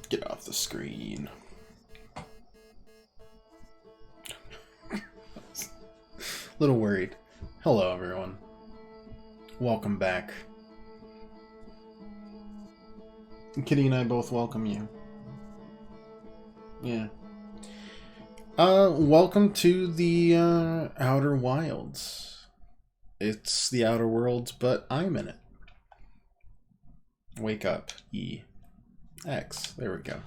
Get off the screen. Little worried. Hello, everyone. Welcome back. Kitty and I both welcome you. Yeah. Welcome to the Outer Wilds. It's the Outer Worlds, but I'm in it. Wake up, E. X. There we go.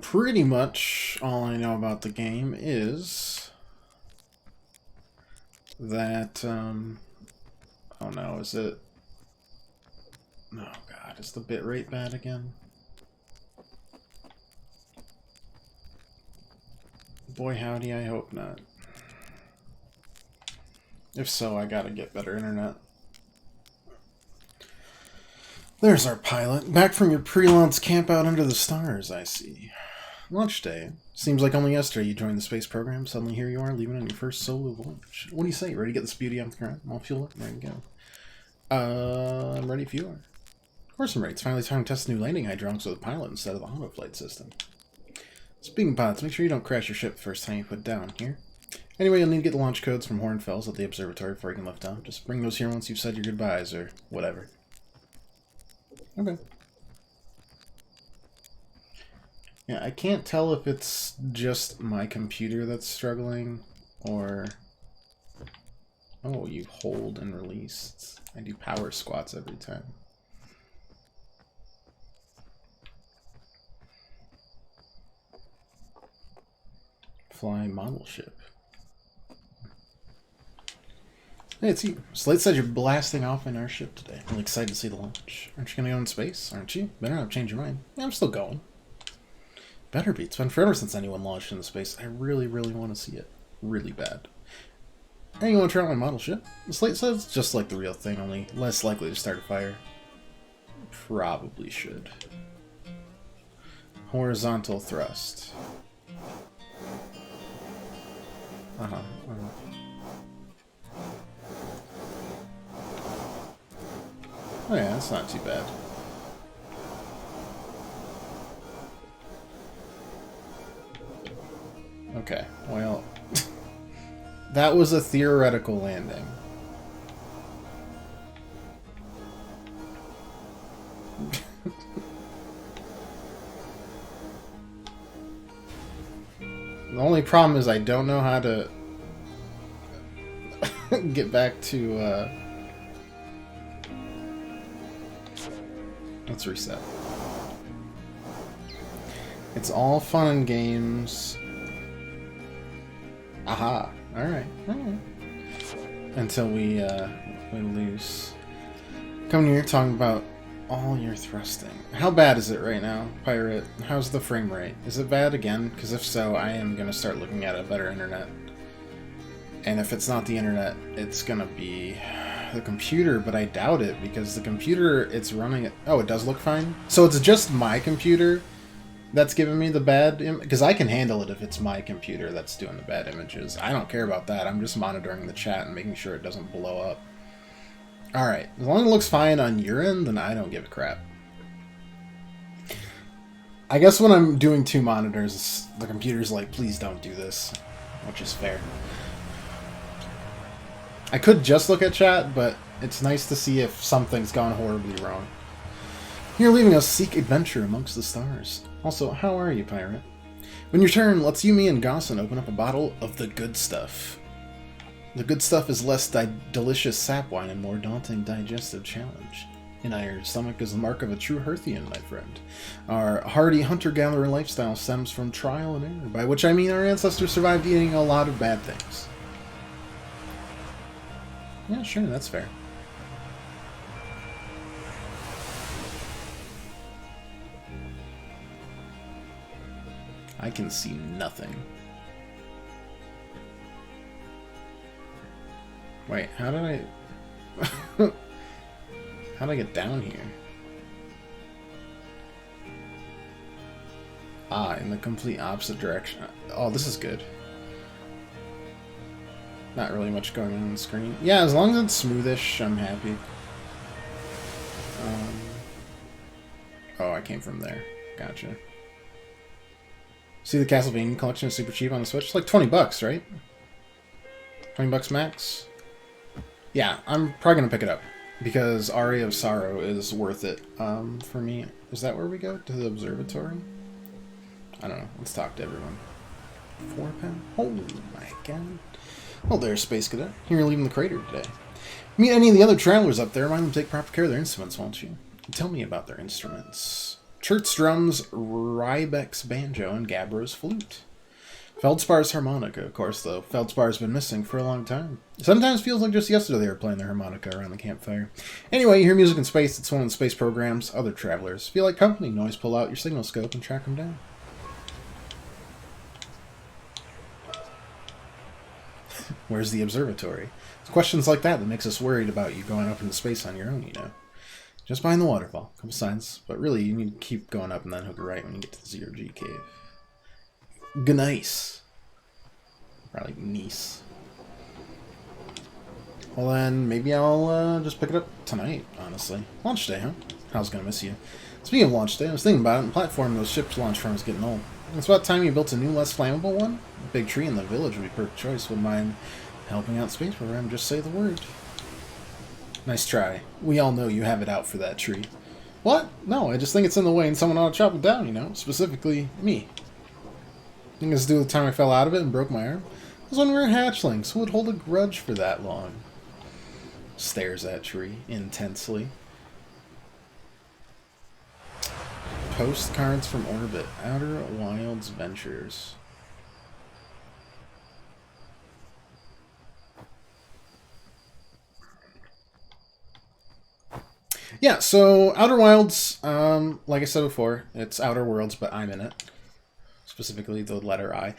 Pretty much all I know about the game is that, oh no, is it... Oh god, is the bitrate bad again? Boy howdy, I hope not. If so, I gotta get better internet. There's our pilot. Back from your pre-launch camp out under the stars, I see. Launch day. Seems like only yesterday you joined the space program. Suddenly here you are, leaving on your first solo launch. What do you say? Ready to get this beauty off the ground? I'm all fueled up. Ready to go. I'm ready if you are. Of course I'm ready. It's finally time to test the new landing hydraulics with the pilot instead of the autoflight system. Speaking of pilots, make sure you don't crash your ship the first time you put it down. Here? Anyway, you'll need to get the launch codes from Hornfels at the observatory before you can lift off. Just bring those here once you've said your goodbyes, or whatever. Okay. Yeah, I can't tell if it's just my computer that's struggling, or... Oh, you hold and release. I do power squats every time. Fly model ship. Hey, it's you. Slate said you're blasting off in our ship today. I'm excited to see the launch. Aren't you gonna go in space? Aren't you? Better not change your mind. Yeah, I'm still going. Better be. It's been forever since anyone launched into space. I really, really want to see it. Really bad. Hey, you want to try out my model ship? The Slate says it's just like the real thing, only less likely to start a fire. Probably should. Horizontal thrust. Oh yeah, that's not too bad. Okay, well... that was a theoretical landing. The only problem is I don't know how to get back to, Let's reset. It's all fun and games. Aha. Alright. Alright. Until we lose. Coming here talking about all your thrusting. How bad is it right now, Pirate? How's the frame rate? Is it bad again? Because if so, I am going to start looking at a better internet. And if it's not the internet, it's going to be the computer, but I doubt it, because the computer, it's running it. Oh, it does look fine? So it's just my computer that's giving me the bad because I can handle it if it's my computer that's doing the bad images. I don't care about that. I'm just monitoring the chat and making sure it doesn't blow up. Alright, as long as it looks fine on your end, then I don't give a crap. I guess when I'm doing two monitors, the computer's like, please don't do this, which is fair. I could just look at chat, but it's nice to see if something's gone horribly wrong. You're leaving us seek adventure amongst the stars. Also, how are you, Pirate? When your turn, let's you, me, and Gossin open up a bottle of the good stuff. The good stuff is less delicious sap wine and more daunting digestive challenge. An iron stomach is the mark of a true Hearthian, my friend. Our hardy hunter-gatherer lifestyle stems from trial and error, by which I mean our ancestors survived eating a lot of bad things. Yeah, sure, that's fair. I can see nothing. Wait, how did I... how did I get down here? Ah, in the complete opposite direction. Oh, this is good. Not really much going on the screen. Yeah, as long as it's smoothish, I'm happy. Oh, I came from there. Gotcha. See, the Castlevania collection is super cheap on the Switch. It's like 20 bucks, right? 20 bucks max? Yeah, I'm probably going to pick it up. Because Aria of Sorrow is worth it for me. Is that where we go? To the observatory? I don't know. Let's talk to everyone. 4 pound? Oh my god. Oh, there's Space Cadet. You're leaving the crater today. Meet any of the other travelers up there. Remind them to take proper care of their instruments, won't you? Tell me about their instruments. Church drums, Rybek's banjo, and Gabbro's flute. Feldspar's harmonica, of course, though. Feldspar's been missing for a long time. Sometimes feels like just yesterday they were playing their harmonica around the campfire. Anyway, you hear music in space. It's one of the space programs. Other travelers feel like company. You can always pull out your signal scope and track them down. Where's the observatory? It's questions like that makes us worried about you going up into space on your own, you know. Just behind the waterfall. Couple signs. But really, you need to keep going up and then hook a right when you get to the Zero-G cave. Gneiss. Probably Nice. Well then, maybe I'll just pick it up tonight, honestly. Launch day, huh? I was gonna miss you. Speaking of launch day, I was thinking about it. The platform those ships launch from is getting old. It's about time you built a new, less flammable one. A big tree in the village would be perfect choice. Wouldn't mind helping out space program. Just say the word. Nice try. We all know you have it out for that tree. What? No, I just think it's in the way and someone ought to chop it down, you know? Specifically, me. I think it's due to the time I fell out of it and broke my arm. It was when we were hatchlings. Who would hold a grudge for that long? Stares at tree intensely. Postcards from orbit. Outer Wilds Ventures. Yeah, so Outer Wilds, like I said before, it's Outer Worlds, but I'm in it. Specifically the letter I.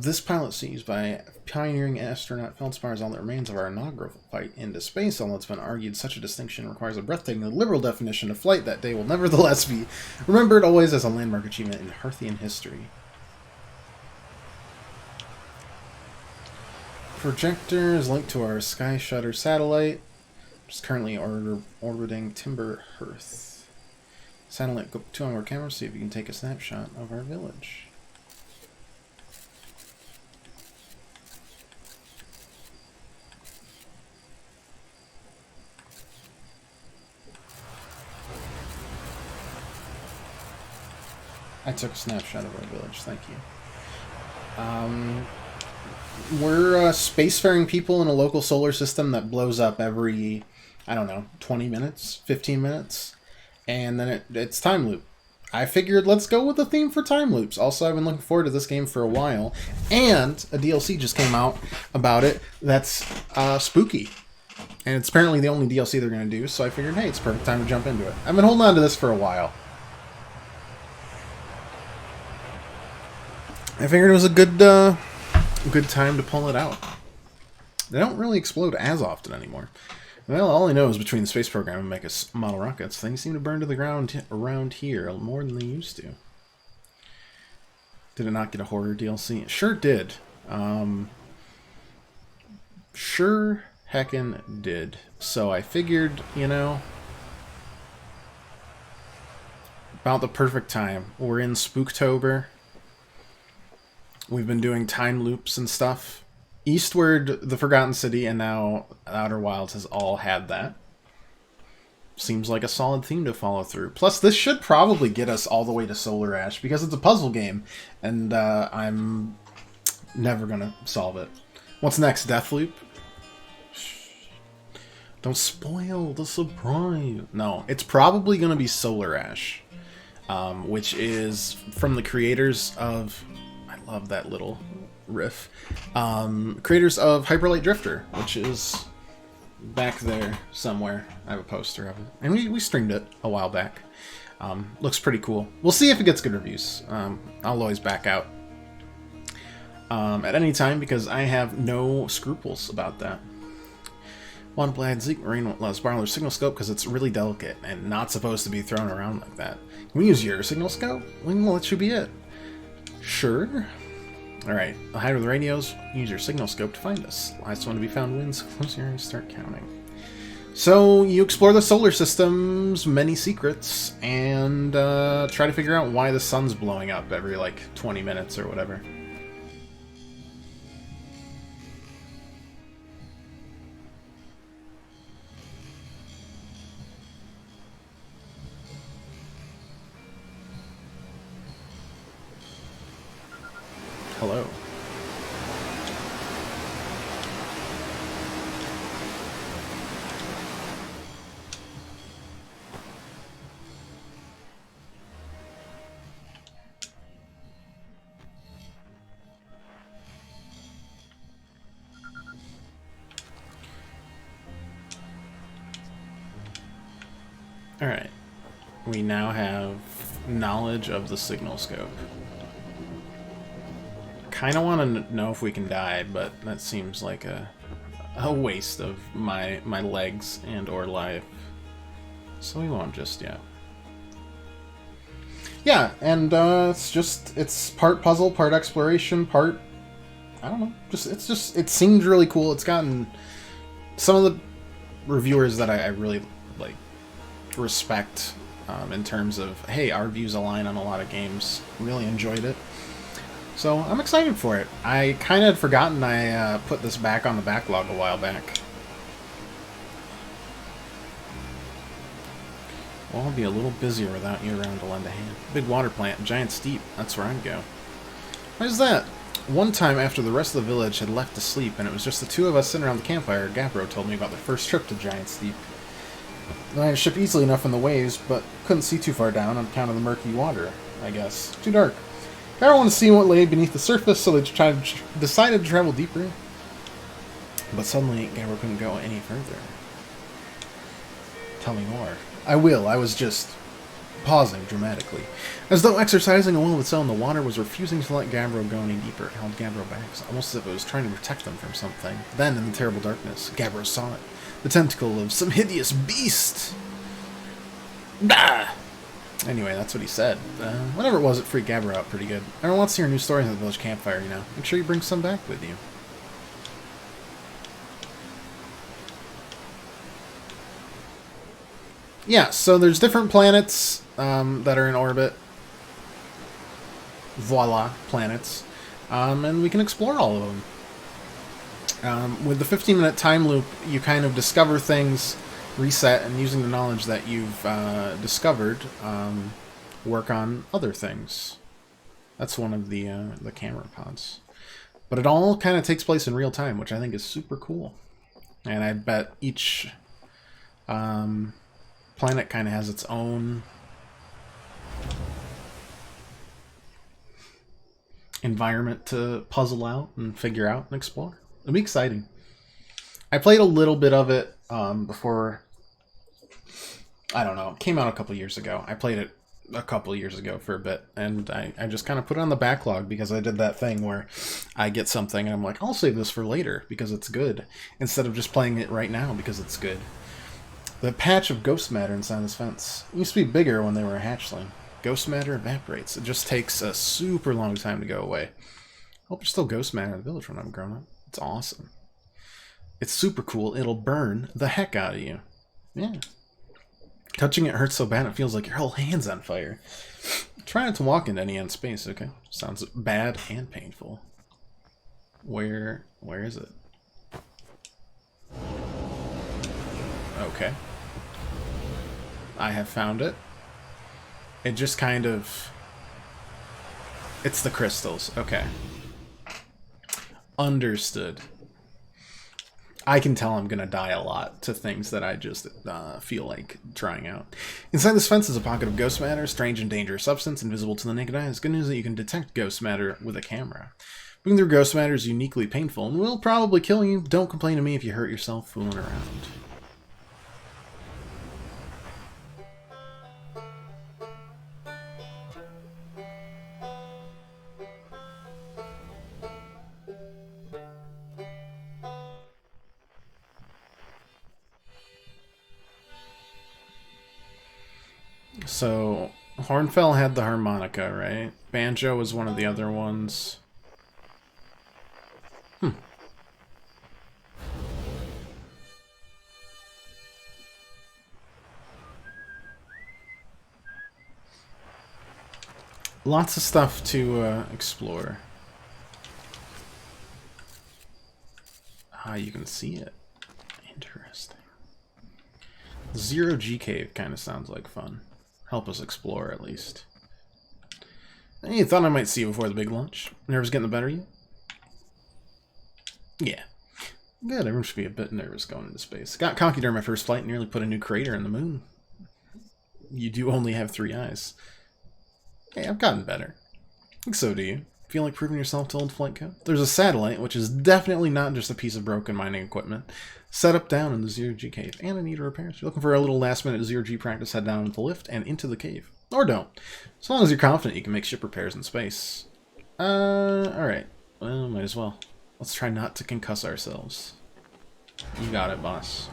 This pilot sea used by pioneering astronaut Feldspar is all that remains of our inaugural flight into space. Although it's been argued such a distinction requires a breathtaking and liberal definition of flight, that day will nevertheless be remembered always as a landmark achievement in Hearthian history. Projector is linked to our Sky Shutter satellite, which is currently orbiting Timber Hearth. Satellite, go to onboard camera, see if you can take a snapshot of our village. I took a snapshot of our village, thank you. We're spacefaring people in a local solar system that blows up every, I don't know, 20 minutes, 15 minutes, and then it's time loop. I figured let's go with the theme for time loops. Also, I've been looking forward to this game for a while, and a DLC just came out about it that's spooky. And it's apparently the only DLC they're going to do, so I figured, hey, it's perfect time to jump into it. I've been holding on to this for a while. I figured it was a good time to pull it out. They don't really explode as often anymore. Well, all I know is between the space program and Mecha model rockets, things seem to burn to the ground around here more than they used to. Did it not get a horror DLC? It sure did. Sure heckin' did. So I figured, you know, about the perfect time. We're in Spooktober. We've been doing time loops and stuff. Eastward, the Forgotten City, and now Outer Wilds has all had that. Seems like a solid theme to follow through. Plus, this should probably get us all the way to Solar Ash, because it's a puzzle game, and I'm never going to solve it. What's next, Deathloop? Don't spoil the surprise. No, it's probably going to be Solar Ash, which is from the creators of... Love that little riff. Creators of Hyper Light Drifter, which is back there somewhere. I have a poster of it. And we streamed it a while back. Looks pretty cool. We'll see if it gets good reviews. I'll always back out at any time because I have no scruples about that. One Blad Zeke Marine won't let us borrow their signal scope because it's really delicate and not supposed to be thrown around like that. Can we use your signal scope? We can let you be it. Sure. Alright, hide with the radios, use your signal scope to find us. Last one to be found wins. Close your eyes, start counting. So, you explore the solar system's many secrets, and try to figure out why the sun's blowing up every, like, 20 minutes or whatever. Hello. Alright. We now have knowledge of the signal scope. Kind of want to know if we can die, but that seems like a waste of my legs and or life. So we won't just yet. Yeah, and it's part puzzle, part exploration, part I don't know. It seemed really cool. It's gotten some of the reviewers that I really like respect in terms of, hey, our views align on a lot of games. Really enjoyed it. So I'm excited for it. I kind of had forgotten I put this back on the backlog a while back. Well, I'll be a little busier without you around to lend a hand. Big water plant, Giant Steep. That's where I'd go. Why's that? One time after the rest of the village had left to sleep and it was just the two of us sitting around the campfire, Gabbro told me about their first trip to Giant Steep. I had shipped easily enough in the waves, but couldn't see too far down on account of the murky water, I guess. Too dark. Gabbro wanted to see what lay beneath the surface, so they decided to travel deeper. But suddenly, Gabbro couldn't go any further. Tell me more. I will. I was just pausing dramatically. As though exercising a will of its own, the water was refusing to let Gabbro go any deeper. It held Gabbro back, almost as if it was trying to protect them from something. Then, in the terrible darkness, Gabbro saw it. The tentacle of some hideous beast! Bah! Anyway, that's what he said. Whatever it was, it freaked Gabbro out pretty good. Everyone wants to hear new stories at the village campfire, you know. Make sure you bring some back with you. Yeah, so there's different planets that are in orbit. Voila, planets. And we can explore all of them. With the 15-minute time loop, you kind of discover things, reset, and using the knowledge that you've discovered, work on other things. That's one of the camera pods. But it all kind of takes place in real time, which I think is super cool. And I bet each planet kind of has its own environment to puzzle out and figure out and explore. It'll be exciting. I played a little bit of it before, I don't know, it came out a couple years ago. I played it a couple years ago for a bit, and I just kind of put it on the backlog because I did that thing where I get something and I'm like, I'll save this for later because it's good, instead of just playing it right now because it's good. The patch of ghost matter inside this fence used to be bigger when they were a hatchling. Ghost matter evaporates. It just takes a super long time to go away. Hope there's still ghost matter in the village when I'm grown up. It's awesome. It's super cool. It'll burn the heck out of you. Yeah. Touching it hurts so bad it feels like your whole hand's on fire. Try not to walk into any end space, okay? Sounds bad and painful. Where is it? Okay. I have found it. It just kind of... It's the crystals. Okay. Understood. I can tell I'm going to die a lot to things that I just feel like trying out. Inside this fence is a pocket of ghost matter, strange and dangerous substance, invisible to the naked eye. It's good news that you can detect ghost matter with a camera. Moving through ghost matter is uniquely painful and will probably kill you. Don't complain to me if you hurt yourself fooling around. So, Hornfell had the harmonica, right? Banjo was one of the other ones. Lots of stuff to explore. Ah, you can see it. Interesting. Zero G Cave kind of sounds like fun. Help us explore, at least. Hey, thought I might see you before the big launch. Nerves getting the better of you? Yeah. Good, everyone should be a bit nervous going into space. Got cocky during my first flight and nearly put a new crater in the moon. You do only have 3 eyes. Hey, I've gotten better. I think so do you. Feel like proving yourself to old flight code? There's a satellite, which is definitely not just a piece of broken mining equipment, set up down in the Zero G Cave, and in need of repairs. If you're looking for a little last-minute Zero G practice, head down into the lift and into the cave. Or don't. As long as you're confident you can make ship repairs in space. Alright. Well, might as well. Let's try not to concuss ourselves. You got it, boss.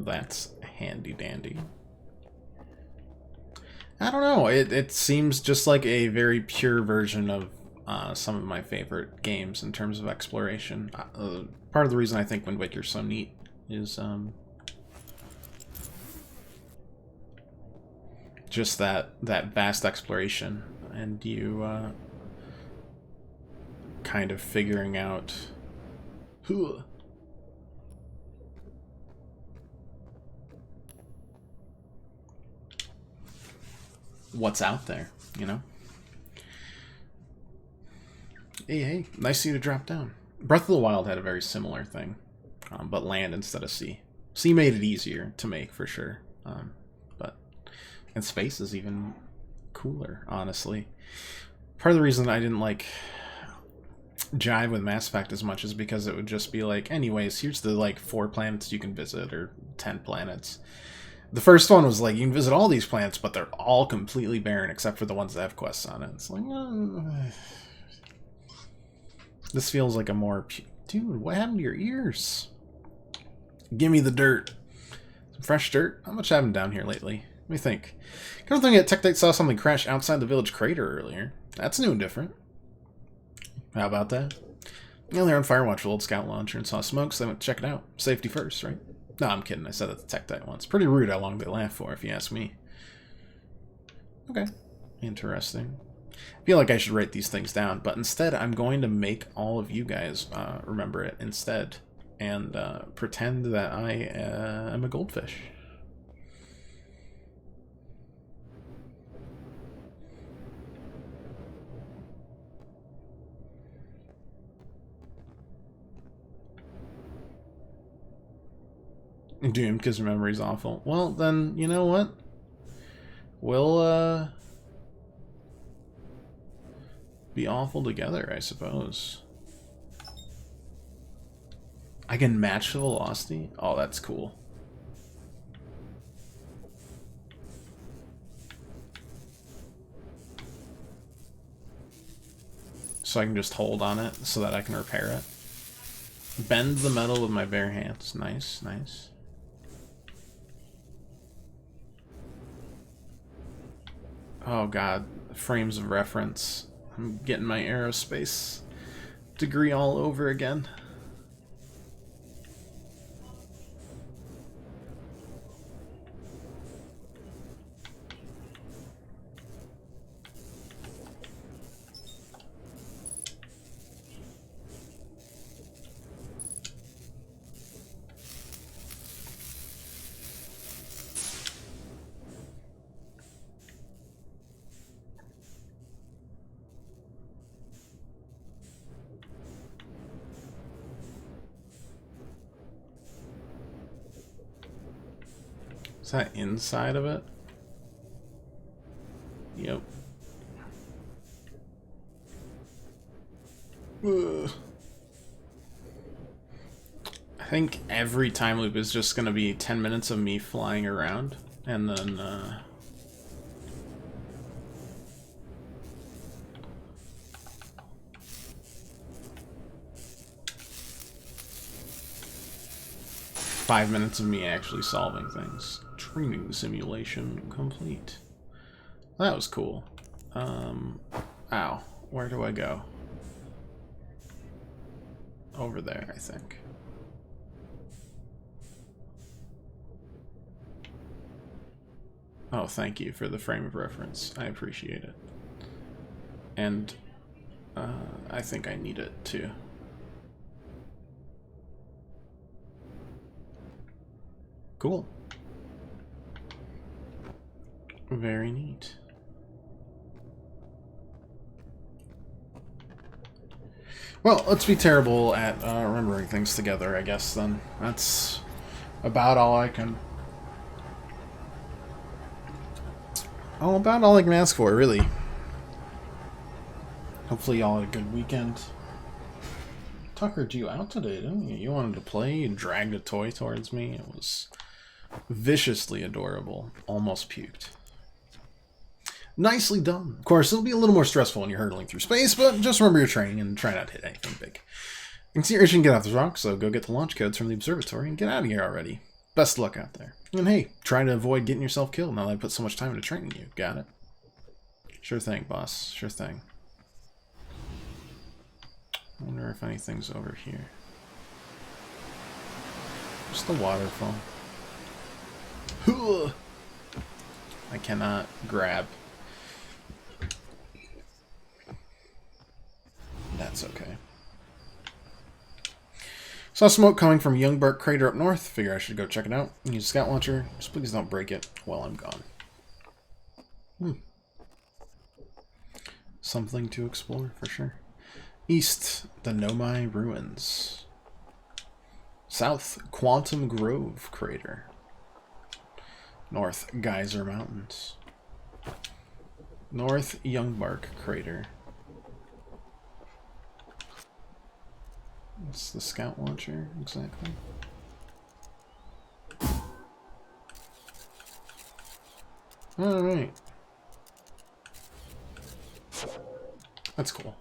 That's handy dandy. I don't know. It seems just like a very pure version of some of my favorite games in terms of exploration. Part of the reason I think Wind Waker's so neat is just that vast exploration, and you kind of figuring out what's out there, you know? Hey, nice of you to drop down. Breath of the Wild had a very similar thing, but land instead of sea. Sea made it easier to make, for sure. And space is even cooler, honestly. Part of the reason I didn't like jive with Mass Effect as much is because it would just be like, anyways, here's the like 4 planets you can visit, or 10 planets. The first one was like, you can visit all these planets, but they're all completely barren except for the ones that have quests on it. It's like, this feels like a more... Dude, what happened to your ears? Give me the dirt. Some fresh dirt? How much have been down here lately? Let me think. Kind of thing that Tech saw something crash outside the village crater earlier. That's new and different. How about that? Yeah, they're on Firewatch with old scout launcher and saw smoke, so they went to check it out. Safety first, right? No, I'm kidding. I said that to Tech once. Pretty rude how long they laugh for, if you ask me. Okay. Interesting. I feel like I should write these things down, but instead I'm going to make all of you guys remember it instead, and pretend that I am a goldfish. Doomed because your memory's awful. Well, then, you know what? We'll, be awful together, I suppose. I can match the velocity? Oh, that's cool. So I can just hold on it so that I can repair it. Bend the metal with my bare hands. Nice, nice. Oh god, frames of reference. I'm getting my aerospace degree all over again. Is that inside of it? Yep. Ugh. I think every time loop is just going to be 10 minutes of me flying around, and then, 5 minutes of me actually solving things. Training simulation complete. That was cool. Ow. Where do I go? Over there, I think. Oh, thank you for the frame of reference. I appreciate it. And I think I need it too. Cool. Very neat. Well, let's be terrible at remembering things together, I guess, then. That's about all I can... Oh, about all I can ask for, really. Hopefully y'all had a good weekend. Tuckered you out today, didn't you? You wanted to play, you dragged a toy towards me. It was viciously adorable. Almost puked. Nicely done. Of course, it'll be a little more stressful when you're hurtling through space, but just remember your training and try not to hit anything big. You can see your mission get off the rock, so go get the launch codes from the observatory and get out of here already. Best luck out there. And hey, try to avoid getting yourself killed now that I put so much time into training you. Got it? Sure thing, boss. Sure thing. I wonder if anything's over here. Just the waterfall. I cannot grab. That's okay. Saw smoke coming from Youngbark Crater up north. Figure I should go check it out. Use a scout launcher. Just please don't break it while I'm gone. Something to explore for sure. East, the Nomai Ruins. South, Quantum Grove Crater. North, Geyser Mountains. North, Youngbark Crater. It's the scout launcher, exactly. Alright. That's cool.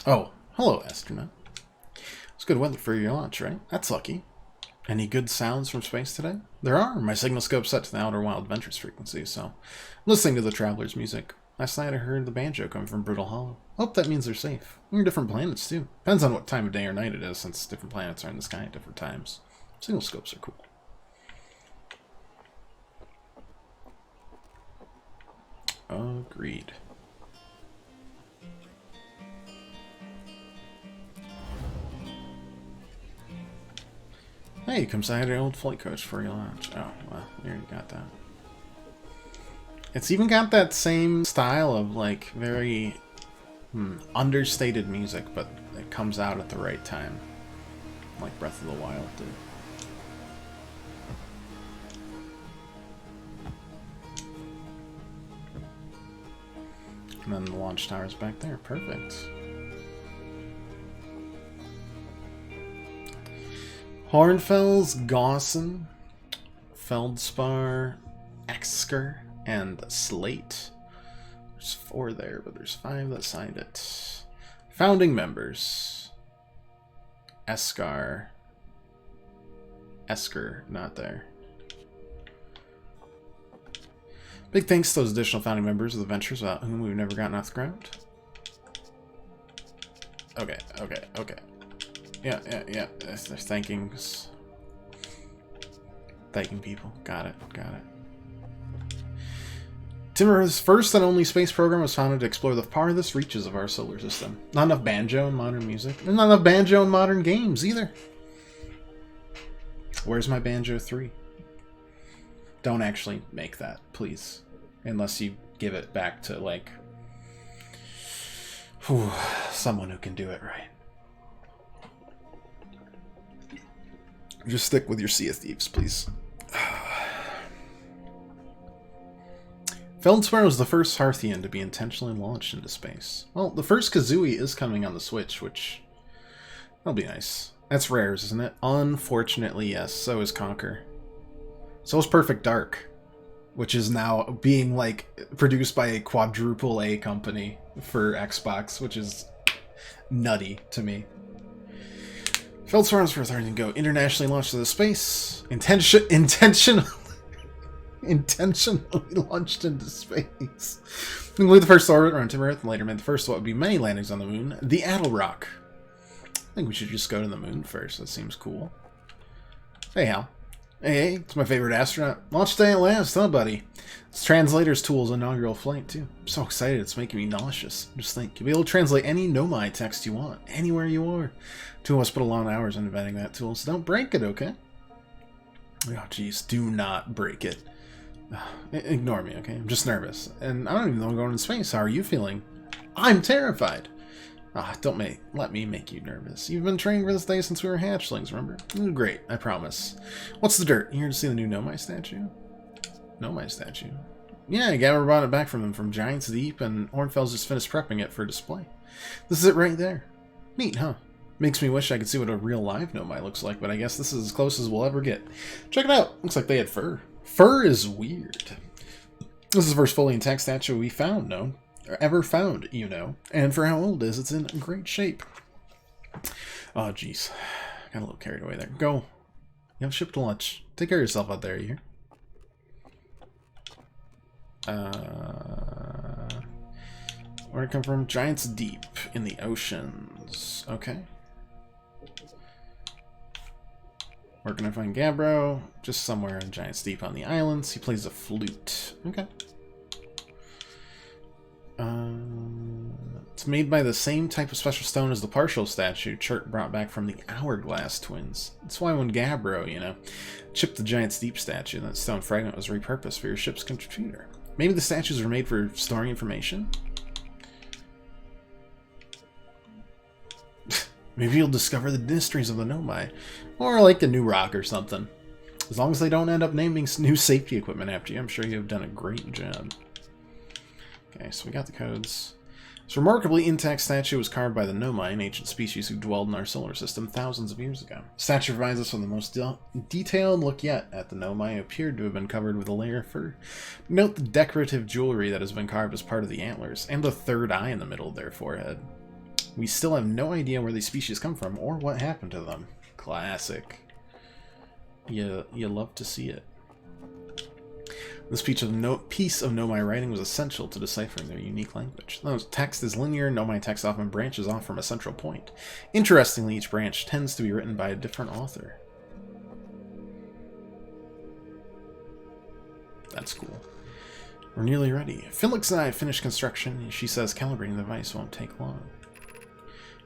Oh, hello, astronaut. It's good weather for your launch, right? That's lucky. Any good sounds from space today? There are. My signal scope's set to the Outer Wild Ventures frequency, so I'm listening to the Traveler's music. Last night I heard the banjo coming from Brittle Hollow. Hope that means they're safe. We're in different planets, too. Depends on what time of day or night it is, since different planets are in the sky at different times. Signal scopes are cool. Agreed. Hey, comes I had an old flight coach for your launch. Oh, well, we already got that. It's even got that same style of, like, very understated music, but it comes out at the right time. Like Breath of the Wild did. And then the launch tower's back there. Perfect. Hornfels, Gaussen, Feldspar, Exker, and Slate. There's 4 there, but there's 5 that signed it. Founding members. Esker, not there. Big thanks to those additional founding members of the Ventures without whom we've never gotten off the ground. Okay. Yeah. They're thanking people. Got it. Timur's first and only space program was founded to explore the farthest reaches of our solar system. Not enough banjo in modern music, and not enough banjo in modern games either. Where's my Banjo 3? Don't actually make that, please. Unless you give it back to, like, someone who can do it right. Just stick with your Sea of Thieves, please. Feldspar was the first Hearthian to be intentionally launched into space. Well, the first Kazooie is coming on the Switch, which... that'll be nice. That's Rare's, isn't it? Unfortunately, yes. So is Conker. So is Perfect Dark, which is now being like produced by a quadruple A company for Xbox, which is nutty to me. Feldstorm's first to go internationally launched to the space. Intentionally launched into space. Include the first orbit around Earth, and later made the first of what would be many landings on the moon, the Attlerock. I think we should just go to the moon first. That seems cool. Hey, Hal. Hey, it's my favorite astronaut. Launch day at last, huh, buddy? It's Translator's Tool's inaugural flight, too. I'm so excited, it's making me nauseous. Just think, you'll be able to translate any Nomai text you want, anywhere you are. Two of us put a lot of hours into inventing that tool, so don't break it, okay? Oh, jeez, do not break it. Ignore me, okay? I'm just nervous. And I don't even know I'm going into space. How are you feeling? I'm terrified! Don't let me make you nervous. You've been training for this day since we were hatchlings, remember? Great, I promise. What's the dirt? You here to see the new Nomai statue? Nomai statue? Yeah, Gabber brought it back from them from Giants Deep, and Ornfell's just finished prepping it for display. This is it right there. Neat, huh? Makes me wish I could see what a real live Nomai looks like, but I guess this is as close as we'll ever get. Check it out. Looks like they had fur. Fur is weird. This is the first fully intact statue we found, no? Or ever found, you know. And for how old it is, it's in great shape. Oh, jeez. Got a little carried away there. Go. You have shipped lunch. Take care of yourself out there, you hear? Where'd it come from? Giants Deep in the oceans. Okay. Where can I find Gabbro? Just somewhere in Giants Deep on the islands. He plays a flute. Okay. It's made by the same type of special stone as the partial statue Chert brought back from the Hourglass twins. That's why when Gabbro, you know, chipped the Giants Deep statue, that stone fragment was repurposed for your ship's computer. Maybe the statues were made for storing information? Maybe you'll discover the mysteries of the Nomai. Or like the new rock or something. As long as they don't end up naming new safety equipment after you, I'm sure you have done a great job. Okay, so we got the codes. This remarkably intact statue was carved by the Nomai, an ancient species who dwelled in our solar system thousands of years ago. The statue provides us with the most detailed look yet at the Nomai, who appeared to have been covered with a layer of fur. Note the decorative jewelry that has been carved as part of the antlers, and the third eye in the middle of their forehead. We still have no idea where these species come from, or what happened to them. Classic. You love to see it. This piece of Nomai writing was essential to deciphering their unique language. Though text is linear, Nomai text often branches off from a central point. Interestingly, each branch tends to be written by a different author. That's cool. We're nearly ready. Felix and I have finished construction. She says calibrating the device won't take long.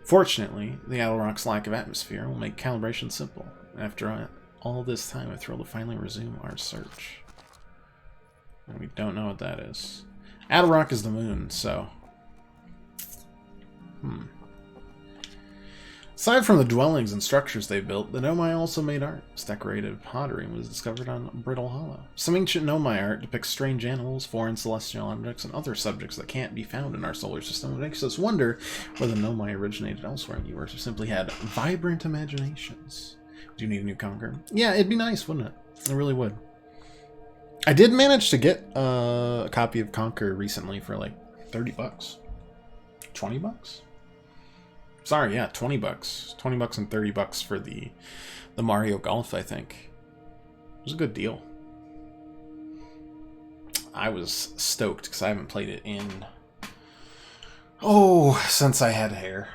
Fortunately, the Attlerock's lack of atmosphere will make calibration simple. After all this time, I'm thrilled to finally resume our search. And we don't know what that is. Attlerock is the moon, so... Aside from the dwellings and structures they built, the Nomai also made art. This decorative pottery was discovered on Brittle Hollow. Some ancient Nomai art depicts strange animals, foreign celestial objects, and other subjects that can't be found in our solar system. It makes us wonder whether Nomai originated elsewhere in the universe or simply had vibrant imaginations. Do you need a new Conqueror? Yeah, it'd be nice, wouldn't it? It really would. I did manage to get a copy of Conquer recently for like 30 bucks. 20 bucks? Sorry, yeah, 20 bucks. 20 bucks and 30 bucks for the Mario Golf, I think. It was a good deal. I was stoked because I haven't played it in... since I had hair.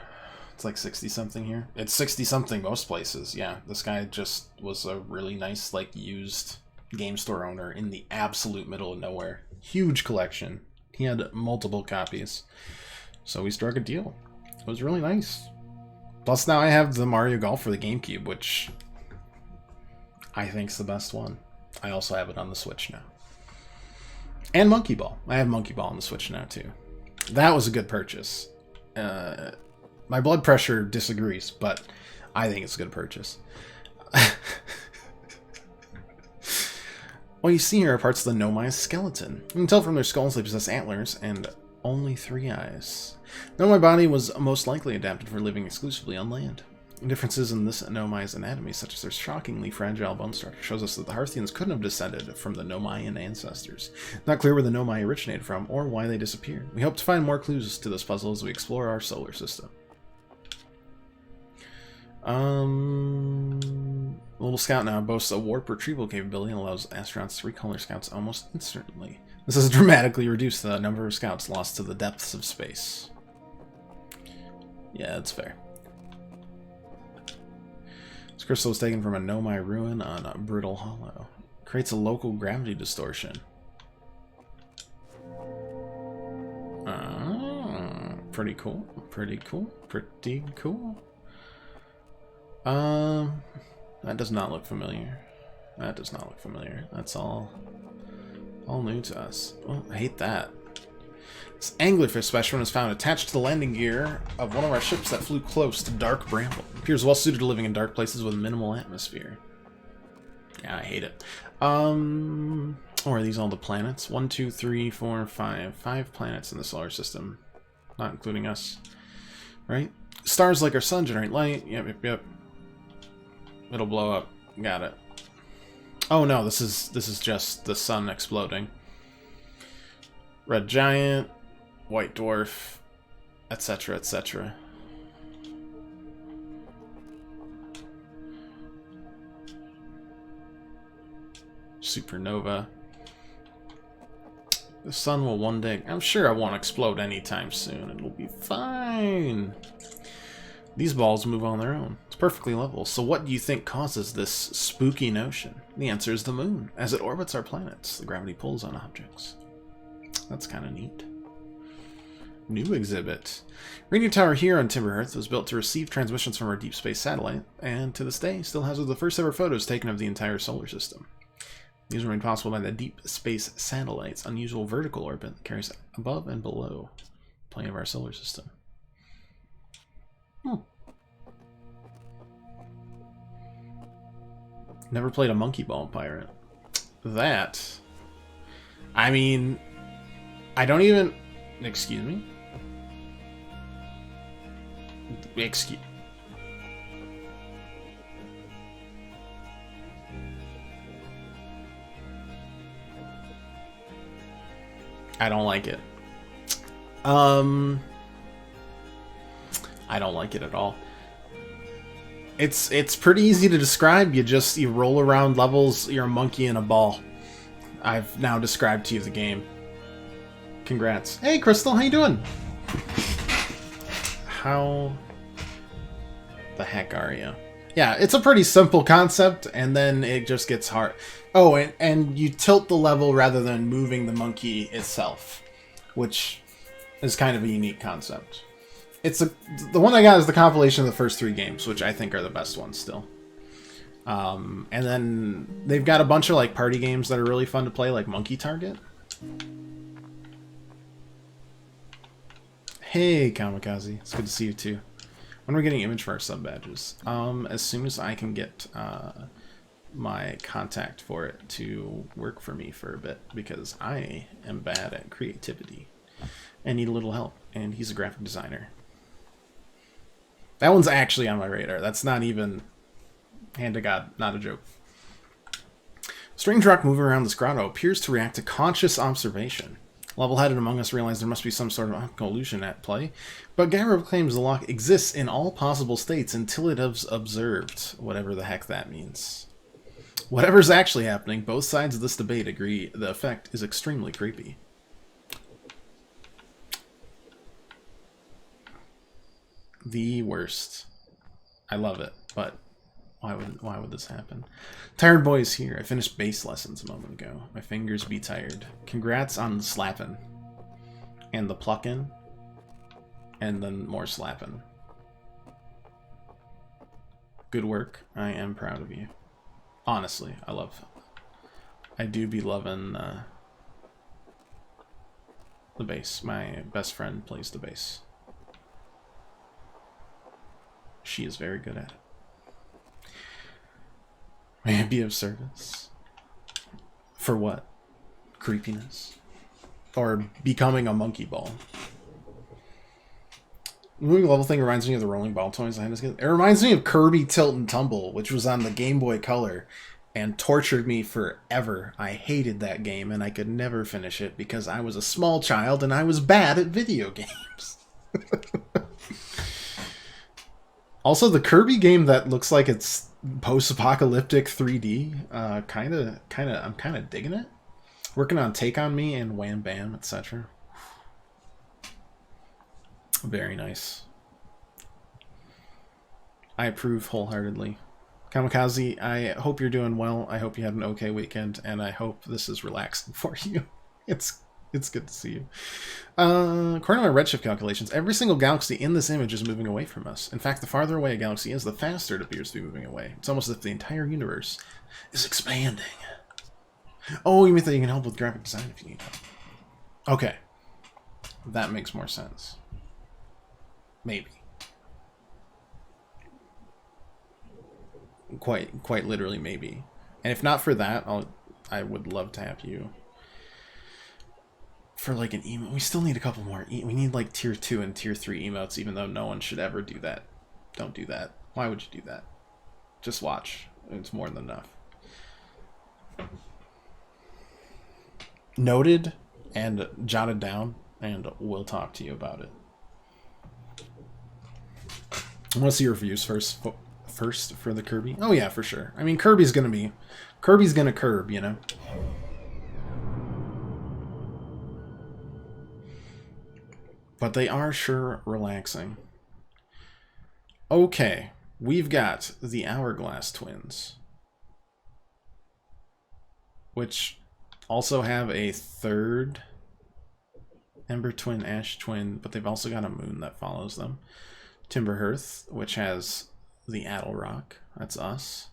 It's like 60-something here. It's 60-something most places, yeah. This guy just was a really nice, like, used... game store owner in the absolute middle of nowhere. Huge collection. He had multiple copies. So we struck a deal. It was really nice. Plus now I have the Mario Golf for the GameCube, which I think's the best one. I also have it on the Switch now. And Monkey Ball. I have Monkey Ball on the Switch now too. That was a good purchase. My blood pressure disagrees, but I think it's a good purchase. What you see here are parts of the Nomai skeleton. You can tell from their skulls they possess antlers and only 3 eyes. Nomai body was most likely adapted for living exclusively on land. Differences in this Nomai's anatomy, such as their shockingly fragile bone structure, shows us that the Hearthians couldn't have descended from the Nomaian ancestors. Not clear where the Nomai originated from, or why they disappeared. We hope to find more clues to this puzzle as we explore our solar system. Little Scout now boasts a warp retrieval capability and allows astronauts to recolor scouts almost instantly. This has dramatically reduced the number of scouts lost to the depths of space. Yeah, that's fair. This crystal was taken from a Nomai ruin on a Brittle Hollow. Creates a local gravity distortion. Pretty cool. Pretty cool. Pretty cool. That does not look familiar. That does not look familiar. That's all new to us. Oh, I hate that. This anglerfish specimen was found attached to the landing gear of one of our ships that flew close to Dark Bramble. It appears well suited to living in dark places with minimal atmosphere. Yeah, I hate it. Or are these all the planets? 1, 2, 3, 4, 5. 5 planets in the solar system. Not including us. Right? Stars like our sun generate light. Yep. It'll blow up. Got it. Oh no, this is just the sun exploding. Red giant, white dwarf, etc., etc. Supernova. The sun will one day... I'm sure it won't explode anytime soon. It'll be fine. These balls move on their own. It's perfectly level. So what do you think causes this spooky notion? The answer is the moon. As it orbits our planets, the gravity pulls on objects. That's kind of neat. New exhibit. Radio tower here on Timber Earth was built to receive transmissions from our deep space satellite, and to this day still has the first ever photos taken of the entire solar system. These were made possible by the deep space satellite's unusual vertical orbit that carries above and below the plane of our solar system. Never played a monkey ball pirate. That... I mean... I don't even... Excuse me? Excuse... I don't like it. I don't like it at all. It's pretty easy to describe. You roll around levels, you're a monkey in a ball. I've now described to you the game. Congrats. Hey Crystal, how you doing? How the heck are you? Yeah, it's a pretty simple concept, and then it just gets hard. Oh, and you tilt the level rather than moving the monkey itself, which is kind of a unique concept. The one I got is the compilation of the first 3 games, which I think are the best ones still. And then they've got a bunch of like party games that are really fun to play, like Monkey Target. Hey, Kamikaze. It's good to see you too. When are we getting image for our sub badges? As soon as I can get my contact for it to work for me for a bit, because I am bad at creativity and need a little help, and he's a graphic designer. That one's actually on my radar. That's not even, hand to God, not a joke. Strange rock moving around this grotto appears to react to conscious observation. Level-headed among us realize there must be some sort of optical illusion at play, but Gyro claims the lock exists in all possible states until it is observed, whatever the heck that means. Whatever's actually happening, both sides of this debate agree the effect is extremely creepy. The worst. I love it, but why would this happen? Tired Boy is here. I finished bass lessons a moment ago. My fingers be tired. Congrats on the slapping. And the plucking. And then more slapping. Good work. I am proud of you. Honestly, I do be loving the bass. My best friend plays the bass. She is very good at it. May I be of service? For what? Creepiness? Or becoming a monkey ball? The moving level thing reminds me of the rolling ball toys I had as a kid. It reminds me of Kirby Tilt and Tumble, which was on the Game Boy Color and tortured me forever. I hated that game and I could never finish it because I was a small child and I was bad at video games. Also, the Kirby game that looks like it's post-apocalyptic 3D, I'm kind of digging it. Working on Take On Me and Wham Bam, etc. Very nice. I approve wholeheartedly. Kamikaze, I hope you're doing well. I hope you had an okay weekend, and I hope this is relaxing for you. It's good to see you. According to my redshift calculations, every single galaxy in this image is moving away from us. In fact, the farther away a galaxy is, the faster it appears to be moving away. It's almost as if the entire universe is expanding. Oh, you mean that you can help with graphic design if you need help. Okay. That makes more sense. Maybe. Quite literally maybe. And if not for that, I would love to have you for like an emote. We still need a couple more. We need like tier 2 and tier 3 emotes, even though no one should ever do that. Don't do that. Why would you do that? Just watch. It's more than enough. Noted and jotted down, and we'll talk to you about it. I want to see your reviews first for the Kirby. Oh yeah, for sure. I mean, Kirby's gonna curb, you know. But they are sure relaxing. Okay, we've got the Hourglass Twins, which also have a third Ember Twin, Ash Twin, but they've also got a moon that follows them. Timberhearth, which has the Attlerock, that's us.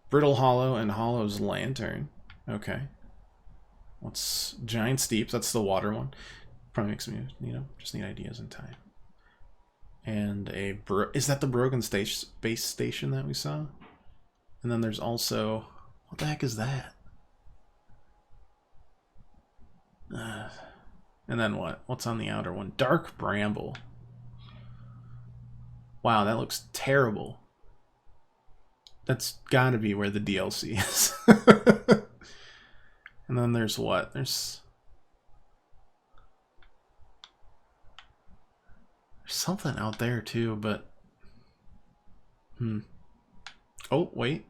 Brittle Hollow and Hollow's Lantern. Okay. What's Giant Steeps? That's the water one. Probably makes me, you know, just need ideas in time. And is that the broken space station that we saw? And then there's also, what the heck is that? And then what? What's on the outer one? Dark Bramble. Wow, that looks terrible. That's gotta be where the DLC is. And then there's what? There's something out there too, but oh wait.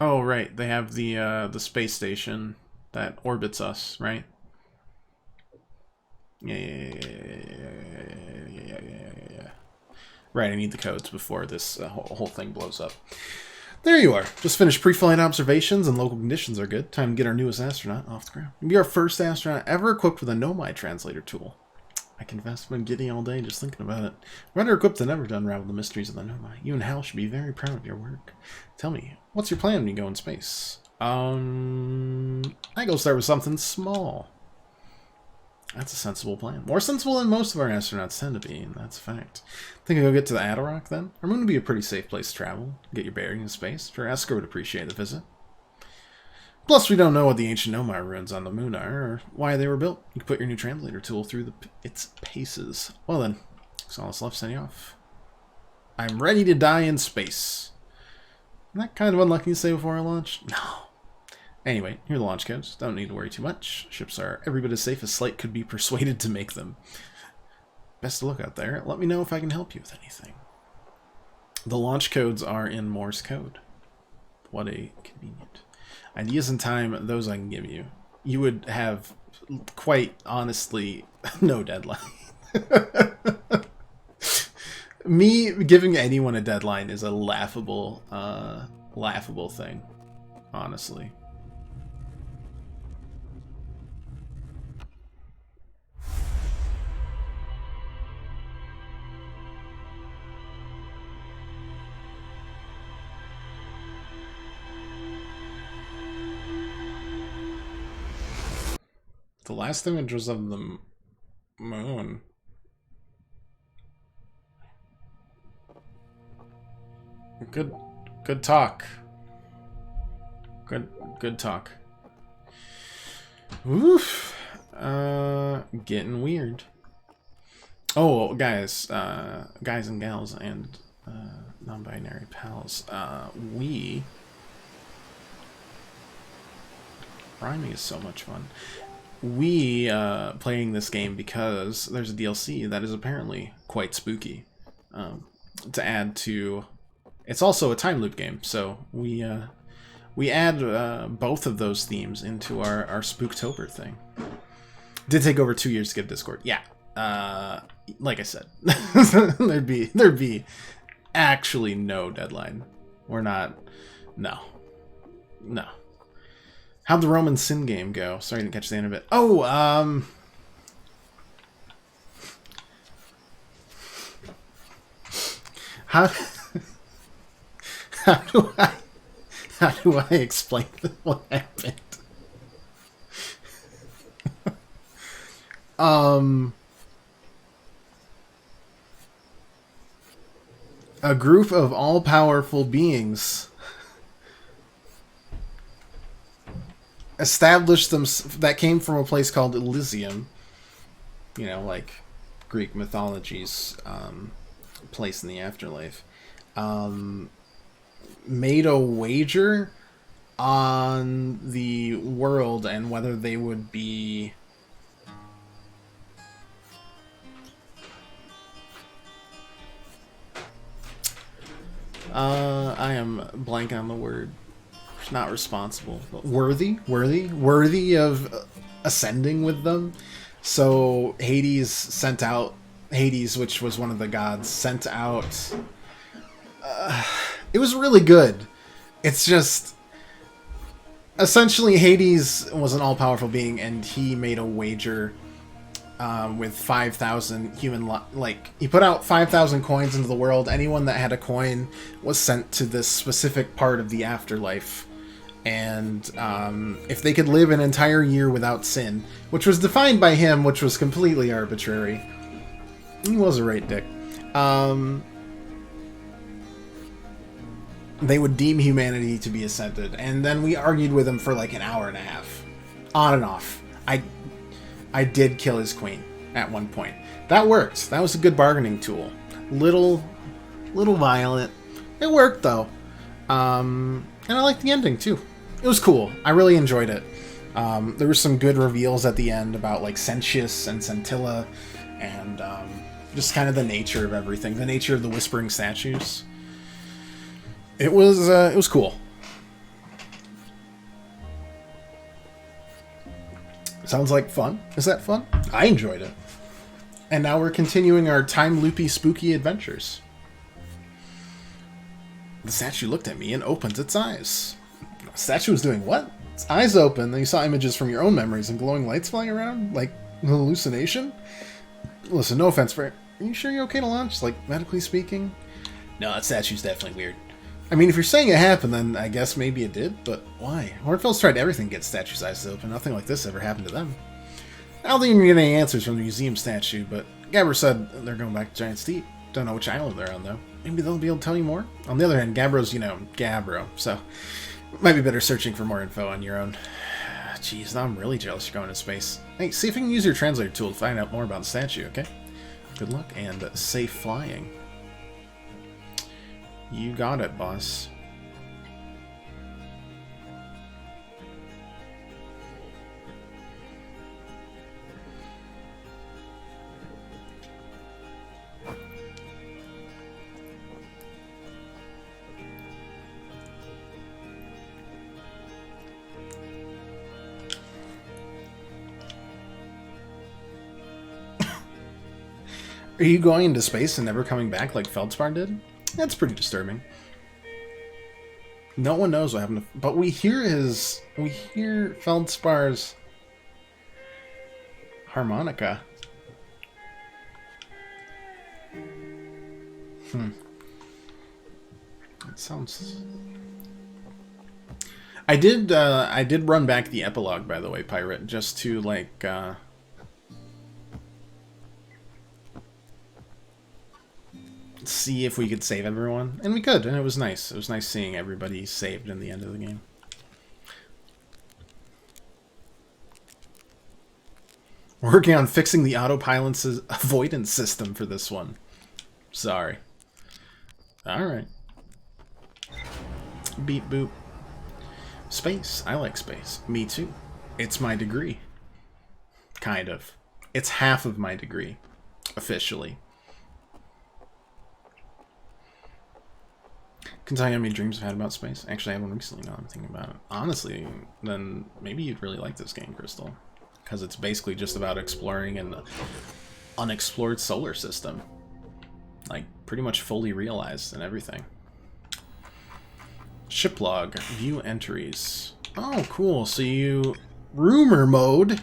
Oh right, they have the space station that orbits us, right? Yeah. Right, I need the codes before this whole thing blows up. There you are. Just finished pre-flight observations and local conditions are good. Time to get our newest astronaut off the ground. You'll be our first astronaut ever equipped with a Nomai translator tool. I confess I've been giddy all day just thinking about it. Better equipped than ever to unravel the mysteries of the Nomai. You and Hal should be very proud of your work. Tell me, what's your plan when you go in space? I go start with something small. That's a sensible plan. More sensible than most of our astronauts tend to be, and that's a fact. Think I'll go get to the Attlerock then? Our moon would be a pretty safe place to travel. Get your bearings in space. Sure, Esker would appreciate the visit. Plus, we don't know what the ancient Nomai ruins on the moon are, or why they were built. You can put your new translator tool through its paces. Well then, that's all that's left, send you off. I'm ready to die in space. Isn't that kind of unlucky to say before I launch? No. Anyway, here are the launch codes. Don't need to worry too much. Ships are every bit as safe as Slate could be persuaded to make them. Best of luck out there. Let me know if I can help you with anything. The launch codes are in Morse code. What a convenient. Ideas and time, those I can give you. You would have, quite honestly, no deadline. Me giving anyone a deadline is a laughable thing, honestly. The last image was of the moon. Good talk. Good talk. Oof. Getting weird. Oh, guys, guys and gals, and non-binary pals. Rhyming is so much fun. We playing this game because there's a DLC that is apparently quite spooky. To add to, it's also a time loop game, so we add both of those themes into our Spooktober thing. Did take over 2 years to get Discord. Yeah, like I said, there'd be actually no deadline. We're not. No. How'd the Roman Sin game go? Sorry, I didn't catch the end of it. Oh, how do I explain what happened? A group of all-powerful beings established them that came from a place called Elysium. You know, like Greek mythology's place in the afterlife. Made a wager on the world and whether they would be I am blanking on the word. Not responsible, but worthy of ascending with them. So Hades, which was one of the gods, sent out. It was really good. It's just essentially Hades was an all-powerful being, and he made a wager with 5,000 human he put out 5,000 coins into the world. Anyone that had a coin was sent to this specific part of the afterlife, and if they could live an entire year without sin, which was defined by him, which was completely arbitrary. He was a right dick. They would deem humanity to be ascended, and then we argued with him for like an hour and a half, on and off. I did kill his queen at one point. That worked. That was a good bargaining tool. Little violent. It worked though. And I liked the ending too. It was cool. I really enjoyed it. There were some good reveals at the end about like Sentius and Centilla, and just kind of the nature of everything. The nature of the whispering statues. It was cool. Sounds like fun. Is that fun? I enjoyed it. And now we're continuing our time-loopy, spooky adventures. The statue looked at me and opened its eyes. The statue was doing what? Its eyes open, then you saw images from your own memories and glowing lights flying around? Like an hallucination? Listen, no offense, Frank. Are you sure you're okay to launch? Like, medically speaking? No, that statue's definitely weird. I mean, if you're saying it happened, then I guess maybe it did, but why? Hornfield's tried everything to get statues' eyes open. Nothing like this ever happened to them. I don't think you're going to get any answers from the museum statue, but Gabbro said they're going back to Giant's Deep. Don't know which island they're on, though. Maybe they'll be able to tell you more? On the other hand, Gabbro's, Gabbro, so might be better searching for more info on your own. Jeez, now I'm really jealous you're going to space. Hey, see if you can use your translator tool to find out more about the statue, okay? Good luck and safe flying. You got it, boss. Are you going into space and never coming back like Feldspar did? That's pretty disturbing. No one knows what happened to... But we hear Feldspar's harmonica. It sounds... I did run back the epilogue, by the way, Pirate, just to, like, see if we could save everyone, and we could, and it was nice. It was nice seeing everybody saved in the end of the game. We're working on fixing the autopilot's avoidance system for this one. Sorry. Alright. Beep boop. Space. I like space. Me too. It's my degree. Kind of. It's half of my degree. Officially. Can tell you how many dreams I've had about space. Actually, I had one recently now I'm thinking about it. Honestly, then maybe you'd really like this game, Crystal. Because it's basically just about exploring an unexplored solar system. Like, pretty much fully realized and everything. Ship log. View entries. Oh, cool. So you... Rumor mode?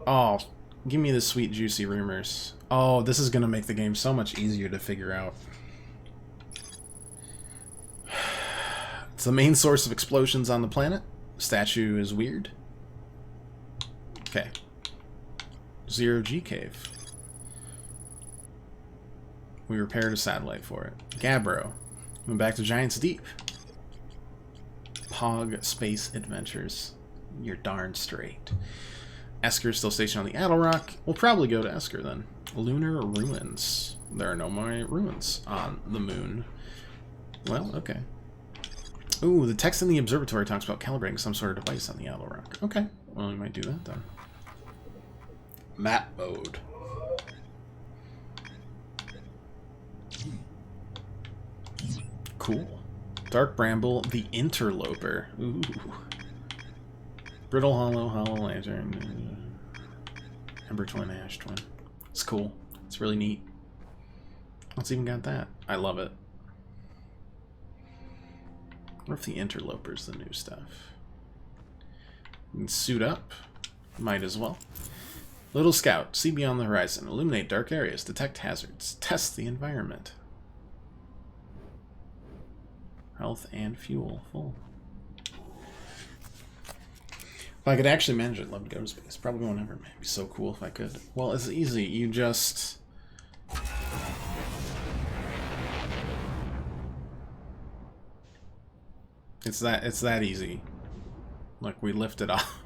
Oh, give me the sweet, juicy rumors. Oh, this is going to make the game so much easier to figure out. It's the main source of explosions on the planet. Statue is weird. Okay. Zero G cave. We repaired a satellite for it. Gabbro. Went back to Giants Deep. Pog Space Adventures. You're darn straight. Esker is still stationed on the Attlerock. We'll probably go to Esker then. Lunar ruins. There are no more ruins on the moon. Well, okay. Ooh, the text in the observatory talks about calibrating some sort of device on the Attlerock. Okay, well, we might do that then. Map mode. Cool. Dark Bramble, the Interloper. Ooh. Brittle Hollow, Hollow Lantern. Ember Twin, Ash Twin. It's cool. It's really neat. It's even got that. I love it. What if the Interloper's the new stuff? You can suit up. Might as well. Little Scout. See beyond the horizon. Illuminate dark areas. Detect hazards. Test the environment. Health and fuel full. If I could actually manage it, I'd love to go to space. Probably won't ever. It'd be so cool if I could. Well, it's easy. You just... It's that easy. Like, we lift it off.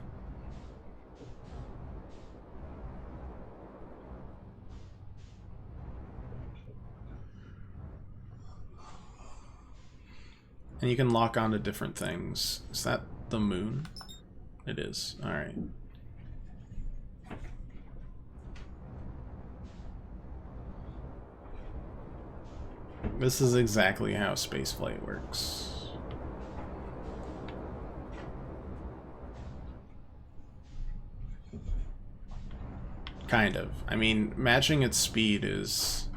And you can lock onto different things. Is that the moon? It is. Alright. This is exactly how spaceflight works. Kind of. I mean, matching its speed is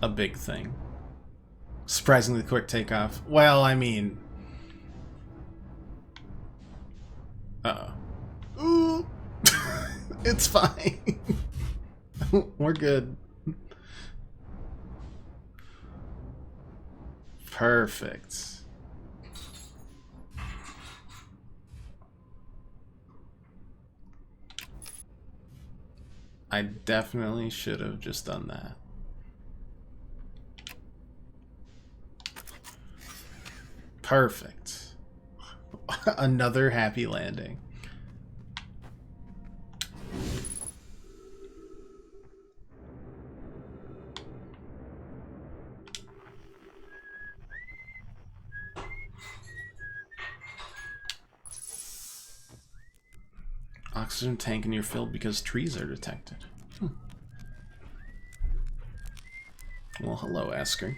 a big thing. Surprisingly quick takeoff. Well, I mean... Uh-oh. Ooh! It's fine. We're good. Perfect. I definitely should have just done that. Perfect. Another happy landing. Oxygen tank in your field because trees are detected. Well, hello, Esker.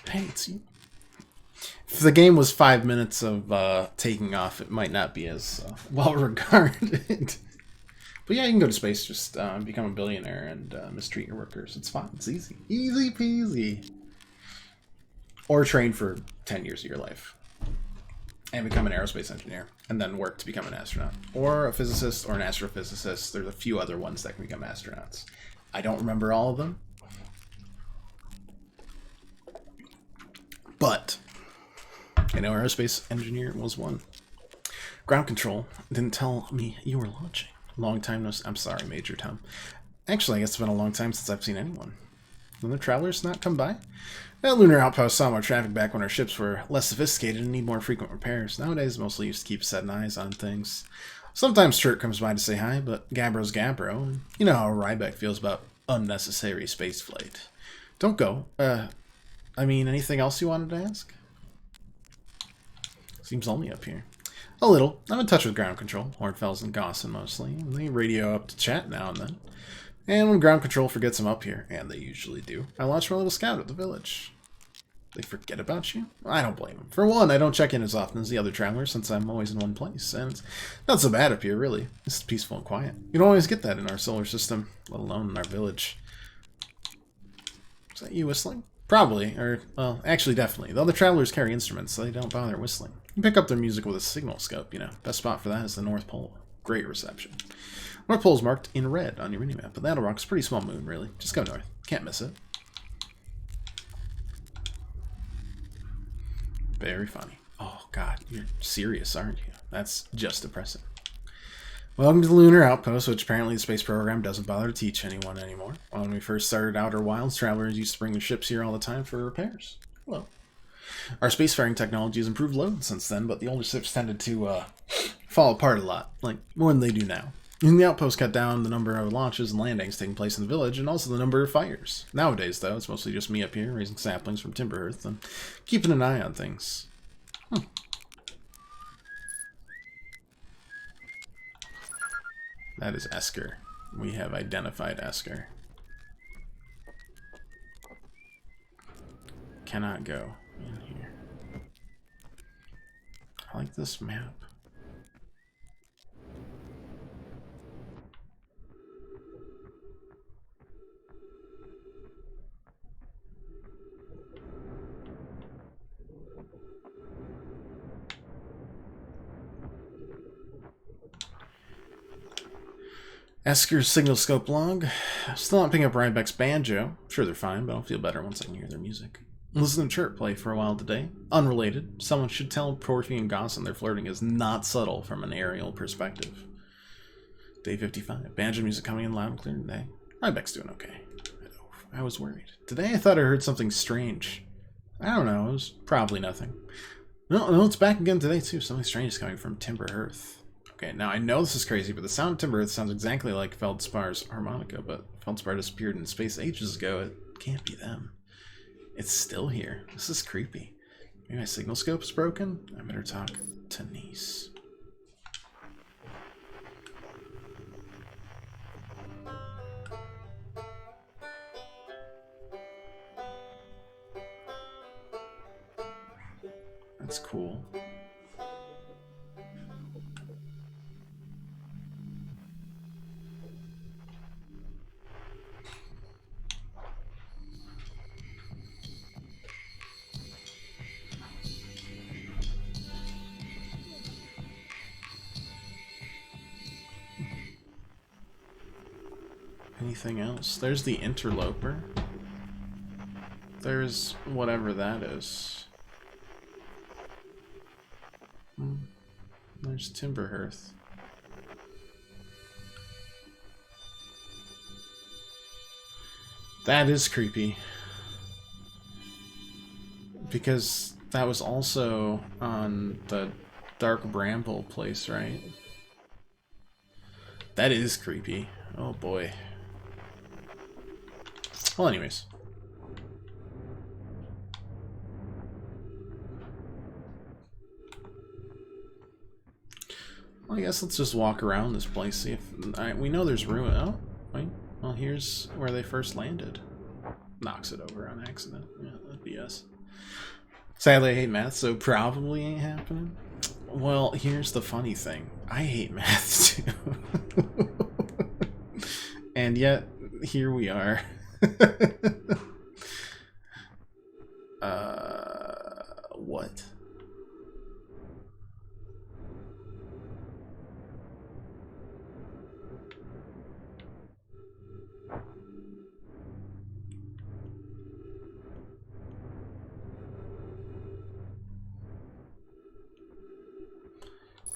Hey, it's you. If the game was 5 minutes of taking off, it might not be as well regarded. But yeah, you can go to space, just become a billionaire and mistreat your workers. It's fine. It's easy. Easy peasy. Or train for 10 years of your life. And become an aerospace engineer. And then work to become an astronaut. Or a physicist or an astrophysicist. There's a few other ones that can become astronauts. I don't remember all of them. But I know aerospace engineer was one. Ground control didn't tell me you were launching. Long time no... I'm sorry, Major Tom. Actually, I guess it's been a long time since I've seen anyone. When the travelers not come by? That lunar outpost saw more traffic back when our ships were less sophisticated and need more frequent repairs. Nowadays, mostly used to keep setting eyes on things. Sometimes Chert comes by to say hi, but Gabbro's Gabbro, and you know how Ryback feels about unnecessary spaceflight. Don't go. I mean, anything else you wanted to ask? Seems lonely up here. A little. I'm in touch with ground control, Hornfels and Gossin mostly, and they radio up to chat now and then. And when ground control forgets I'm up here, and they usually do, I launch my little scout at the village. They forget about you? I don't blame them. For one, I don't check in as often as the other travelers since I'm always in one place, and it's not so bad up here, really. It's peaceful and quiet. You don't always get that in our solar system, let alone in our village. Is that you whistling? Probably, or, well, actually definitely. The other travelers carry instruments, so they don't bother whistling. You pick up their music with a signal scope, you know. Best spot for that is the North Pole. Great reception. North Pole is marked in red on your minimap, but that'll rock's a pretty small moon, really. Just go north. Can't miss it. Very funny. Oh, God, you're serious, aren't you? That's just depressing. Welcome to the Lunar Outpost, which apparently the space program doesn't bother to teach anyone anymore. When we first started Outer Wilds, travelers used to bring their ships here all the time for repairs. Hello. Our spacefaring technology has improved loads since then, but the older ships tended to fall apart a lot, like more than they do now. And the outpost cut down the number of launches and landings taking place in the village, and also the number of fires. Nowadays, though, it's mostly just me up here, raising saplings from Timber Earth, and keeping an eye on things. That is Esker. We have identified Esker. Cannot go in here. I like this map. Esker's signal scope log. Still not picking up Ryback's banjo. Sure, they're fine, but I'll feel better once I can hear their music. Listen to Chert play for a while today. Unrelated. Someone should tell Porphy and Gossin their flirting is not subtle from an aerial perspective. Day 55. Banjo music coming in loud and clear today. Ryback's doing okay. I was worried. Today I thought I heard something strange. I don't know. It was probably nothing. No, it's back again today too. Something strange is coming from Timber Earth. Okay, now I know this is crazy, but the sound of Timber Earth sounds exactly like Feldspar's harmonica, but Feldspar disappeared in space ages ago. It can't be them. It's still here. This is creepy. Maybe my signal scope's broken? I better talk to Nice. That's cool. Anything else? There's the interloper. There's whatever that is. There's Timber Earth. That is creepy. Because that was also on the Dark Bramble place, right? That is creepy. Oh boy. Well, anyways. Well, I guess let's just walk around this place, see if... we know there's ruin... Oh, wait. Well, here's where they first landed. Knocks it over on accident. Yeah, that'd be us. Sadly, I hate math, so probably ain't happening. Well, here's the funny thing. I hate math, too. And yet, here we are. What?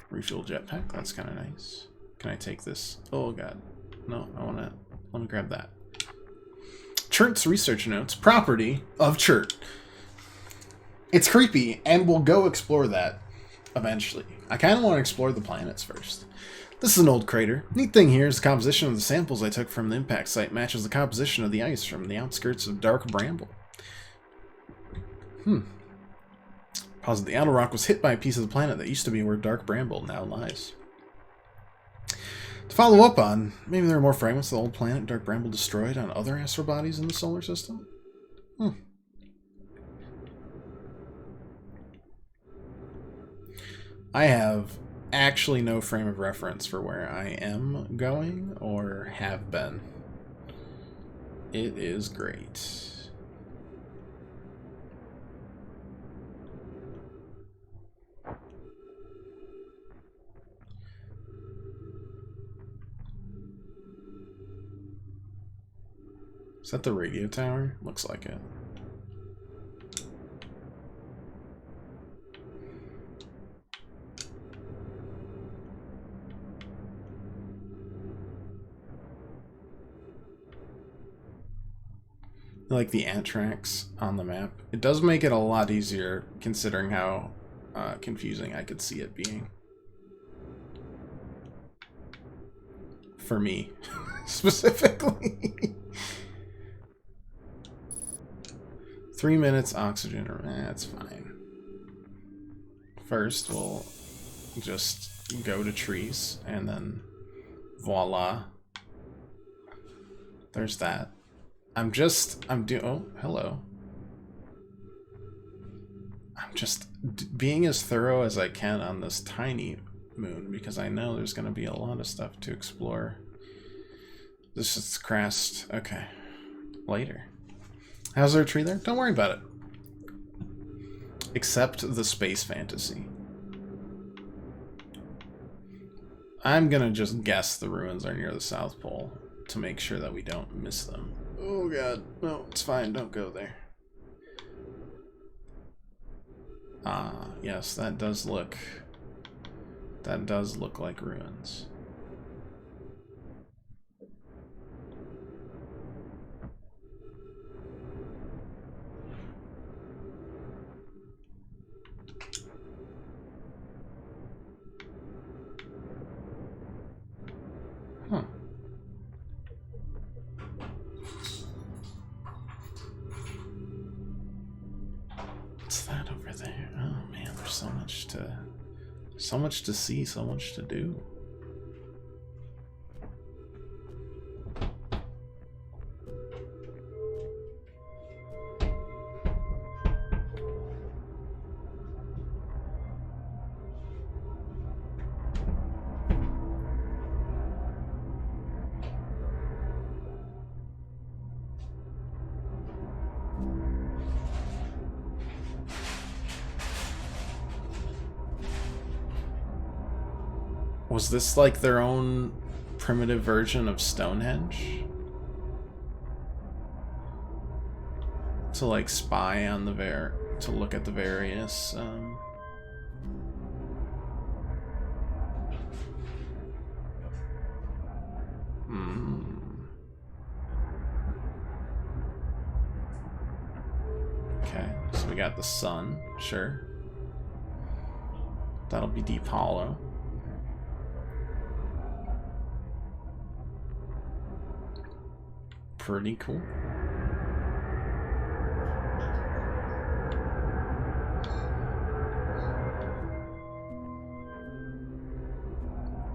Refuel jetpack, that's kind of nice. Can I take this? Oh god. No, let me grab that. Chert's research notes, property of Chert. It's creepy, and we'll go explore that eventually. I kind of want to explore the planets first. This is an old crater. Neat thing here is the composition of the samples I took from the impact site matches the composition of the ice from the outskirts of Dark Bramble. Posit the outer rock was hit by a piece of the planet that used to be where Dark Bramble now lies. To follow up on, maybe there are more fragments of the old planet Dark Bramble destroyed on other astral bodies in the solar system? I have actually no frame of reference for where I am going or have been. It is great. Is that the radio tower? Looks like it. Like the ant tracks on the map. It does make it a lot easier considering how confusing I could see it being. For me, specifically. 3 minutes oxygen, that's fine. First, we'll just go to trees, and then voila. There's that. I'm hello. I'm just being as thorough as I can on this tiny moon, because I know there's going to be a lot of stuff to explore. This is crest. Okay. Later. How's there a tree there? Don't worry about it. Except the space fantasy. I'm gonna just guess the ruins are near the South Pole to make sure that we don't miss them. Oh god, no, it's fine, don't go there. Ah, yes, that does look like ruins. Huh. What's that over there? Oh man, there's so much to see, so much to do. Was this like their own primitive version of Stonehenge? To like spy on the to look at the various Okay, so we got the sun, sure. That'll be Deep Hollow. Pretty cool.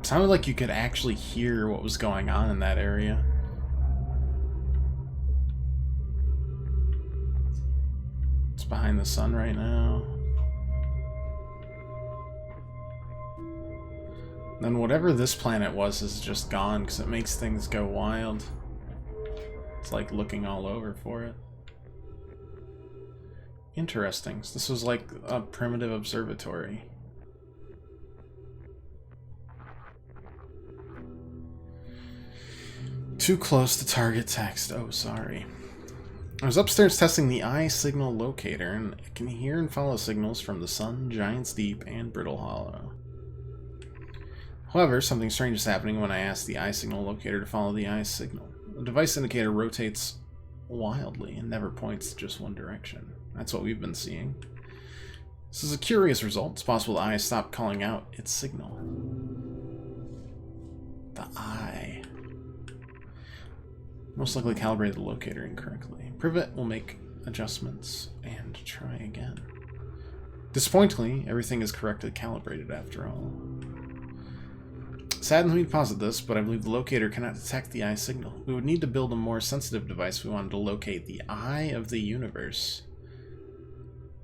Sounded like you could actually hear what was going on in that area. It's behind the sun right now. Then whatever this planet was is just gone because it makes things go wild. It's like looking all over for it. Interesting. So this was like a primitive observatory. Too close to target text. Oh, sorry. I was upstairs testing the eye signal locator, and I can hear and follow signals from the sun, Giant's Deep, and Brittle Hollow. However, something strange is happening when I ask the eye signal locator to follow the eye signal. The device indicator rotates wildly and never points just one direction. That's what we've been seeing. This is a curious result. It's possible the eye stopped calling out its signal. The eye. Most likely calibrated the locator incorrectly. Privet will make adjustments and try again. Disappointingly, everything is correctly calibrated after all. Saddens me to posit this, but I believe the locator cannot detect the eye signal. We would need to build a more sensitive device if we wanted to locate the eye of the universe.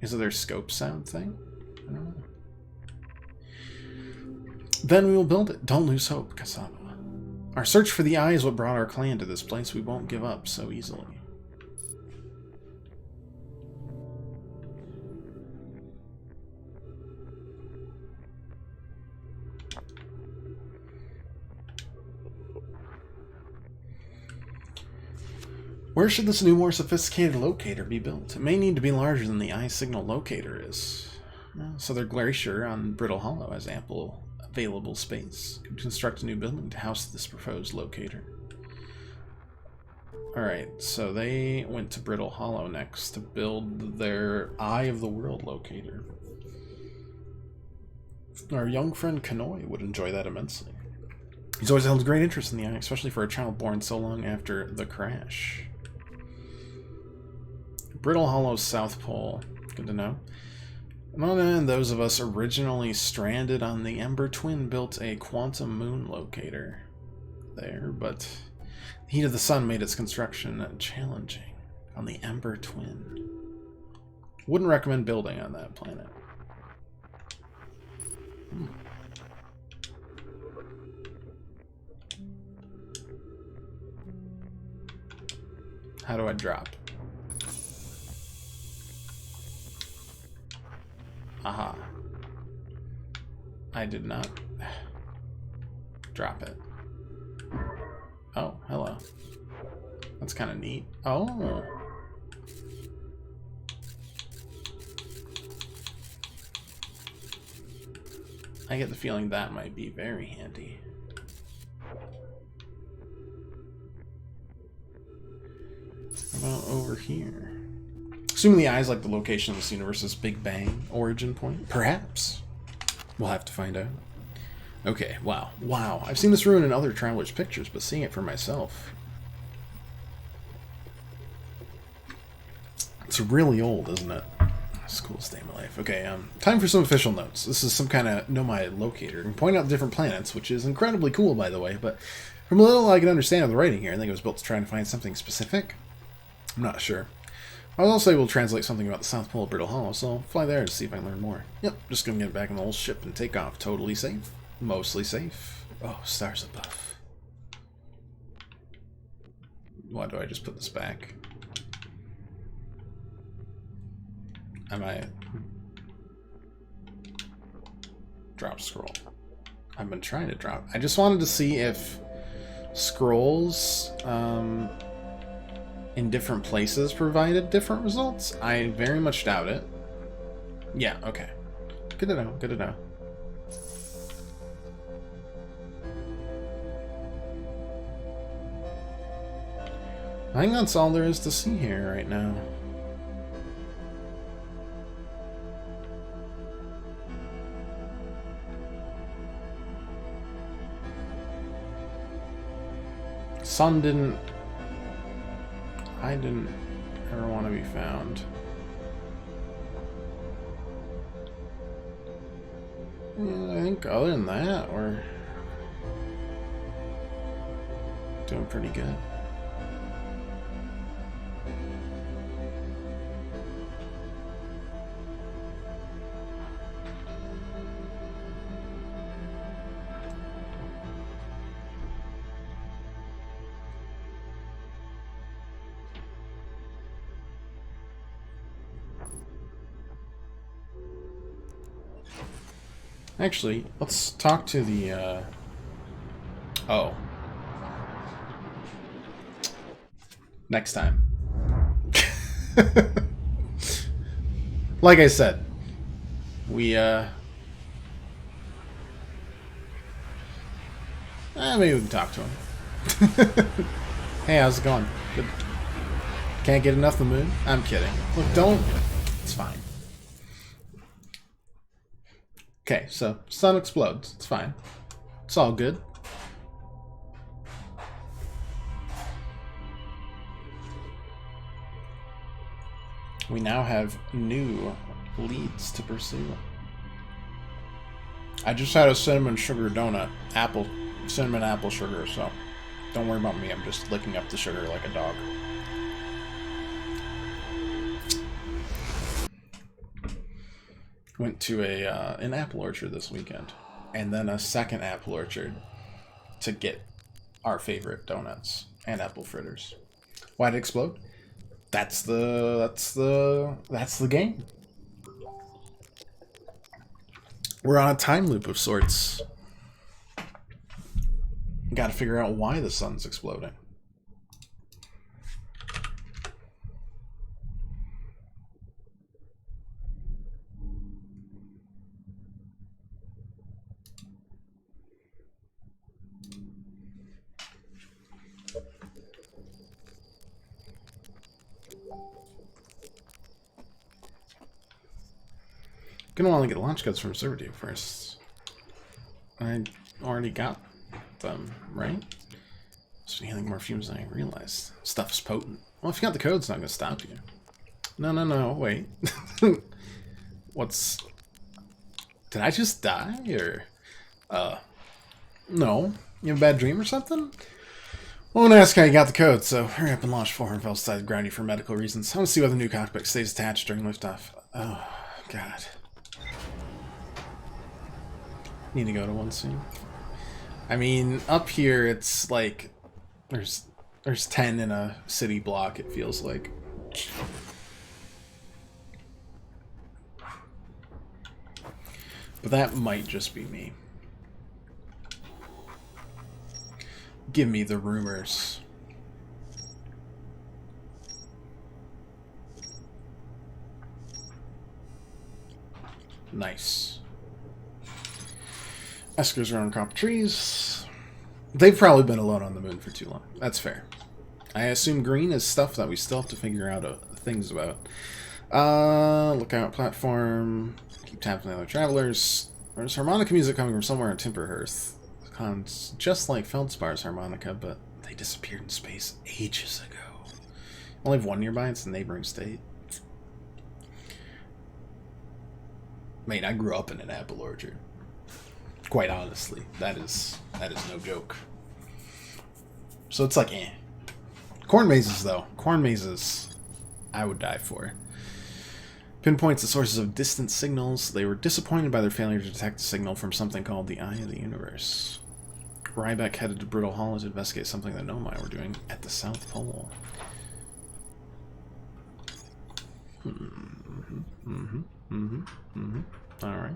Is it their scope sound thing? I don't know. Then we will build it. Don't lose hope, Kasaba. Our search for the eye is what brought our clan to this place. We won't give up so easily. Where should this new, more sophisticated locator be built? It may need to be larger than the eye signal locator is. Southern Glacier on Brittle Hollow has ample available space. Could construct a new building to house this proposed locator. Alright, so they went to Brittle Hollow next to build their Eye of the World locator. Our young friend Kanoi would enjoy that immensely. He's always held a great interest in the eye, especially for a child born so long after the crash. Brittle Hollow's South Pole. Good to know. And those of us originally stranded on the Ember Twin built a quantum moon locator there, but the heat of the sun made its construction challenging on the Ember Twin. Wouldn't recommend building on that planet. How do I drop? Aha. I did not drop it. Oh, hello. That's kind of neat. Oh. I get the feeling that might be very handy. How about over here? Assuming the eye is like the location of this universe's Big Bang origin point? Perhaps. We'll have to find out. Okay, wow. Wow. I've seen this ruin in other travelers' pictures, but seeing it for myself... It's really old, isn't it? It's the coolest day of my life. Okay, time for some official notes. This is some kind of Nomai locator. You can point out different planets, which is incredibly cool, by the way, but from a little I can understand of the writing here, I think it was built to try and find something specific. I'm not sure. I was also able to translate something about the South Pole of Brittle Hollow, so I'll fly there to see if I can learn more. Yep, just gonna get back in the old ship and take off. Totally safe. Mostly safe. Oh, stars above. Why do I just put this back? Am I... Drop scroll. I've been trying to drop... I just wanted to see if scrolls, in different places provided different results. I very much doubt it. Yeah, okay. Good to know, good to know. I think that's all there is to see here right now. Sun didn't... I didn't ever want to be found. I think other than that, we're doing pretty good. Actually, let's talk to the, oh. Next time. Like I said, we, maybe we can talk to him. Hey, how's it going? Good. Can't get enough of the moon? I'm kidding. Look, don't. It's fine. Okay, so sun explodes. It's fine. It's all good. We now have new leads to pursue. I just had a cinnamon sugar donut. Cinnamon apple sugar, so don't worry about me. I'm just licking up the sugar like a dog. Went to an apple orchard this weekend, and then a second apple orchard to get our favorite donuts and apple fritters. Why'd it explode? That's the game. We're on a time loop of sorts. Got to figure out why the sun's exploding. Gonna want to get launch codes from Serverdue first. I already got them, right? So healing more fumes than I realized. Stuff's potent. Well, if you got the code, it's not gonna stop you. No, wait. What's... Did I just die, or... No. You have a bad dream or something? Won't ask how you got the code, so hurry up and launch 4 Fell decided to ground you for medical reasons. I want to see whether the new cockpit stays attached during liftoff. Oh, God. Need to go to one soon. I mean, up here it's like there's 10 in a city block, it feels like. But that might just be me. Give me the rumors. Nice. Eskers are on crop trees. They've probably been alone on the moon for too long. That's fair. I assume green is stuff that we still have to figure out things about. Lookout platform. Keep tabs on the other travelers. There's harmonica music coming from somewhere in Timberhearth. It's just like Feldspar's harmonica, but they disappeared in space ages ago. Only have one nearby. It's the neighboring state. Mate, I grew up in an apple orchard. Quite honestly, that is no joke. So it's like, eh. Corn mazes, though. Corn mazes, I would die for. Pinpoints the sources of distant signals. They were disappointed by their failure to detect a signal from something called the Eye of the Universe. Ryback headed to Brittle Hollow to investigate something that Nomai were doing at the South Pole. Alright.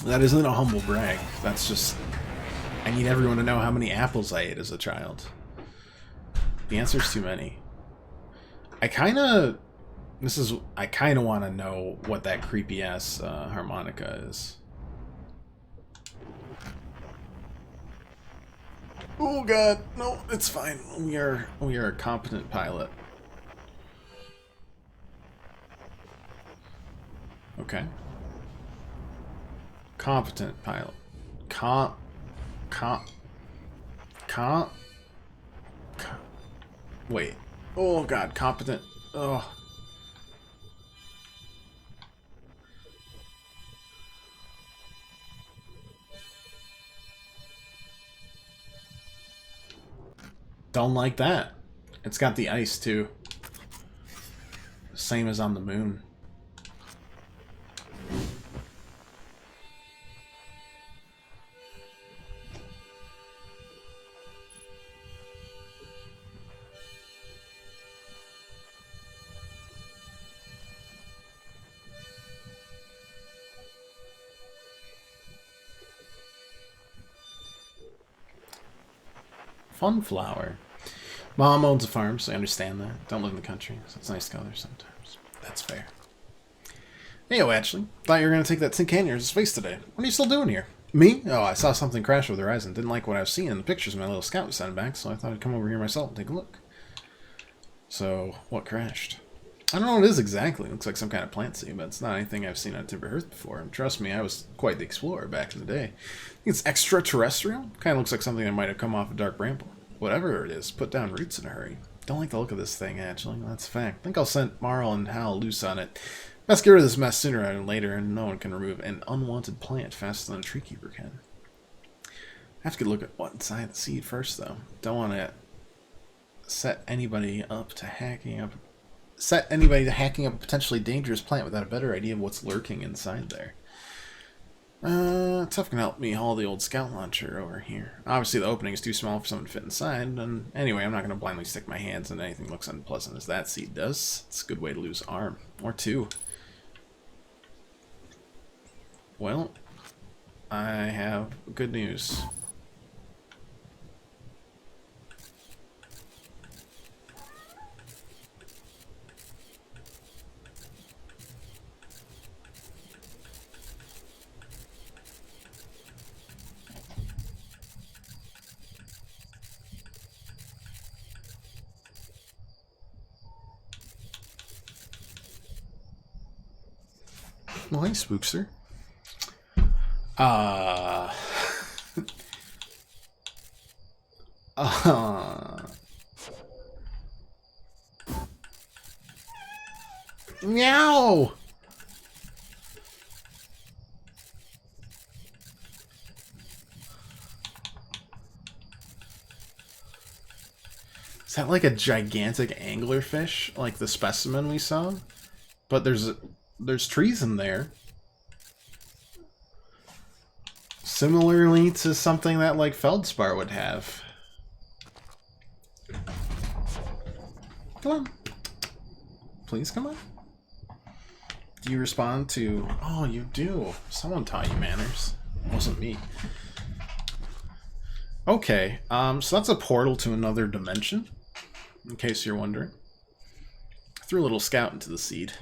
That isn't a humble brag. That's just... I need everyone to know how many apples I ate as a child. The answer's too many. I kinda want to know what that creepy-ass harmonica is. Oh god, no, it's fine. We are a competent pilot. Okay. Competent pilot. Wait. Oh god, competent. Oh. Don't like that. It's got the ice too. Same as on the moon. Funflower. Mom owns a farm, so I understand that. Don't live in the country, so it's nice to go there sometimes. That's fair. Heyo, actually. Thought you were going to take that tin can to space today. What are you still doing here? Me? Oh, I saw something crash over the horizon. Didn't like what I was seeing in the pictures my little scout was sending back, so I thought I'd come over here myself and take a look. So, what crashed? I don't know what it is exactly. It looks like some kind of plant seed, but it's not anything I've seen on Timberhearth before. And trust me, I was quite the explorer back in the day. I think it's extraterrestrial. Kind of looks like something that might have come off a dark bramble. Whatever it is, put down roots in a hurry. Don't like the look of this thing, actually. That's a fact. I think I'll send Marl and Hal loose on it. Best get rid of this mess sooner rather than later, and no one can remove an unwanted plant faster than a treekeeper can. I have to get a look at what's inside the seed first, though. Don't want to set anybody to hacking up a potentially dangerous plant without a better idea of what's lurking inside there. Tough can help me haul the old scout launcher over here. Obviously, the opening is too small for someone to fit inside, and anyway, I'm not going to blindly stick my hands in anything that looks unpleasant as that seed does. It's a good way to lose an arm. Or two. Well, I have good news. Well, hey, Spookster. Meow! Is that like a gigantic anglerfish, like the specimen we saw? But there's trees in there. Similarly to something that like feldspar would have. Come on. Please come on. Do you respond to... Oh, you do. Someone taught you manners. It wasn't me. Okay, so that's a portal to another dimension, in case you're wondering. I threw a little scout into the seed.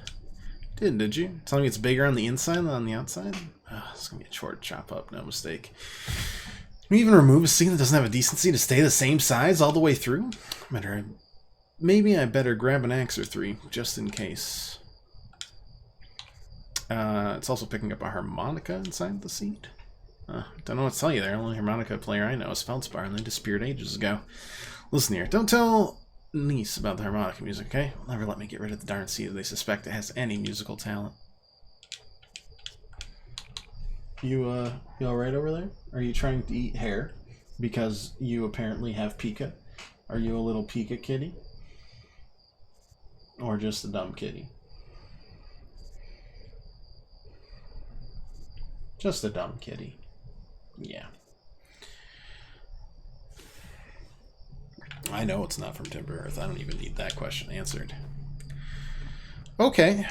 Did you? Telling me it's bigger on the inside than on the outside? Oh, it's gonna be a short chop up, no mistake. Can we even remove a seed that doesn't have a decency to stay the same size all the way through? Maybe I better grab an axe or three, just in case. It's also picking up a harmonica inside the seed. Don't know what to tell you there. The only harmonica player I know is Feldspar, and they disappeared ages ago. Listen here, don't tell Niece about the harmonica music, okay? Never let me get rid of the darn seed if they suspect it has any musical talent. You alright over there? Are you trying to eat hair? Because you apparently have Pika? Are you a little Pika kitty? Or just a dumb kitty? Just a dumb kitty. Yeah. I know it's not from Timber Earth. I don't even need that question answered. Okay.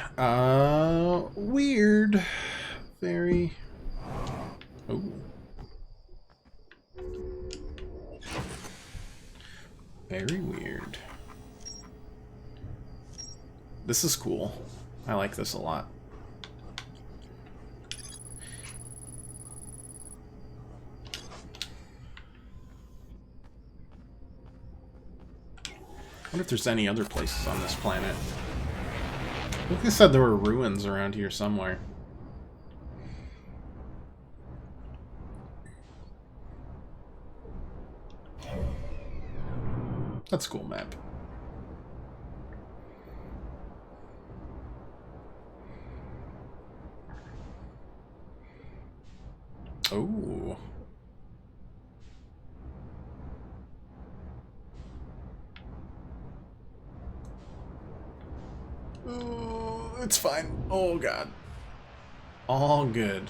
Weird. Very... Ooh. Very weird. This is cool. I like this a lot. I wonder if there's any other places on this planet. I think they said there were ruins around here somewhere. That's a cool map. Oh. Oh, it's fine. Oh god. All good.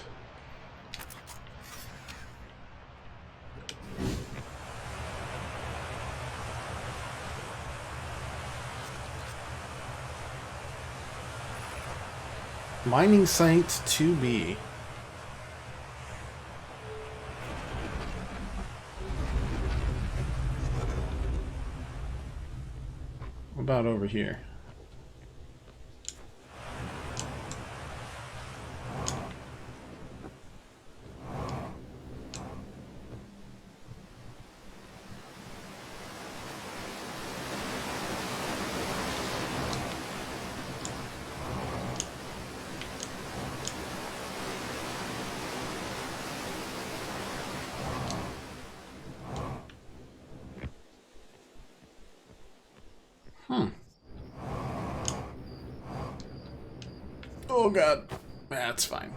Mining site 2B. What about over here? Hmm. Oh god. That's fine.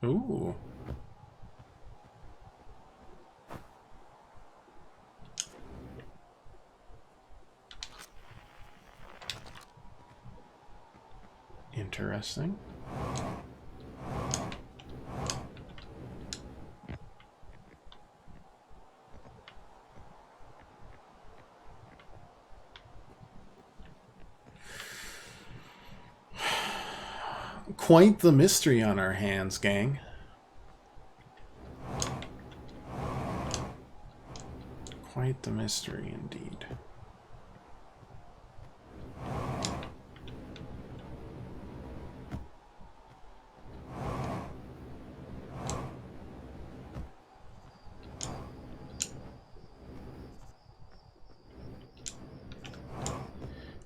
Ooh. Interesting. Quite the mystery on our hands, gang. Quite the mystery indeed.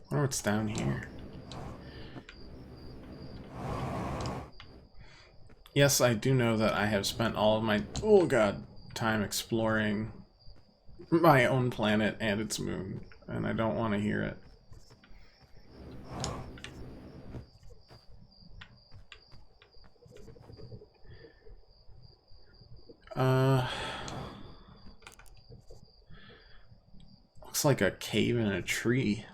I wonder what's down here. Yes, I do know that I have spent all of my, oh god, time exploring my own planet and its moon, and I don't want to hear it. Looks like a cave in a tree.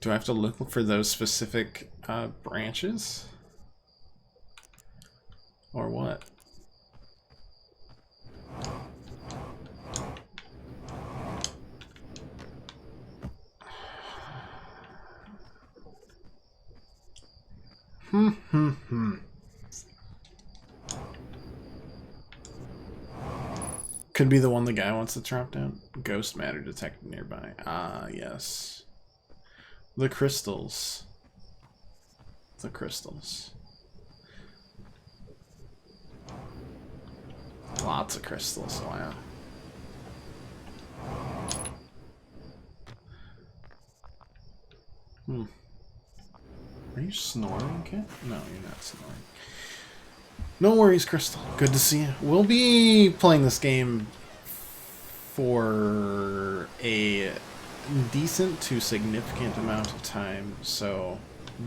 Do I have to look for those specific branches? Or what? Could be the one the guy wants to drop down. Ghost matter detected nearby. Ah, yes. The crystals. The crystals. Lots of crystals, wow. Are you snoring, kid? No, you're not snoring. No worries, Crystal. Good to see you. We'll be playing this game for a decent to significant amount of time, so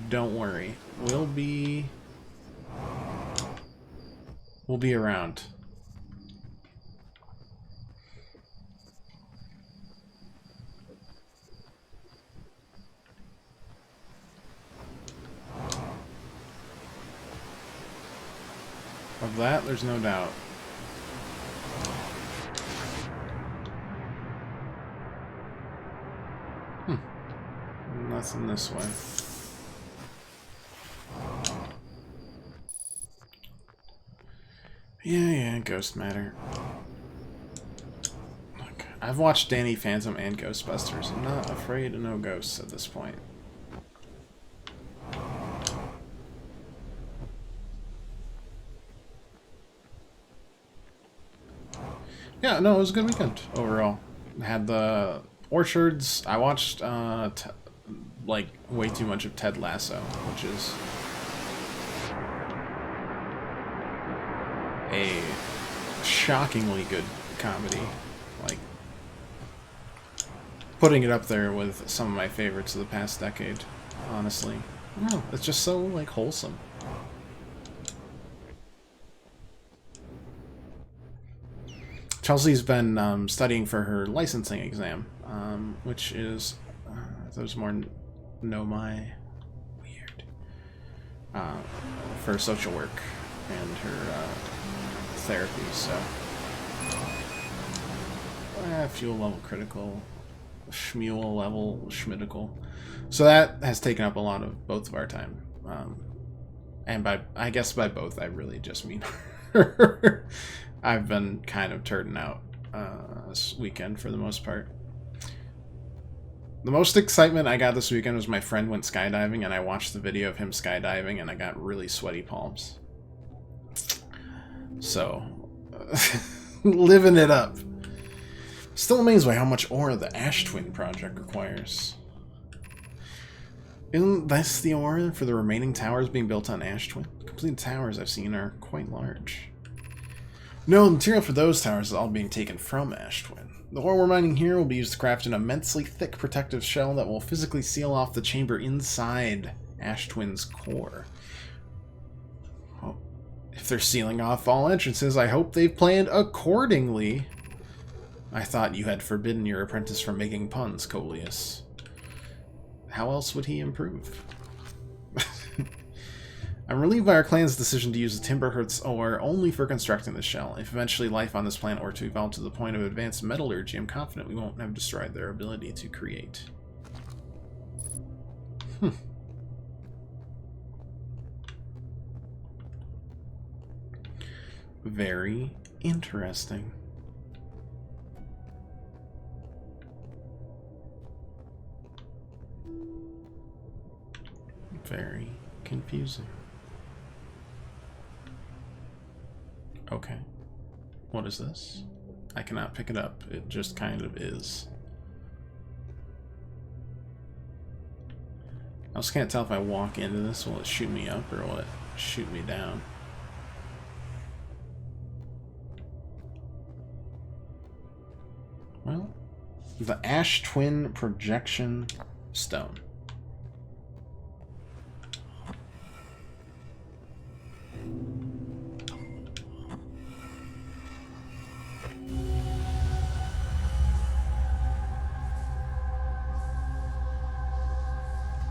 don't worry. We'll be around. Of that, there's no doubt. Nothing this way. Yeah, ghost matter. Look, I've watched Danny Phantom and Ghostbusters. I'm not afraid of no ghosts at this point. Yeah, no, it was a good weekend overall. Had the orchards. I watched like way too much of Ted Lasso, which is a shockingly good comedy. Like putting it up there with some of my favorites of the past decade, honestly. No, it's just so like wholesome. Chelsea's been studying for her licensing exam, which is, those more know my weird, for social work and her therapy, so. Fuel level critical, Shmuel level schmitical. So that has taken up a lot of both of our time. And I guess by both, I really just mean her. I've been kind of turning out this weekend for the most part. The most excitement I got this weekend was my friend went skydiving, and I watched the video of him skydiving, and I got really sweaty palms. So, living it up. Still amazed by how much ore the Ash Twin project requires. Isn't this the order for the remaining towers being built on Ash Twin? The completed towers I've seen are quite large. No, the material for those towers is all being taken from Ash Twin. The ore we're mining here will be used to craft an immensely thick protective shell that will physically seal off the chamber inside Ash Twin's core. Well, if they're sealing off all entrances, I hope they've planned accordingly. I thought you had forbidden your apprentice from making puns, Coleus. How else would he improve? I'm relieved by our clan's decision to use the Timberhearth's ore only for constructing the shell. If eventually life on this planet were to evolve to the point of advanced metallurgy, I'm confident we won't have destroyed their ability to create. Very interesting. Very confusing. Okay. What is this? I cannot pick it up. It just kind of is. I also can't tell if I walk into this, will it shoot me up or will it shoot me down? Well, the Ash Twin Projection Stone.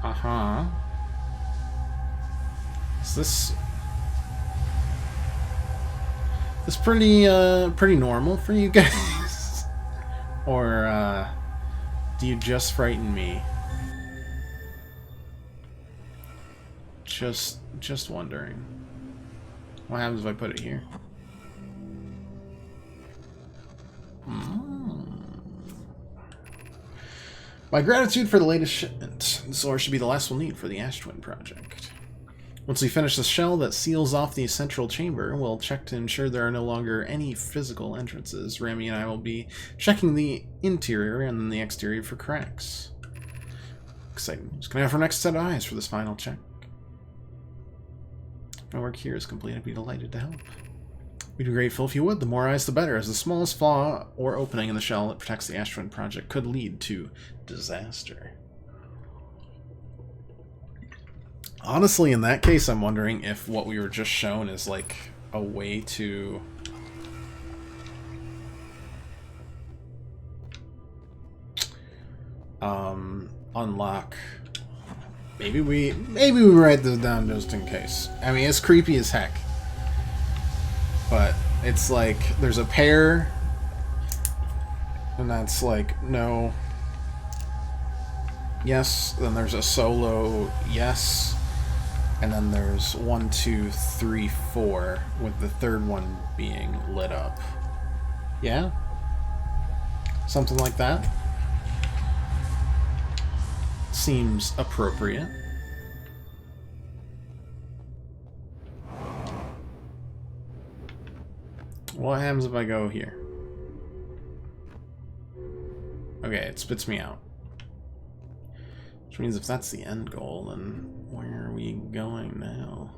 Uh-huh. Is this pretty normal for you guys? Or do you just frighten me? Just wondering. What happens if I put it here? My gratitude for the latest shipment. This ore should be the last we'll need for the Ash Twin project. Once we finish the shell that seals off the central chamber, we'll check to ensure there are no longer any physical entrances. Rami and I will be checking the interior and then the exterior for cracks. Exciting. Just gonna have our next set of eyes for this final check. If my work here is complete, I'd be delighted to help. We'd be grateful if you would. The more eyes, the better, as the smallest flaw or opening in the shell that protects the Ash Twin project could lead to disaster. Honestly, in that case, I'm wondering if what we were just shown is like a way to unlock. Maybe we write this down just in case. I mean, it's creepy as heck. But it's like, there's a pair, and that's like, no, yes, then there's a solo, yes, and then there's 1, 2, 3, 4, with the third one being lit up. Yeah? Something like that? Seems appropriate. What happens if I go here? Okay, it spits me out. Which means if that's the end goal, then where are we going now?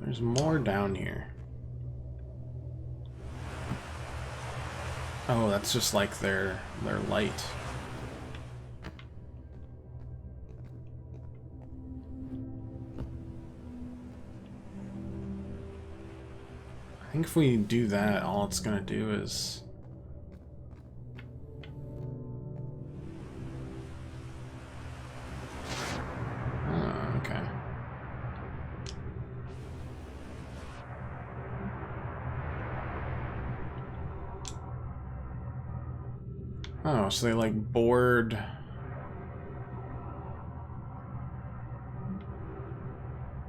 There's more down here. Oh, that's just like their light. I think if we do that, all it's gonna do is... Oh, okay. Oh, so they like bored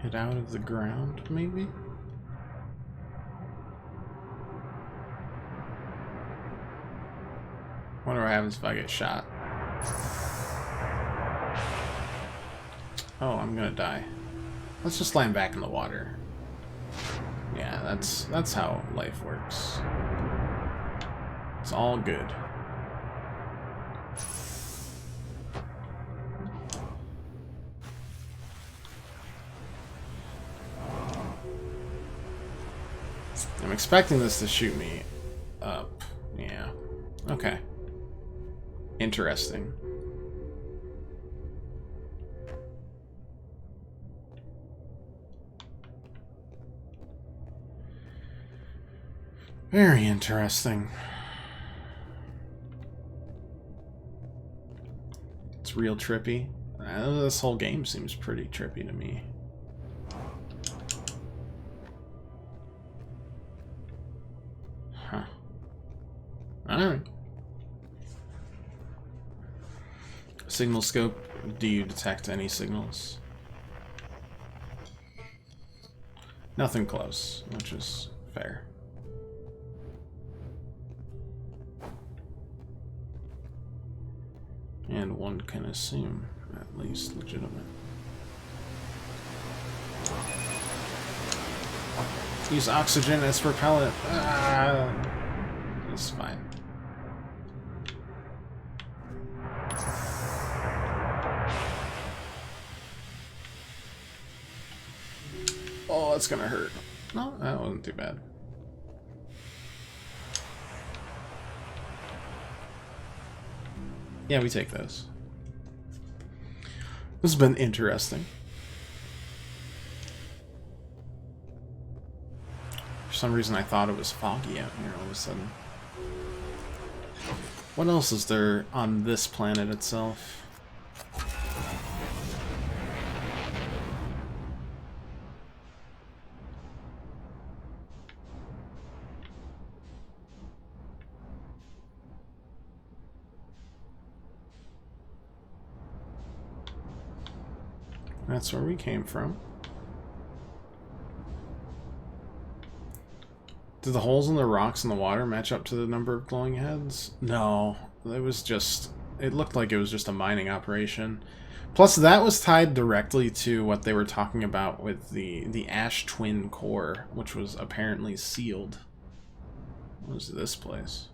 it out of the ground, maybe? Wonder what happens if I get shot. Oh, I'm gonna die. Let's just land back in the water. Yeah, that's how life works. It's all good. I'm expecting this to shoot me up. Yeah. Okay. Interesting. Very interesting. It's real trippy. This whole game seems pretty trippy to me. Huh. Alright. Signal scope. Do you detect any signals? Nothing close, which is fair. And one can assume, at least, legitimate. Use oxygen as propellant. That's fine. Oh, that's gonna hurt. No, that wasn't too bad. Yeah, we take those. This has been interesting. For some reason I thought it was foggy out here all of a sudden. What else is there on this planet itself? That's where we came from. Did the holes in the rocks in the water match up to the number of glowing heads? No, it was just... It looked like it was just a mining operation. Plus, that was tied directly to what they were talking about with the Ash Twin core, which was apparently sealed. What was this place?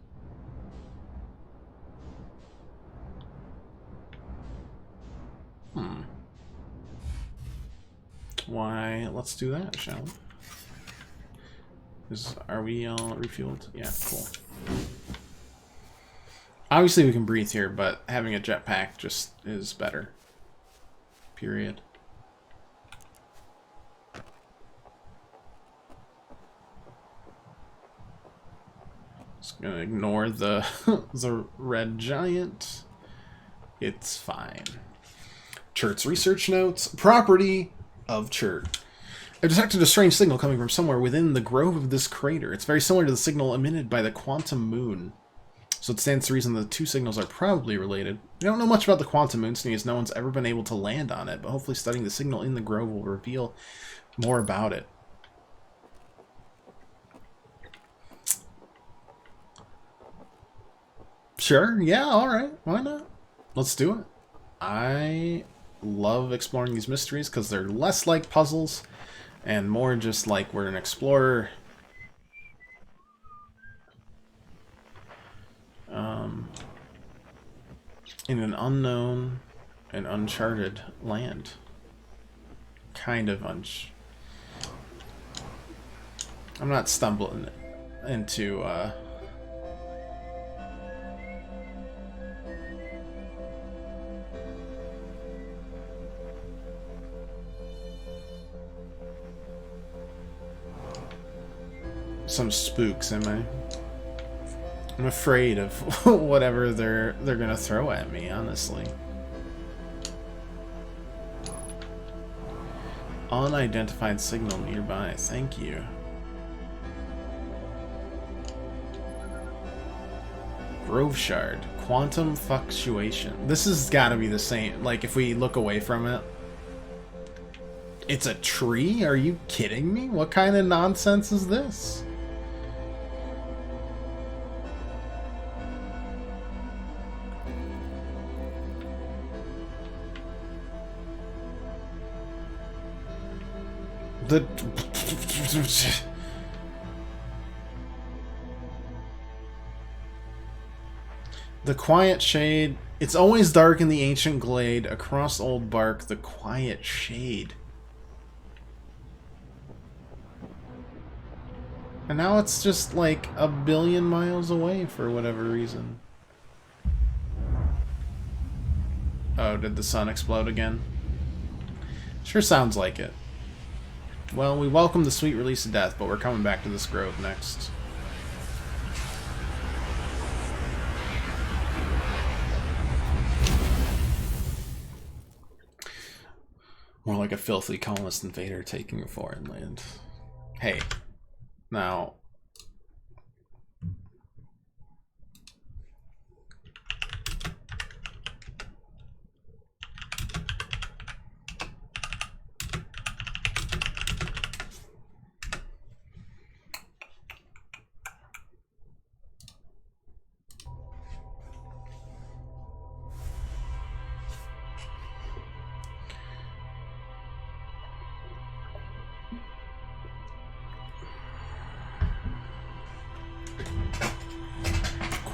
Why, let's do that, shall we? Are we all refueled? Yeah, cool. Obviously we can breathe here, but having a jetpack just is better. Period. Just gonna ignore the the red giant. It's fine. Chert's research notes. Property of Chert. I detected a strange signal coming from somewhere within the grove of this crater. It's very similar to the signal emitted by the quantum moon. So it stands to reason the two signals are probably related. We don't know much about the quantum moon, seeing as no one's ever been able to land on it, but hopefully studying the signal in the grove will reveal more about it. Sure, yeah, alright, why not? Let's do it. I love exploring these mysteries because they're less like puzzles and more just like we're an explorer. In an unknown and uncharted land. Kind of I'm not stumbling into some spooks, am I? I'm afraid of whatever they're gonna throw at me, honestly. Unidentified signal nearby. Thank you. Grove shard. Quantum fluctuation. This has got to be the same. Like, if we look away from it. It's a tree? Are you kidding me? What kind of nonsense is this? The... The quiet shade. It's always dark in the ancient glade. Across old bark, the quiet shade. And now it's just like a billion miles away for whatever reason. Oh, did the sun explode again? Sure sounds like it. Well, we welcome the sweet release of death, but we're coming back to this grove next. More like a filthy colonist invader taking a foreign land. Hey, now...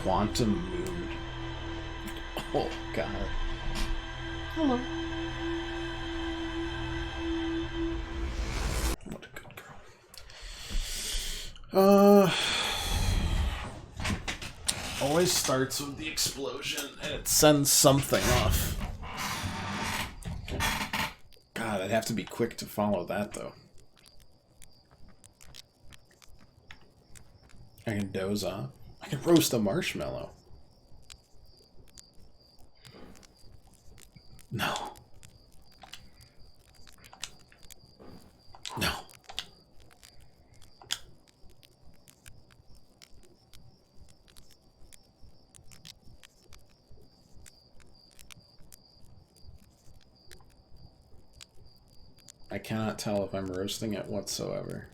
Quantum Moon. Oh, God. Hello. What a good girl. Always starts with the explosion and it sends something off. God, I'd have to be quick to follow that, though. I can doze off. I can roast a marshmallow. No. No. I cannot tell if I'm roasting it whatsoever.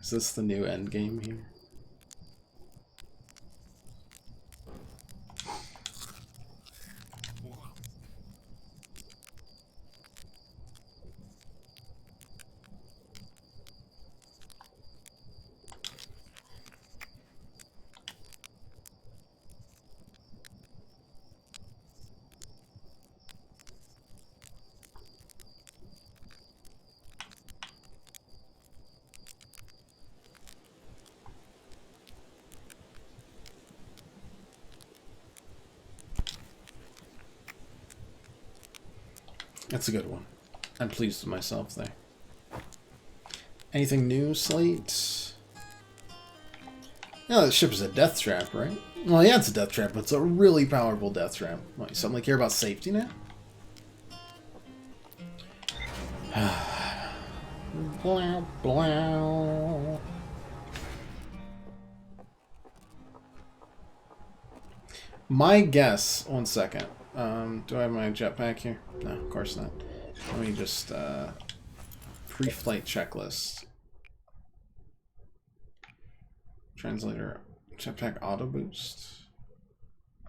Is this the new end game here? That's a good one. I'm pleased with myself there. Anything new, Slate? Yeah, the ship is a death trap, right? Well, yeah, it's a death trap, but it's a really powerful death trap. What, you suddenly care about safety now? Blah, blah. My guess, one second. Do I have my jetpack here? No, of course not. Let me just, pre-flight checklist. Translator, jetpack auto boost.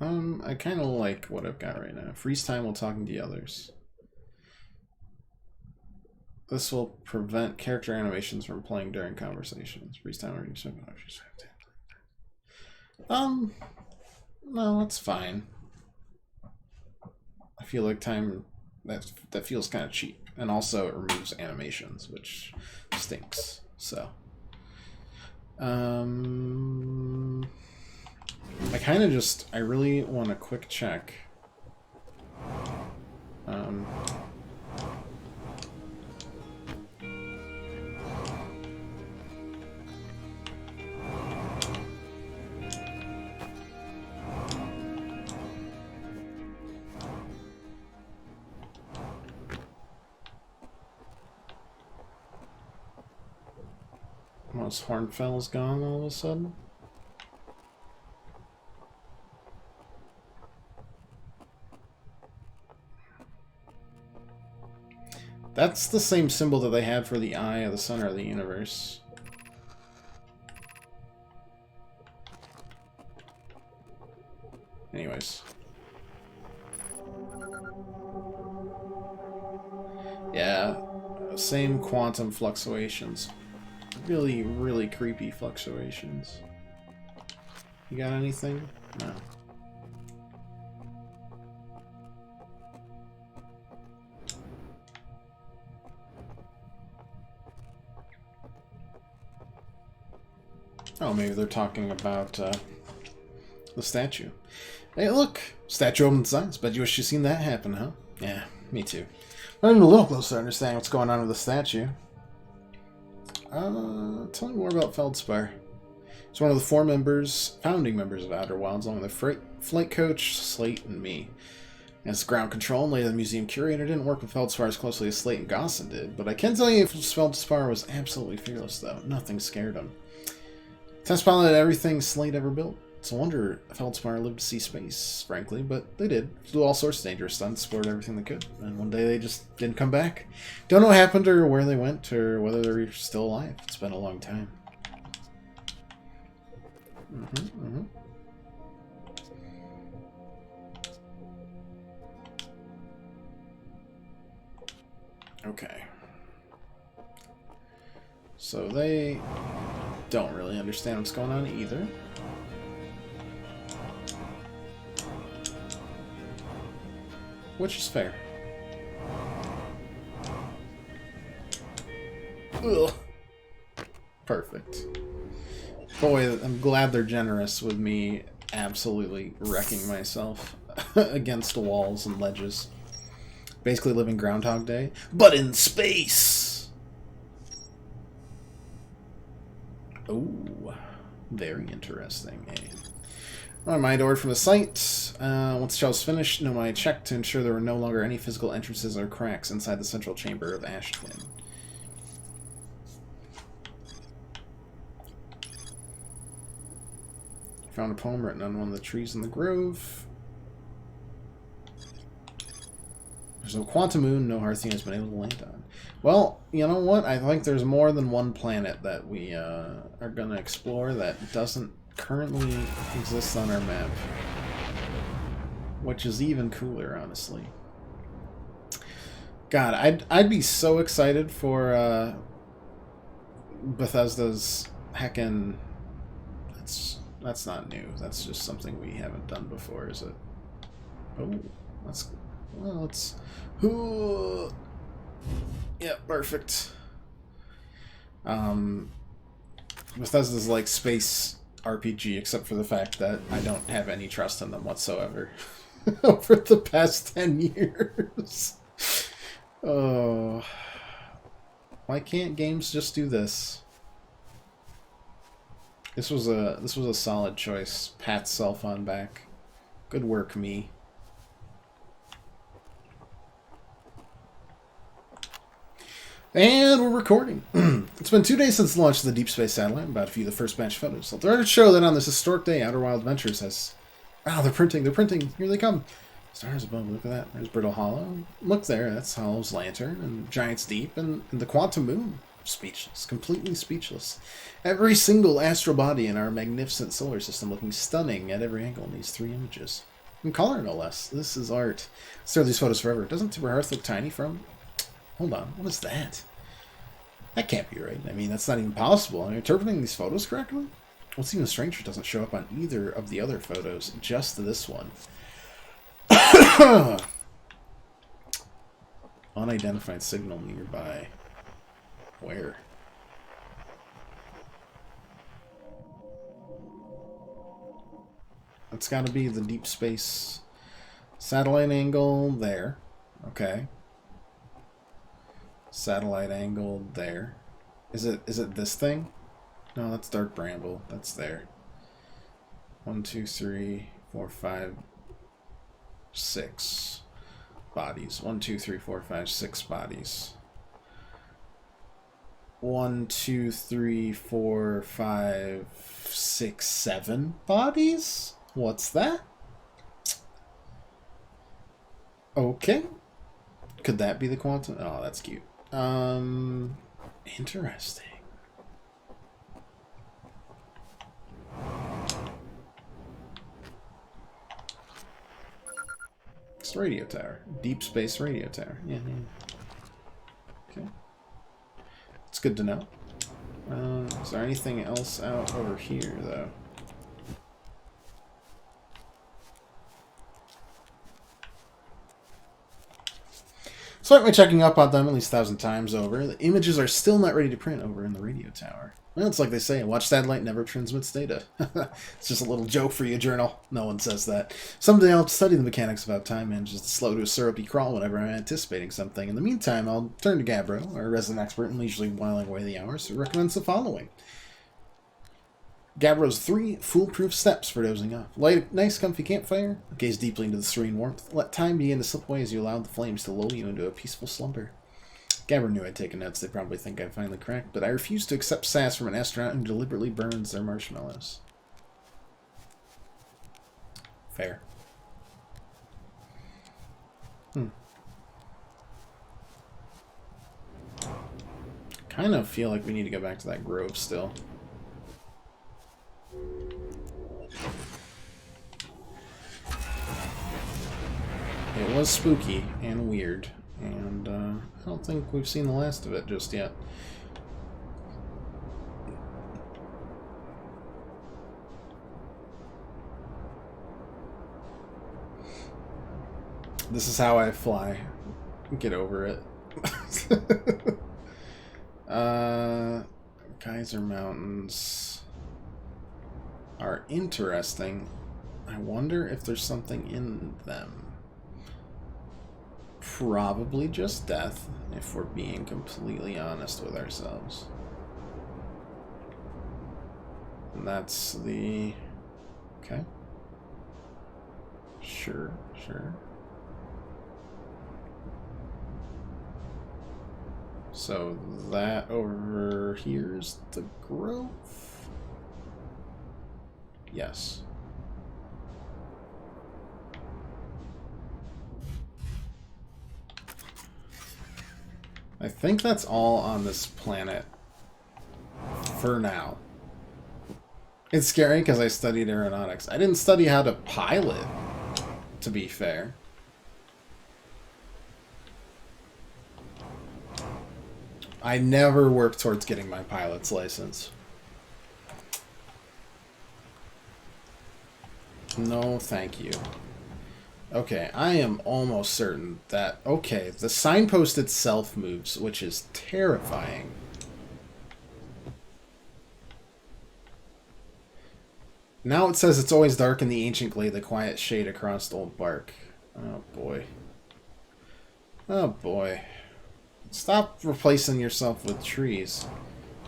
I kind of like what I've got right now. Freeze time while talking to the others. This will prevent character animations from playing during conversations. Freeze time or no, that's fine. I feel like time that feels kind of cheap, and also it removes animations, which stinks. So, I kind of just I really want a quick check. Once Hornfell's gone all of a sudden. That's the same symbol that they had for the eye of the center of the universe. Anyways. Yeah, same quantum fluctuations. Really, really creepy fluctuations. You got anything? No. Oh, maybe they're talking about the statue. Hey, look! Statue open signs. Bet you wish you'd seen that happen, huh? Yeah, me too. I'm even a little closer to understand what's going on with the statue. Tell me more about Feldspar. He's one of the founding members of Outer Wilds, along with the flight coach, Slate, and me. As ground control and later the museum curator, didn't work with Feldspar as closely as Slate and Gosson did, but I can tell you Feldspar was absolutely fearless, though. Nothing scared him. Test piloted everything Slate ever built. It's a wonder Feldspar lived to see space, frankly, but they did. Flew all sorts of dangerous stunts, explored everything they could, and one day they just didn't come back. Don't know what happened or where they went or whether they're still alive. It's been a long time. Okay. So they don't really understand what's going on either. Which is fair. Ugh. Perfect. Boy, I'm glad they're generous with me absolutely wrecking myself against walls and ledges. Basically living Groundhog Day, but in space! Oh, very interesting, eh? I might order from the site. Once the show's finished, I checked to ensure there were no longer any physical entrances or cracks inside the central chamber of Ash Twin. Found a poem written on one of the trees in the grove. There's no quantum moon, no Hearthian has been able to land on. Well, you know what? I think there's more than one planet that we are going to explore that doesn't currently exist on our map. Which is even cooler, honestly. God, I'd be so excited for Bethesda's heckin'... That's not new. That's just something we haven't done before, is it? Oh, that's... Well, it's... Yeah, perfect. Bethesda's like space RPG, except for the fact that I don't have any trust in them whatsoever. Over the past 10 years. Oh. Why can't games just do this? This was a solid choice. Pat self on back. Good work, me. And we're recording. It's been 2 days since the launch of the Deep Space Satellite. I'm about to view the first batch of photos. The records show that on this historic day, Outer Wild Ventures has... Wow, they're printing. Here they come. Stars above, look at that. There's Brittle Hollow. Look there, that's Hollow's Lantern, and Giant's Deep, and the Quantum Moon. Speechless. Completely speechless. Every single astral body in our magnificent solar system looking stunning at every angle in these 3 images. In color, no less. This is art. Stare at these photos forever. Doesn't Timber Hearth look tiny from... Hold on, what is that? That can't be right. I mean, that's not even possible. Am I interpreting these photos correctly? What's even stranger, it doesn't show up on either of the other photos, just this one. Unidentified signal nearby. Where? It's got to be the deep space satellite angle there. Okay. Satellite angle there. Is it this thing? No, that's Dark Bramble. That's there. 1, 2, 3, 4, 5, 6 bodies. 1, 2, 3, 4, 5, 6 bodies. 1, 2, 3, 4, 5, 6, 7 bodies? What's that? Okay. Could that be the quantum? Oh, that's cute. Interesting. It's a radio tower. Deep space radio tower. Yeah, yeah. Okay. It's good to know. Is there anything else out over here, though? So I've been checking up on them at least 1,000 times over. The images are still not ready to print over in the radio tower. Well, it's like they say, watch satellite never transmits data. It's just a little joke for you, journal. No one says that. Someday I'll study the mechanics of how time manages to slow to a syrupy crawl whenever I'm anticipating something. In the meantime, I'll turn to Gabbro, our resident expert in leisurely whiling away the hours, who recommends the following. Gabbro's 3 foolproof steps for dozing off. Light a nice comfy campfire, gaze deeply into the serene warmth, let time begin to slip away as you allow the flames to lull you into a peaceful slumber. Gabbro knew I'd taken notes. They probably think I'd finally cracked, but I refuse to accept sass from an astronaut who deliberately burns their marshmallows. Fair. Kind of feel like we need to go back to that grove still. It was spooky and weird, and I don't think we've seen the last of it just yet. This is how I fly. Get over it. Geyser Mountains are interesting. I wonder if there's something in them. Probably just death, if we're being completely honest with ourselves. And that's the... Okay. Sure, sure. So that over here's the grove? Yes. I think that's all on this planet for now. It's scary because I studied aeronautics. I didn't study how to pilot, to be fair. I never worked towards getting my pilot's license. No, thank you. Okay, I am almost certain that... Okay, the signpost itself moves, which is terrifying. Now it says it's always dark in the ancient glade, the quiet shade across the old bark. Oh, boy. Oh, boy. Stop replacing yourself with trees.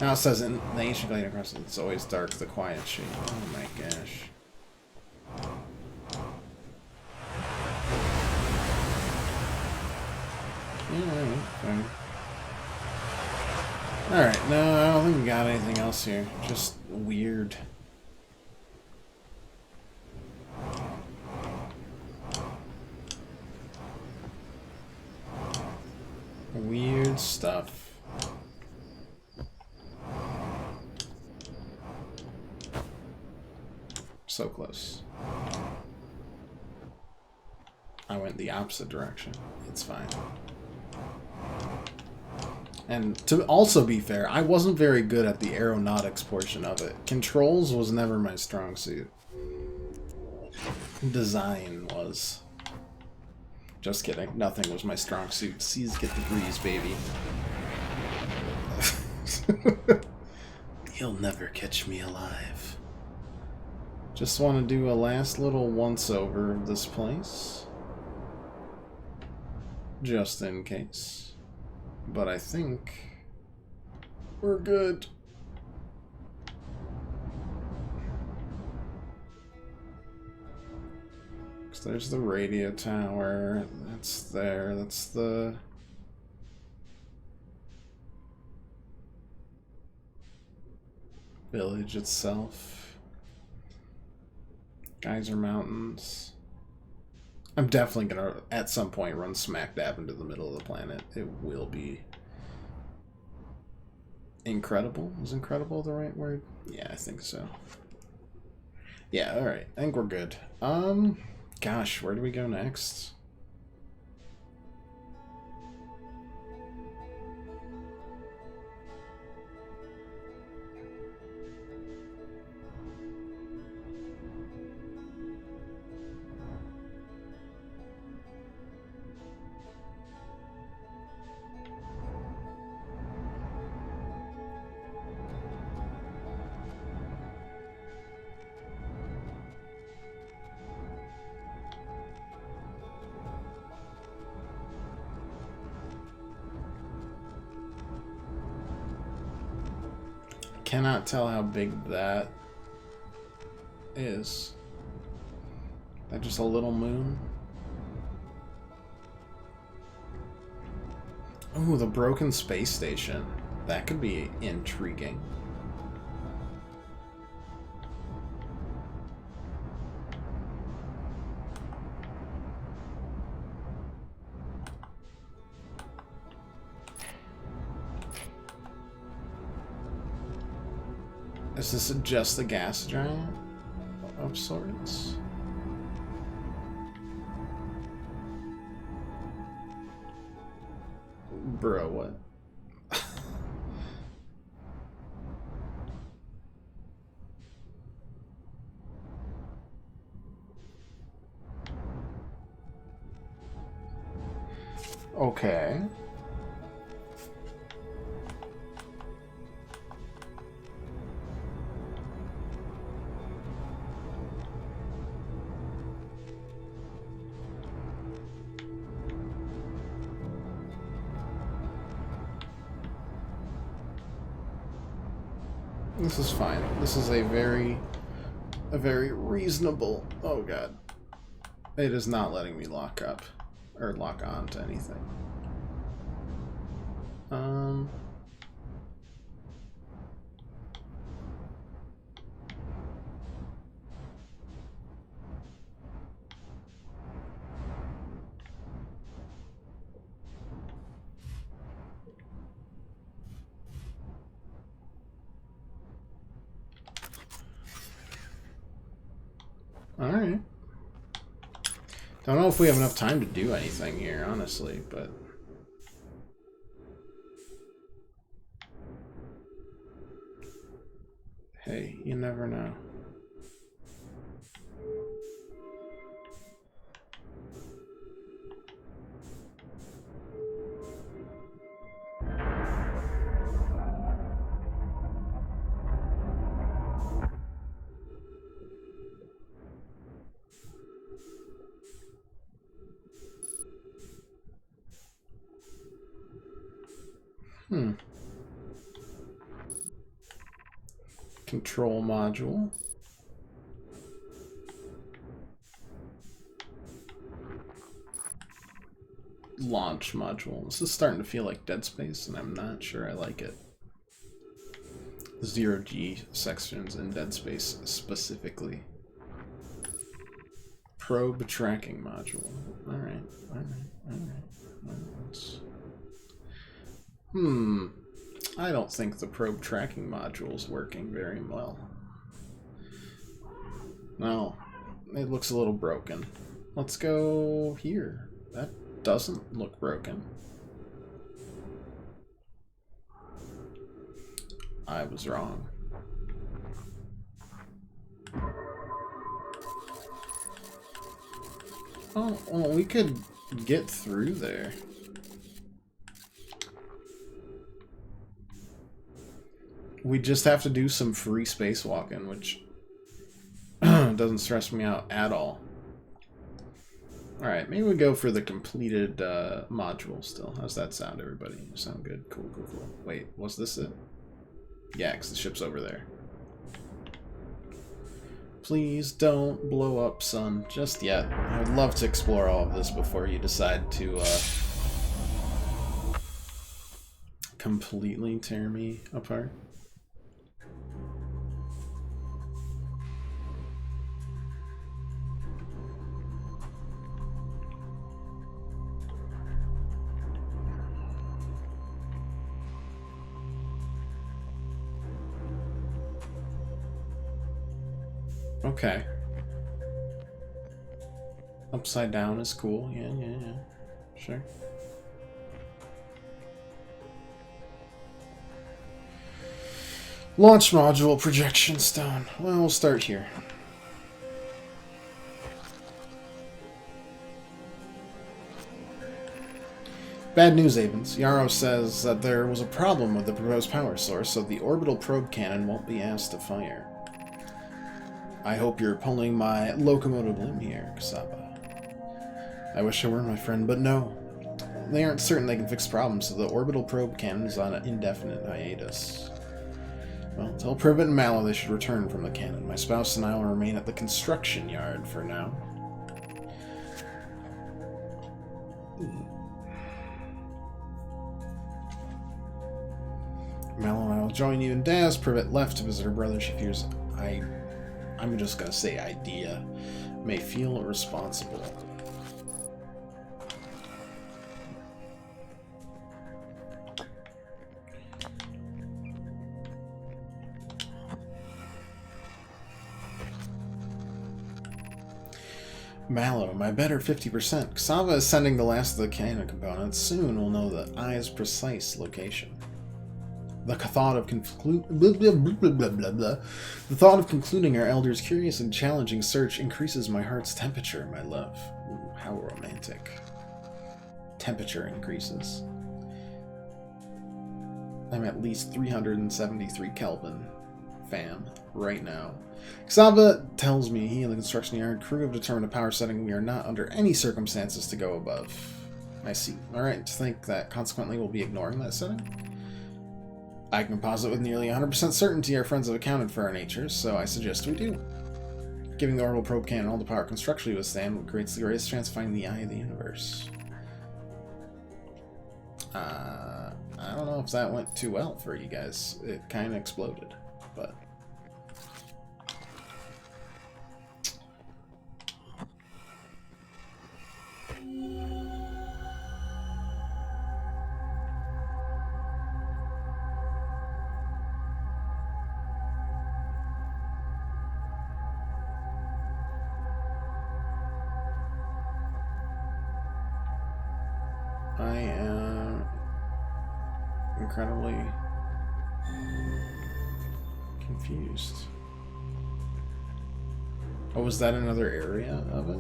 Now it says in the ancient glade across it's always dark, the quiet shade. Oh, my gosh. Yeah, alright, no, I don't think we got anything else here. Just weird. Weird stuff. So close. I went the opposite direction. It's fine. And to also be fair, I wasn't very good at the aeronautics portion of it. Controls was never my strong suit. Design was. Just kidding. Nothing was my strong suit. C's get the breeze, baby. You'll never catch me alive. Just want to do a last little once-over of this place. Just in case. But I think we're good. So there's the radio tower. That's there. That's the... village itself. Geyser Mountains. I'm definitely gonna, at some point, run smack dab into the middle of the planet. It will be Incredible? Is incredible the right word? Yeah, I think so. Yeah, alright. I think we're good. Gosh, where do we go next? Cannot tell how big that is. That just a little moon? Oh, the broken space station. That could be intriguing. Is this just a gas giant of sorts? Bro, what? Okay. This is fine. This is a very reasonable... Oh god. It is not letting me lock up. Or lock on to anything. Alright. Don't know if we have enough time to do anything here, honestly, but... Hey, you never know. Control module. Launch module. This is starting to feel like Dead Space, and I'm not sure I like it. Zero-G sections in Dead Space specifically. Probe tracking module. Alright. I don't think the probe tracking module is working very well. No, it looks a little broken. Let's go here. That doesn't look broken. I was wrong. Oh, well, we could get through there. We just have to do some free spacewalking, which doesn't stress me out at all. Alright, maybe we go for the completed module still. How's that sound, everybody? Sound good? Cool. Wait, was this it? Yeah, because the ship's over there. Please don't blow up, son, just yet. I would love to explore all of this before you decide to completely tear me apart. Okay. Upside down is cool. Yeah. Sure. Launch module projection stone. Well, we'll start here. Bad news, Avens. Yarrow says that there was a problem with the proposed power source, so the orbital probe cannon won't be asked to fire. I hope you're pulling my locomotive limb here, Kasaba. I wish I were, my friend, but no. They aren't certain they can fix problems, so the orbital probe cannon is on an indefinite hiatus. Well, tell Privet and Mallow they should return from the cannon. My spouse and I will remain at the construction yard for now. Mallow and I will join you in Daz. Privet left to visit her brother. She fears I'm just gonna say idea may feel responsible. Mallow, my better 50%. Kasava is sending the last of the cannon components. Soon we'll know the eye's precise location. The thought of concluding our elder's curious and challenging search increases my heart's temperature, my love. Ooh, how romantic. Temperature increases. I'm at least 373 Kelvin, fam, right now. Kasava tells me he and the construction yard crew have determined a power setting we are not under any circumstances to go above. I see. Alright, to think that consequently we'll be ignoring that setting? I can posit with nearly 100% certainty our friends have accounted for our natures, so I suggest we do. Giving the orbital probe cannon all the power constructually withstand creates the greatest chance of finding the eye of the universe. I don't know if that went too well for you guys. It kind of exploded, but... I am incredibly confused. Oh, was that another area of it?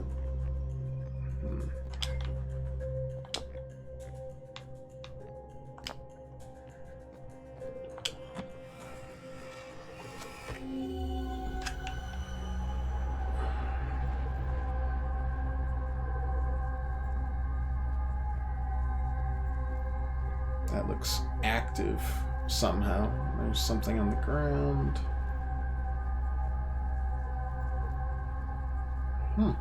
That looks active somehow. There's something on the ground. Okay.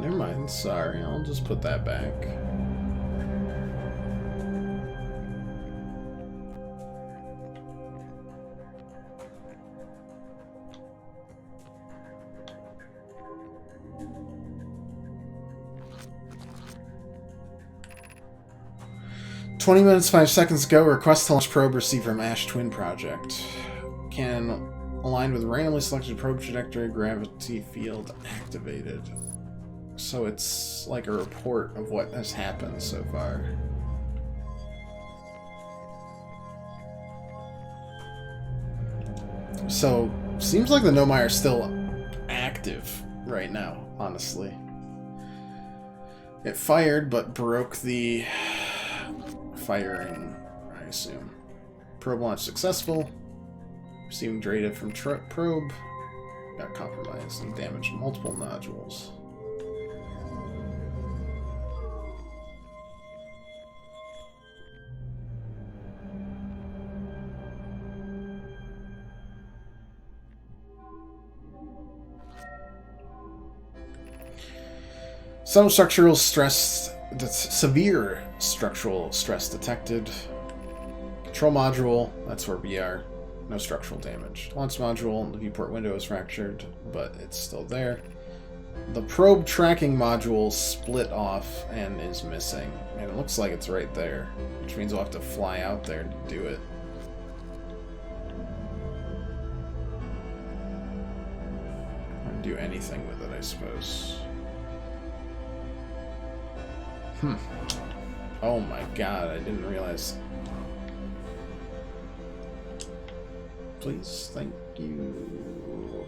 Never mind, sorry, I'll just put that back. "20 minutes, 5 seconds ago, request to launch probe received from Ash Twin Project. Can align with randomly selected probe trajectory, gravity field activated." So it's like a report of what has happened so far. So, seems like the Nomai are still active right now, honestly. It fired, but broke the firing, I assume. Probe launch successful. Receiving data from probe. Got compromised and damaged multiple nodules. Some structural stress, that's severe structural stress detected. Control module, that's where we are. No structural damage. Launch module, the viewport window is fractured, but it's still there. The probe tracking module split off and is missing. And it looks like it's right there, which means we'll have to fly out there to do it. And do anything with it, I suppose. Oh my god, I didn't realize. Please, thank you.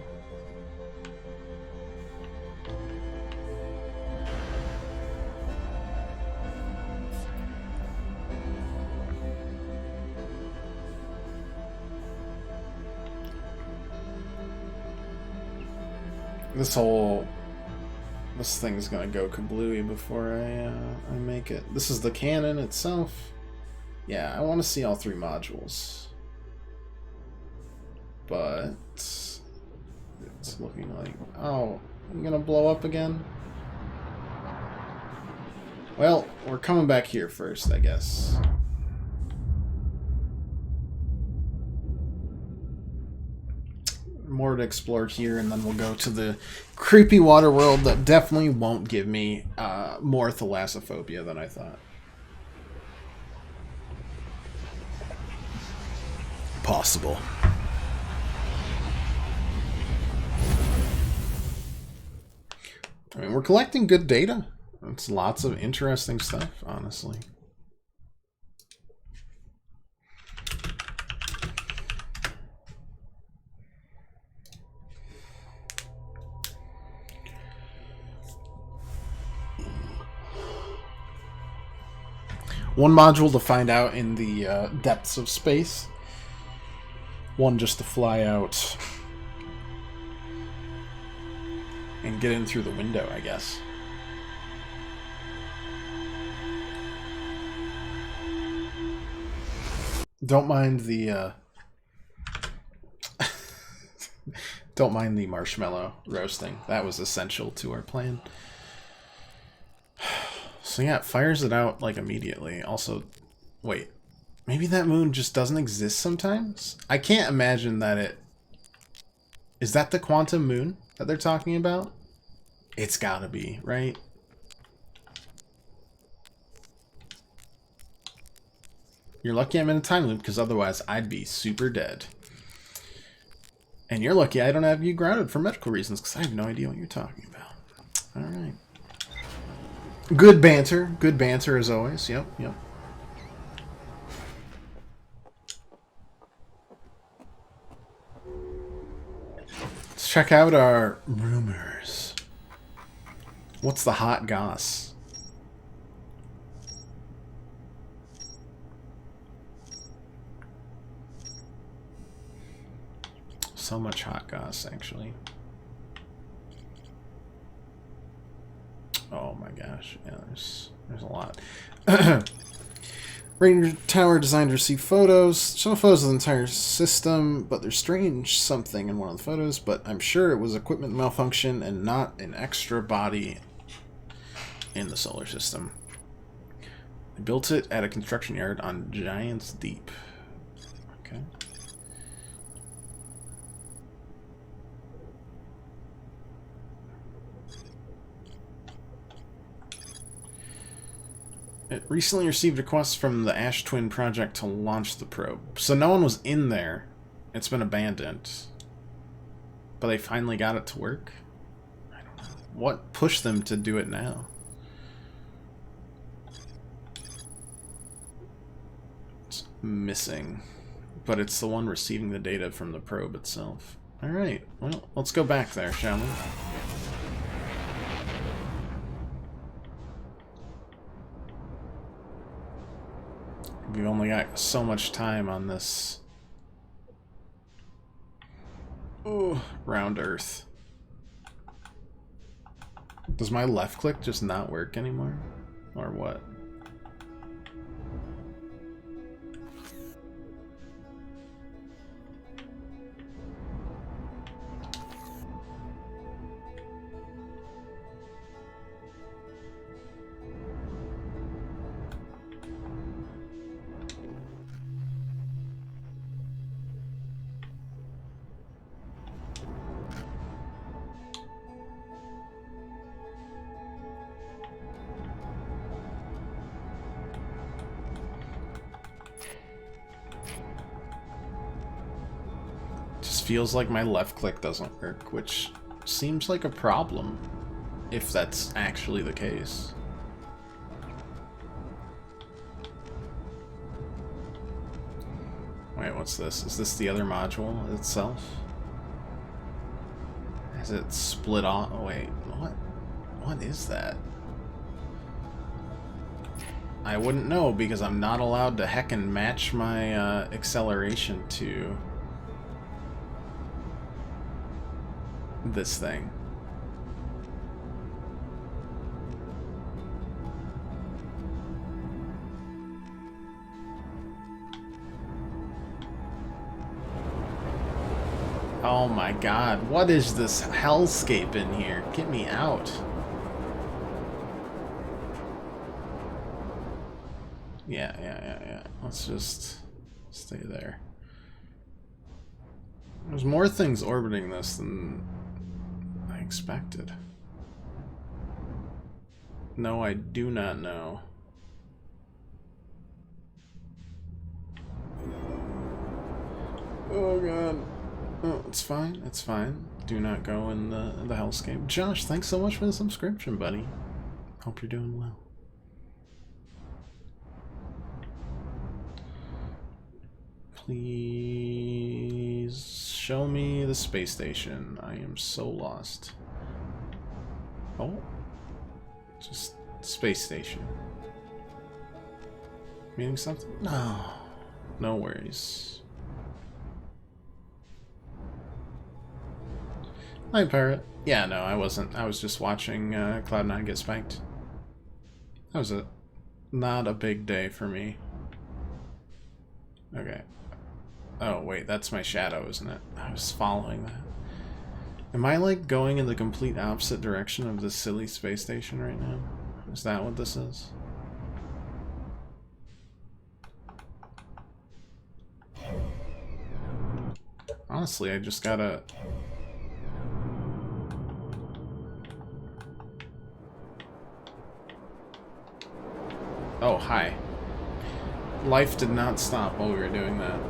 This thing's gonna go kablooey before I make it. This is the cannon itself. Yeah, I want to see all three modules. But it's looking like, oh, I'm gonna blow up again? Well, we're coming back here first, I guess. More to explore here, and then we'll go to the creepy water world that definitely won't give me more thalassophobia than I thought. Possible. I mean, we're collecting good data. It's lots of interesting stuff, honestly. One module to find out in the depths of space. One just to fly out and get in through the window, I guess. Don't mind the don't mind the marshmallow roasting. That was essential to our plan. So yeah, it fires it out like immediately. Also, wait, maybe that moon just doesn't exist sometimes? I can't imagine that it... Is that the quantum moon that they're talking about? It's gotta be, right? You're lucky I'm in a time loop, because otherwise I'd be super dead. And you're lucky I don't have you grounded for medical reasons, because I have no idea what you're talking about. Alright. Good banter as always. Yep. Let's check out our rumors. What's the hot goss? So much hot goss, actually. Oh my gosh, yeah, there's a lot. Ranger Tower designed to receive photos. Show photos of the entire system, but there's strange something in one of the photos, but I'm sure it was equipment malfunction and not an extra body in the solar system. They built it at a construction yard on Giants Deep. Okay. It recently received requests from the Ash Twin project to launch the probe. So no one was in there. It's been abandoned. But they finally got it to work? I don't know. What pushed them to do it now? It's missing. But it's the one receiving the data from the probe itself. Alright, well, let's go back there, shall we? We've only got so much time on this. Ooh, round Earth. Does my left click just not work anymore? Or what? just feels like my left click doesn't work, which seems like a problem, if that's actually the case. Wait, what's this? Is this the other module itself? Is it split off? Oh, wait, what? What is that? I wouldn't know because I'm not allowed to heckin' match my acceleration to this thing. Oh my god, what is this hellscape in here? Get me out. Yeah. Let's just stay there. There's more things orbiting this than I expected. No, I do not know. Oh god. Oh, it's fine. It's fine. Do not go in the hellscape. Josh, thanks so much for the subscription, buddy. Hope you're doing well. Please show me the space station. I am so lost. Oh, just space station. Meaning something? No, no worries. Hi, Pirate. Yeah, no, I wasn't. I was just watching Cloud9 get spanked. That was not a big day for me. Okay. Oh, wait, that's my shadow, isn't it? I was following that. Am I, like, going in the complete opposite direction of this silly space station right now? Is that what this is? Honestly, I just gotta... Oh, hi. Life did not stop while we were doing that.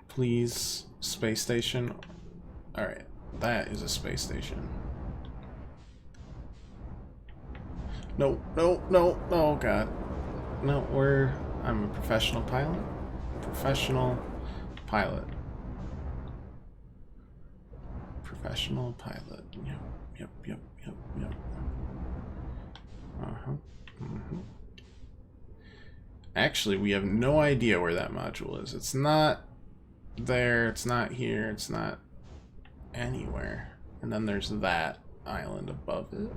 Please, space station. Alright, that is a space station. No, oh god. No, I'm a professional pilot. Professional pilot. Professional pilot. Yep. Actually, we have no idea where that module is. It's not there, it's not here, it's not anywhere. And then there's that island above it.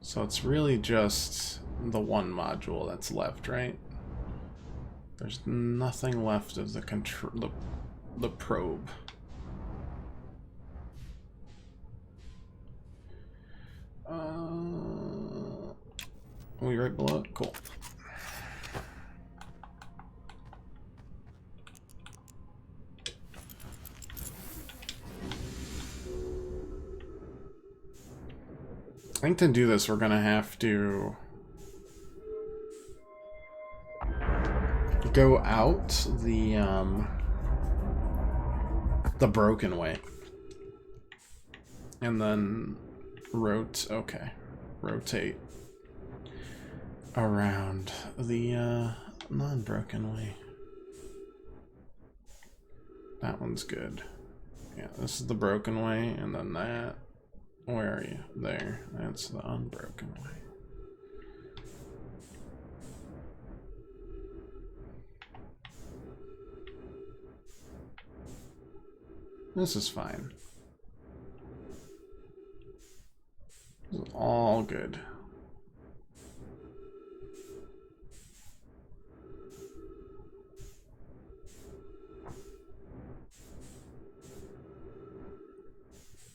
So it's really just the one module that's left, right? There's nothing left of the control, the probe. Are we right below it? Cool. I think to do this, we're gonna have to go out the broken way, and then rotate around the non-broken way. That one's good. Yeah, this is the broken way, and then that. Where are you? There. That's the unbroken way. This is fine. This is all good.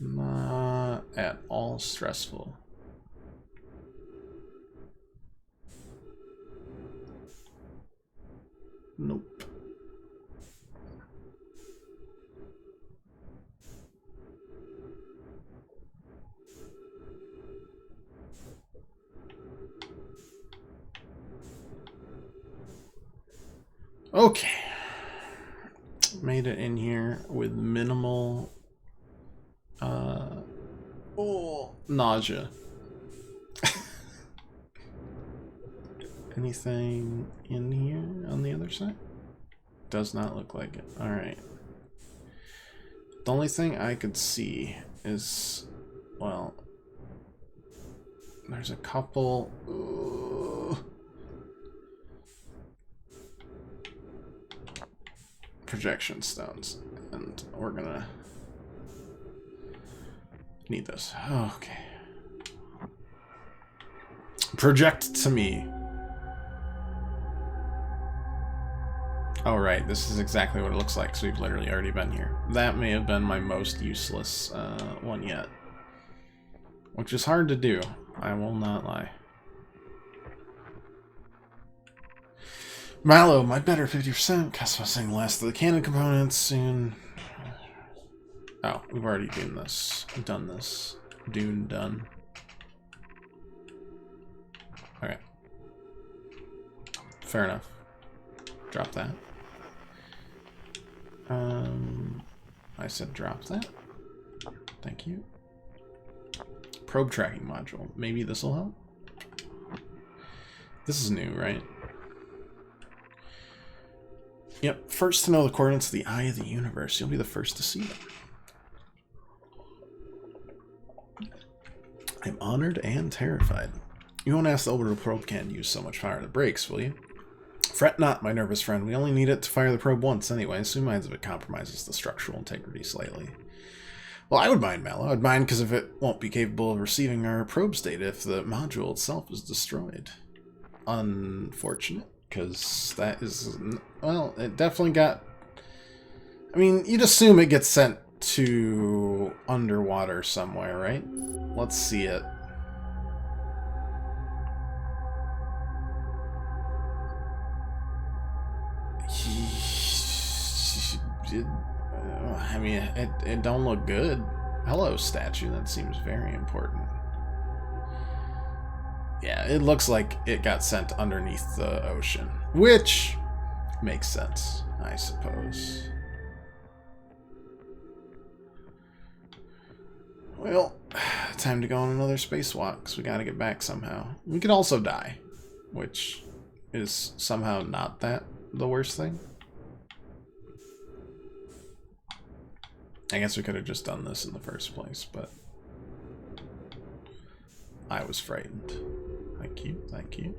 Not at all stressful. Nope. Okay. Made it in here with minimal nausea. Anything in here on the other side? Does not look like it. Alright. The only thing I could see is, well, there's a couple. Projection stones, and we're gonna need this. Okay. Project to me. Oh, right, this is exactly what it looks like, so we've literally already been here. That may have been my most useless one yet. Which is hard to do, I will not lie. Mallow, my better 50%. Customizing last of the cannon components soon. Oh, we've already done this. Done. Okay. Fair enough. Drop that. I said drop that. Thank you. Probe tracking module. Maybe this will help? This is new, right? Yep, first to know the coordinates of the eye of the universe. You'll be the first to see them. I'm honored and terrified. You won't ask the orbital probe can't use so much power that breaks, will you? Fret not, my nervous friend. We only need it to fire the probe once anyway, so who minds if it compromises the structural integrity slightly? Well, I would mind, Mallow. I'd mind because if it won't be capable of receiving our probe's data if the module itself is destroyed. Unfortunate, because that is... Well, it definitely got... I mean, you'd assume it gets sent to underwater somewhere, right? Let's see it. I mean, it don't look good. Hello, statue. That seems very important. Yeah, it looks like it got sent underneath the ocean, which makes sense, I suppose. Well, time to go on another spacewalk, because we gotta get back somehow. We could also die, which is somehow not the worst thing. I guess we could have just done this in the first place, but I was frightened. Thank you, thank you.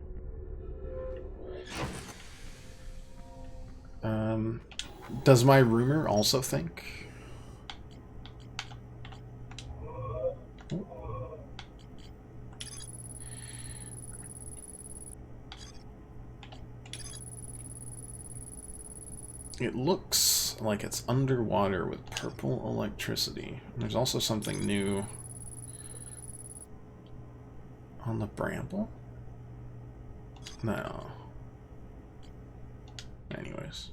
Does my rumor also think? It looks like it's underwater with purple electricity. There's also something new on the bramble? No. Anyways.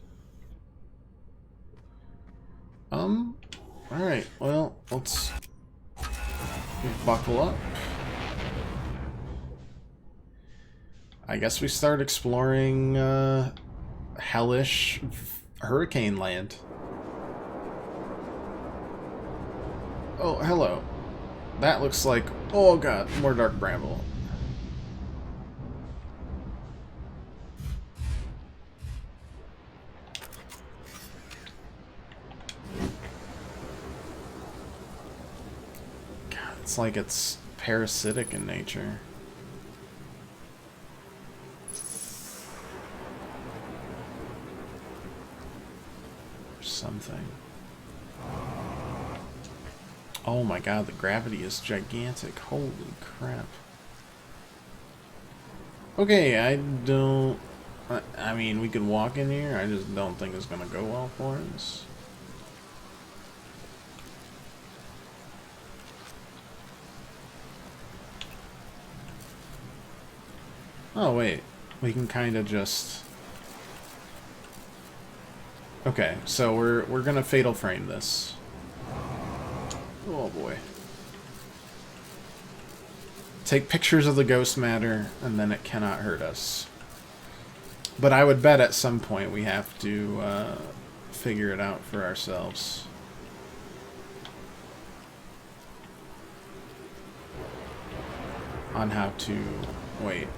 Alright, well, let's buckle up. I guess we start exploring, hellish hurricane land. Oh, hello. That looks like... Oh god, more dark bramble. God, it's like it's parasitic in nature. Something. Oh my god, the gravity is gigantic. Holy crap. Okay, I mean, we could walk in here. I just don't think it's gonna go well for us. Oh wait, we can kind of just... Okay, so we're gonna fatal frame this. Oh boy. Take pictures of the ghost matter, and then it cannot hurt us. But I would bet at some point we have to figure it out for ourselves. On how to... Wait.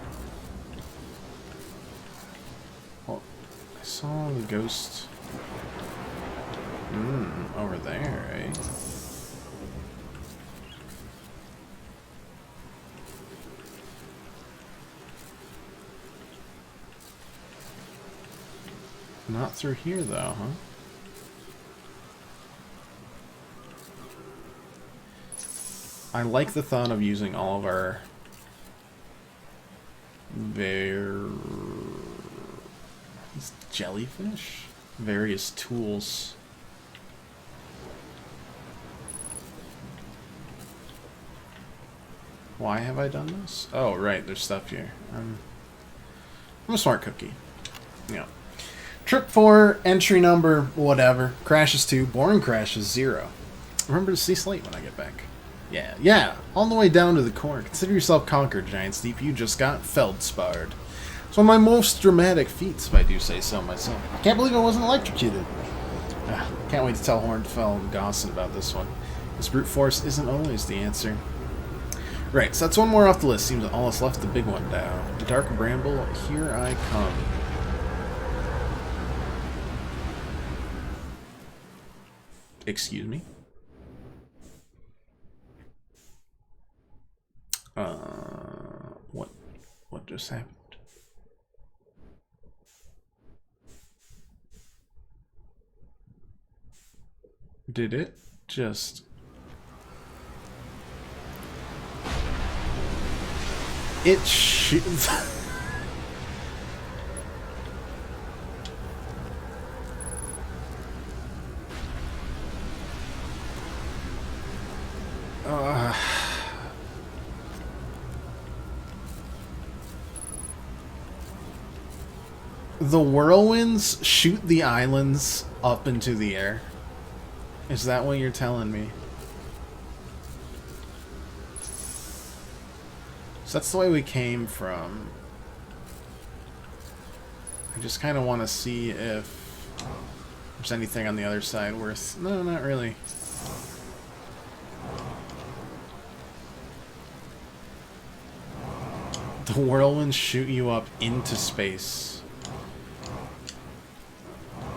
Well, I saw the ghost... over there, eh? Not through here, though, huh? I like the thought of using all of our... jellyfish? Various tools. Why have I done this? Oh, right, there's stuff here. I'm a smart cookie. Yeah. Trip 4, entry number, whatever. Crashes 2, boring crashes 0. Remember to see Slate when I get back. Yeah, on the way down to the core. Consider yourself conquered, Giants Deep. You just got feldsparred. It's one of my most dramatic feats, if I do say so myself. I can't believe I wasn't electrocuted. Can't wait to tell Hornfell and Gosson about this one. This brute force isn't always the answer. Right, so that's one more off the list. Seems all that's left, the big one now. The Dark Bramble, here I come. Excuse me? What just happened? Did it just... It shoots... The whirlwinds shoot the islands up into the air. Is that what you're telling me? So that's the way we came from. I just kind of want to see if there's anything on the other side worth... No, not really. The whirlwinds shoot you up into space.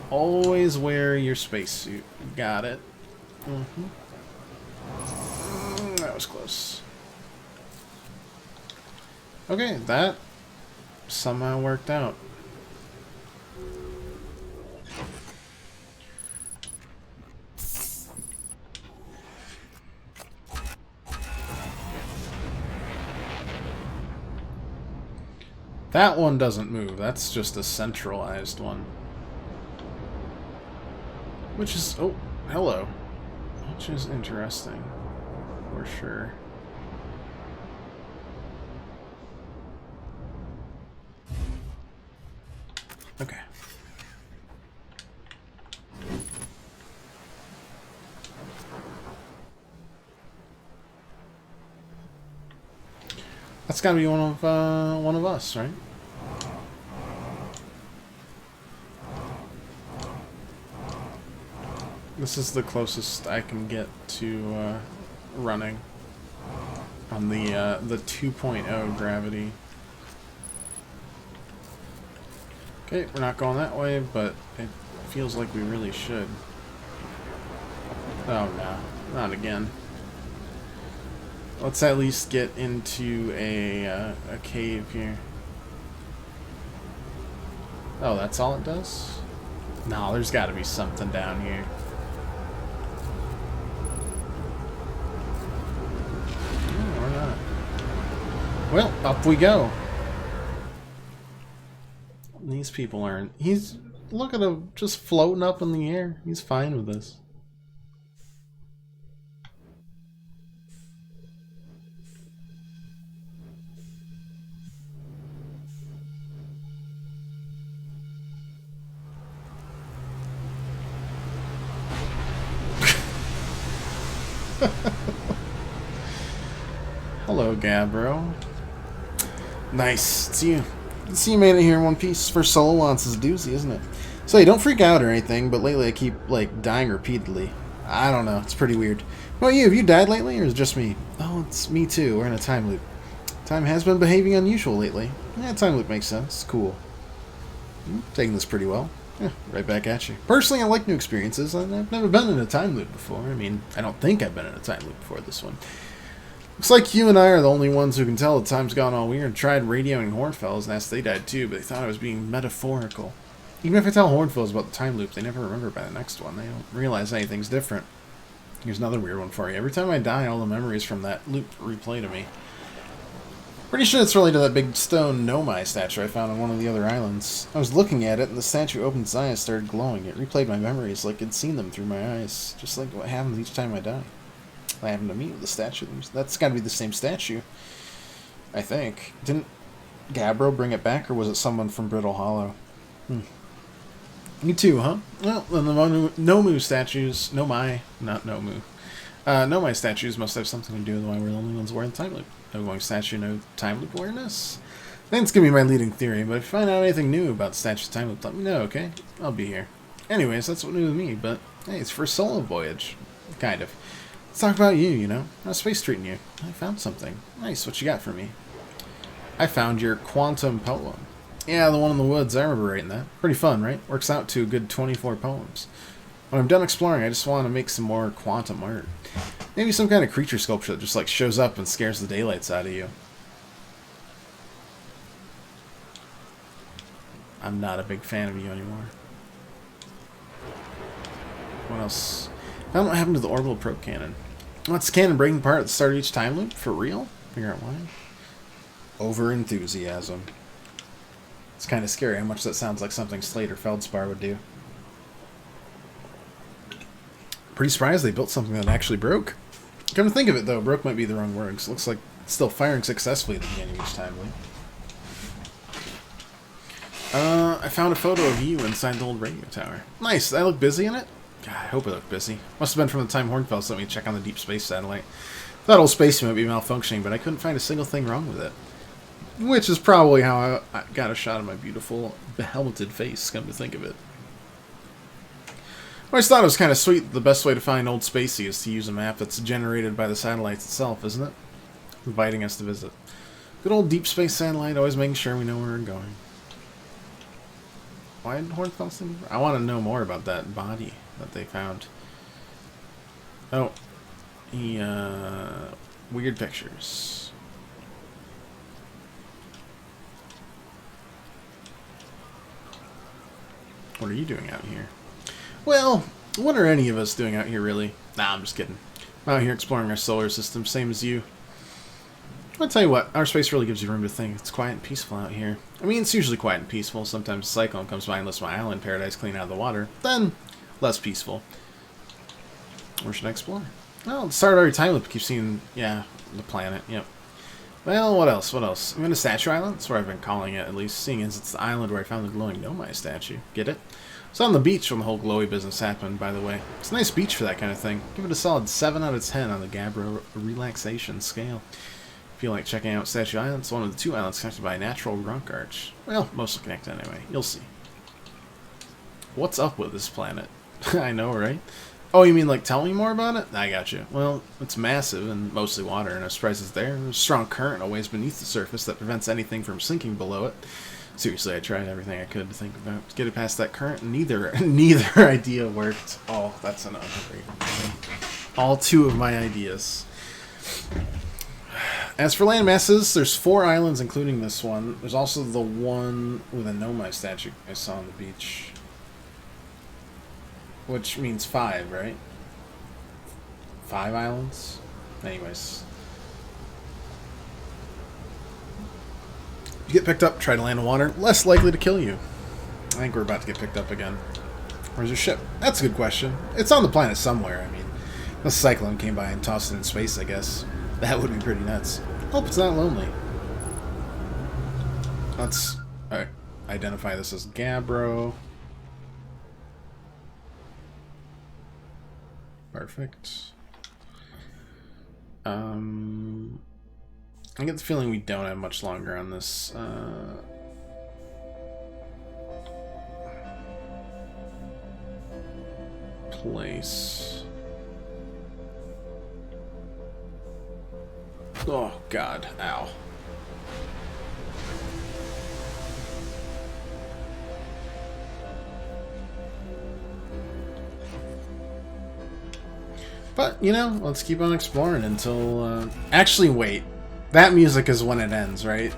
Always wear your spacesuit. Got it. That was close. Okay, that somehow worked out. That one doesn't move. That's just a centralized one. Which is... Oh, hello. Which is interesting. For sure. Okay. That's gotta be one of us, right? This is the closest I can get to running on the 2.0 gravity. Okay, we're not going that way, but it feels like we really should. Oh no, not again. Let's at least get into a cave here. Oh, that's all it does? No, there's got to be something down here. Or not. Well, up we go. These people aren't... He's... Look at him, just floating up in the air. He's fine with this. Hello, Gabbro. Nice, it's you. See, you made it here in one piece. First solo once is a doozy, isn't it? So, hey, don't freak out or anything, but lately I keep, like, dying repeatedly. I don't know, it's pretty weird. What about you? Have you died lately, or is it just me? Oh, it's me too. We're in a time loop. Time has been behaving unusual lately. Yeah, time loop makes sense. Cool. Taking this pretty well. Yeah, right back at you. Personally, I like new experiences. I've never been in a time loop before. I mean, I don't think I've been in a time loop before this one. Looks like you and I are the only ones who can tell that time's gone all weird. Tried radioing Hornfells and asked they died too, but they thought I was being metaphorical. Even if I tell Hornfells about the time loop, they never remember by the next one. They don't realize anything's different. Here's another weird one for you. Every time I die, all the memories from that loop replay to me. Pretty sure it's related to that big stone Nomai statue I found on one of the other islands. I was looking at it, and the statue opened its eyes and started glowing. It replayed my memories like I'd seen them through my eyes, just like what happens each time I die. I happened to meet with the statue. That's got to be the same statue, I think. Didn't Gabbro bring it back, or was it someone from Brittle Hollow? You too, huh? Well, then the Nomu statues... Nomai, not Nomu. Nomai statues must have something to do with why we're the only ones wearing the time loop. No going statue, no time loop awareness? I think it's going to be my leading theory, but if you find out anything new about the statue's time loop, let me know, okay? I'll be here. Anyways, that's what new with me, but hey, it's for a solo voyage. Kind of. Let's talk about you, you know? How's space treating you? I found something. Nice, what you got for me? I found your quantum poem. Yeah, the one in the woods, I remember writing that. Pretty fun, right? Works out to a good 24 poems. When I'm done exploring, I just want to make some more quantum art. Maybe some kind of creature sculpture that just like shows up and scares the daylights out of you. I'm not a big fan of you anymore. What else? I don't know what happened to the orbital probe cannon. What's the cannon breaking apart at the start of each time loop? For real? Figure out why. Over-enthusiasm. It's kind of scary how much that sounds like something Slate or Feldspar would do. Pretty surprised they built something that actually broke. Come to think of it, though, broke might be the wrong word. Looks like it's still firing successfully at the beginning of each time loop. I found a photo of you inside the old radio tower. Nice. Did I look busy in it? God, I hope I look busy. Must have been from the time Hornfels let me check on the deep space satellite. That old space might be malfunctioning, but I couldn't find a single thing wrong with it. Which is probably how I got a shot of my beautiful, behelmeted face, come to think of it. I always thought it was kind of sweet. The best way to find Old Spacey is to use a map that's generated by the satellites itself, isn't it? Inviting us to visit. Good old deep space satellite, always making sure we know where we're going. Why did Hornfels think? I want to know more about that body that they found. Oh. Weird pictures. What are you doing out here? Well, what are any of us doing out here, really? Nah, I'm just kidding. I'm out here exploring our solar system, same as you. I'll tell you what, our space really gives you room to think. It's quiet and peaceful out here. I mean, it's usually quiet and peaceful. Sometimes a cyclone comes by and lifts my island paradise clean out of the water. Then, less peaceful. Where should I explore? Well, the start of every time loop keeps seeing, yeah, the planet, yep. Well, what else? What else? I'm in a statue island. That's what I've been calling it, at least, seeing as it's the island where I found the glowing Nomai statue. Get it? It's on the beach when the whole glowy business happened, by the way. It's a nice beach for that kind of thing. Give it a solid 7 out of 10 on the Gabbro relaxation scale. If you like checking out Statue Island, it's one of the 2 islands connected by a natural rock arch. Well, mostly connected anyway. You'll see. What's up with this planet? I know, right? Oh, you mean like tell me more about it? I got you. Well, it's massive and mostly water, and I'm surprised it's there. There's a strong current a ways beneath the surface that prevents anything from sinking below it. Seriously, I tried everything I could to think about to get it past that current, and neither idea worked. Oh, that's an underrated. All 2 of my ideas. As for land masses, there's 4 islands, including this one. There's also the one with a Nomai statue I saw on the beach. Which means 5, right? 5 islands? Anyways. If you get picked up, try to land in water, less likely to kill you. I think we're about to get picked up again. Where's your ship? That's a good question. It's on the planet somewhere, I mean. A cyclone came by and tossed it in space, I guess. That would be pretty nuts. Hope it's not lonely. Let's identify this as Gabbro. Perfect. I get the feeling we don't have much longer on this place. Oh, God. Ow. But, you know, let's keep on exploring until... Actually, wait. That music is when it ends, right?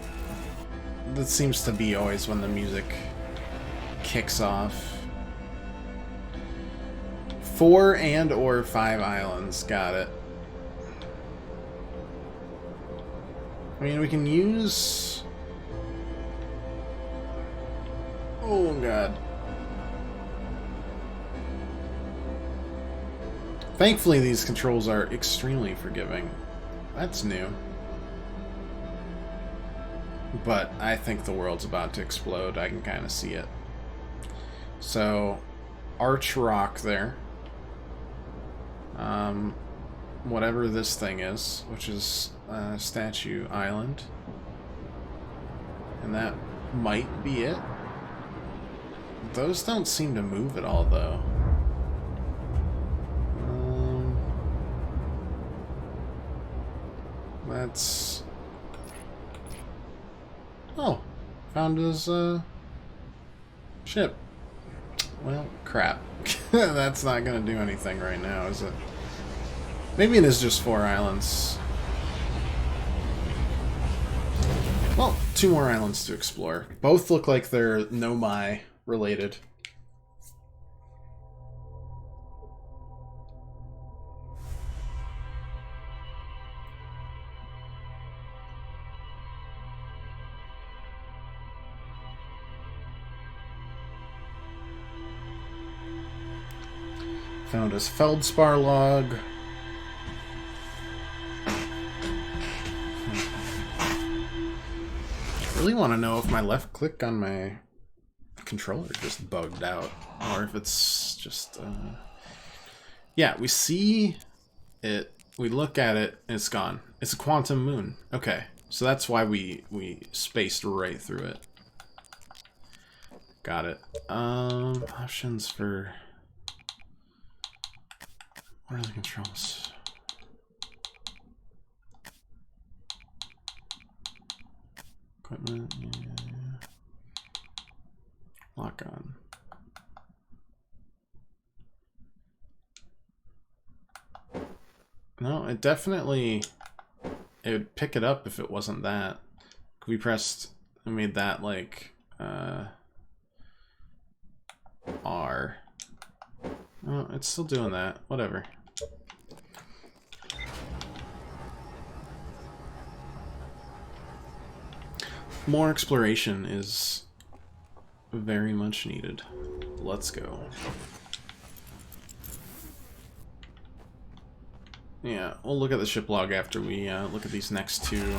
That seems to be always when the music kicks off. 4 and or 5 islands. Got it. I mean, we can use... Oh, God. Thankfully, these controls are extremely forgiving. That's new. But I think the world's about to explode. I can kind of see it. So, Arch Rock there. Whatever this thing is, which is Statue Island. And that might be it. Those don't seem to move at all, though. That's... Oh, found his ship. Well, crap. That's not gonna do anything right now, is it? Maybe it is just 4 islands. Well, 2 more islands to explore. Both look like they're Nomai related. Found his Feldspar log. I really want to know if my left click on my controller just bugged out, or if it's just yeah, we see it, we look at it, and it's gone. It's a quantum moon. Okay, so that's why we spaced right through it. Got it. Options for... What are the controls? Equipment, yeah. Lock on. No, it definitely... It would pick it up if it wasn't that. We pressed... I made that, like... R. Oh, it's still doing that. Whatever. More exploration is very much needed. Let's go. Yeah, we'll look at the ship log after we look at these next 2.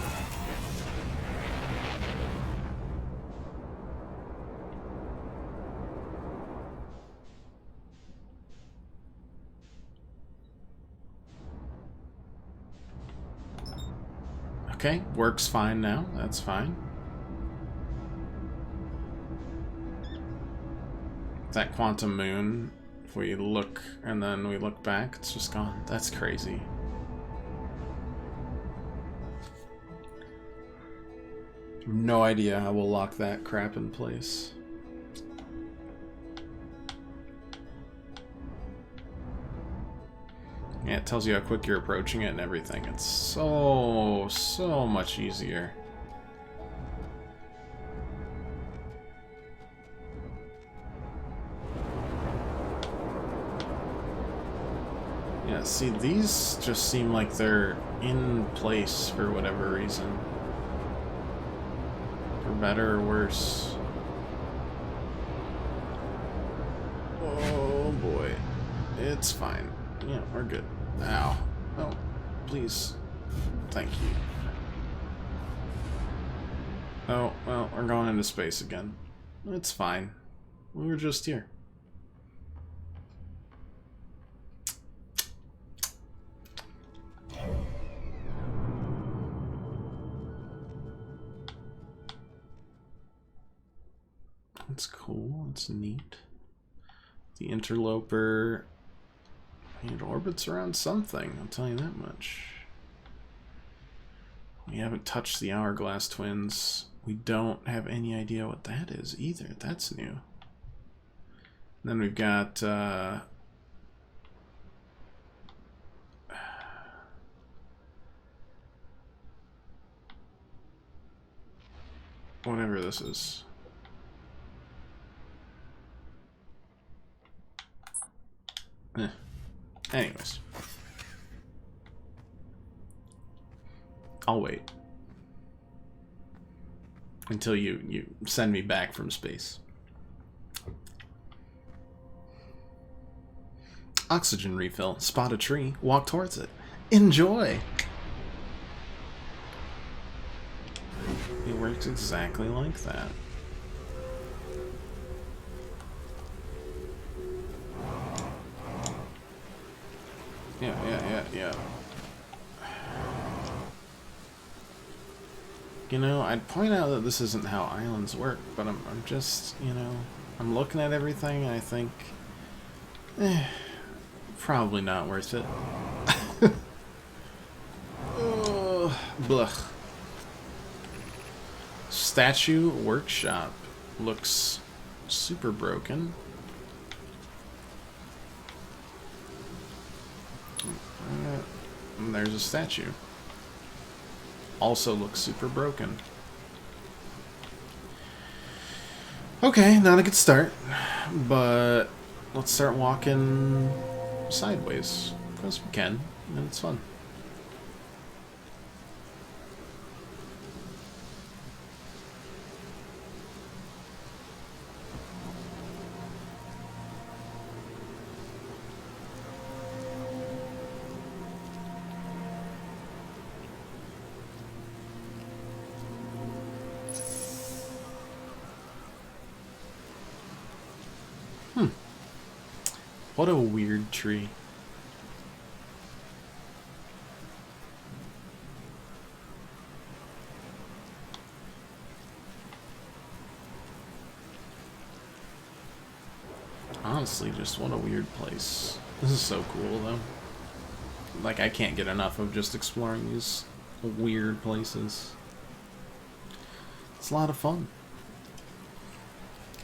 Okay, works fine now. That's fine. That quantum moon, if we look and then we look back, it's just gone. That's crazy. No idea how we'll lock that crap in place. Yeah, it tells you how quick you're approaching it and everything. It's so much easier. Yeah, see, these just seem like they're in place for whatever reason. For better or worse. Oh boy. It's fine. Yeah, we're good. Ow. Oh, please. Thank you. Oh, well, we're going into space again. It's fine. We were just here. That's cool. That's neat. The interloper It orbits around something, I'll tell you that much. We haven't touched the Hourglass Twins. We don't have any idea what that is either. That's new. Then we've got whatever this is. Anyways. I'll wait. Until you send me back from space. Oxygen refill. Spot a tree. Walk towards it. Enjoy! It works exactly like that. Yeah. You know, I'd point out that this isn't how islands work, but I'm just, you know, I'm looking at everything and I think, probably not worth it. Blech. Statue workshop looks super broken. And there's a statue. Also looks super broken. Okay, not a good start, but let's start walking sideways, because we can, and it's fun. What a weird tree. Honestly, just what a weird place. This is so cool, though. Like, I can't get enough of just exploring these weird places. It's a lot of fun.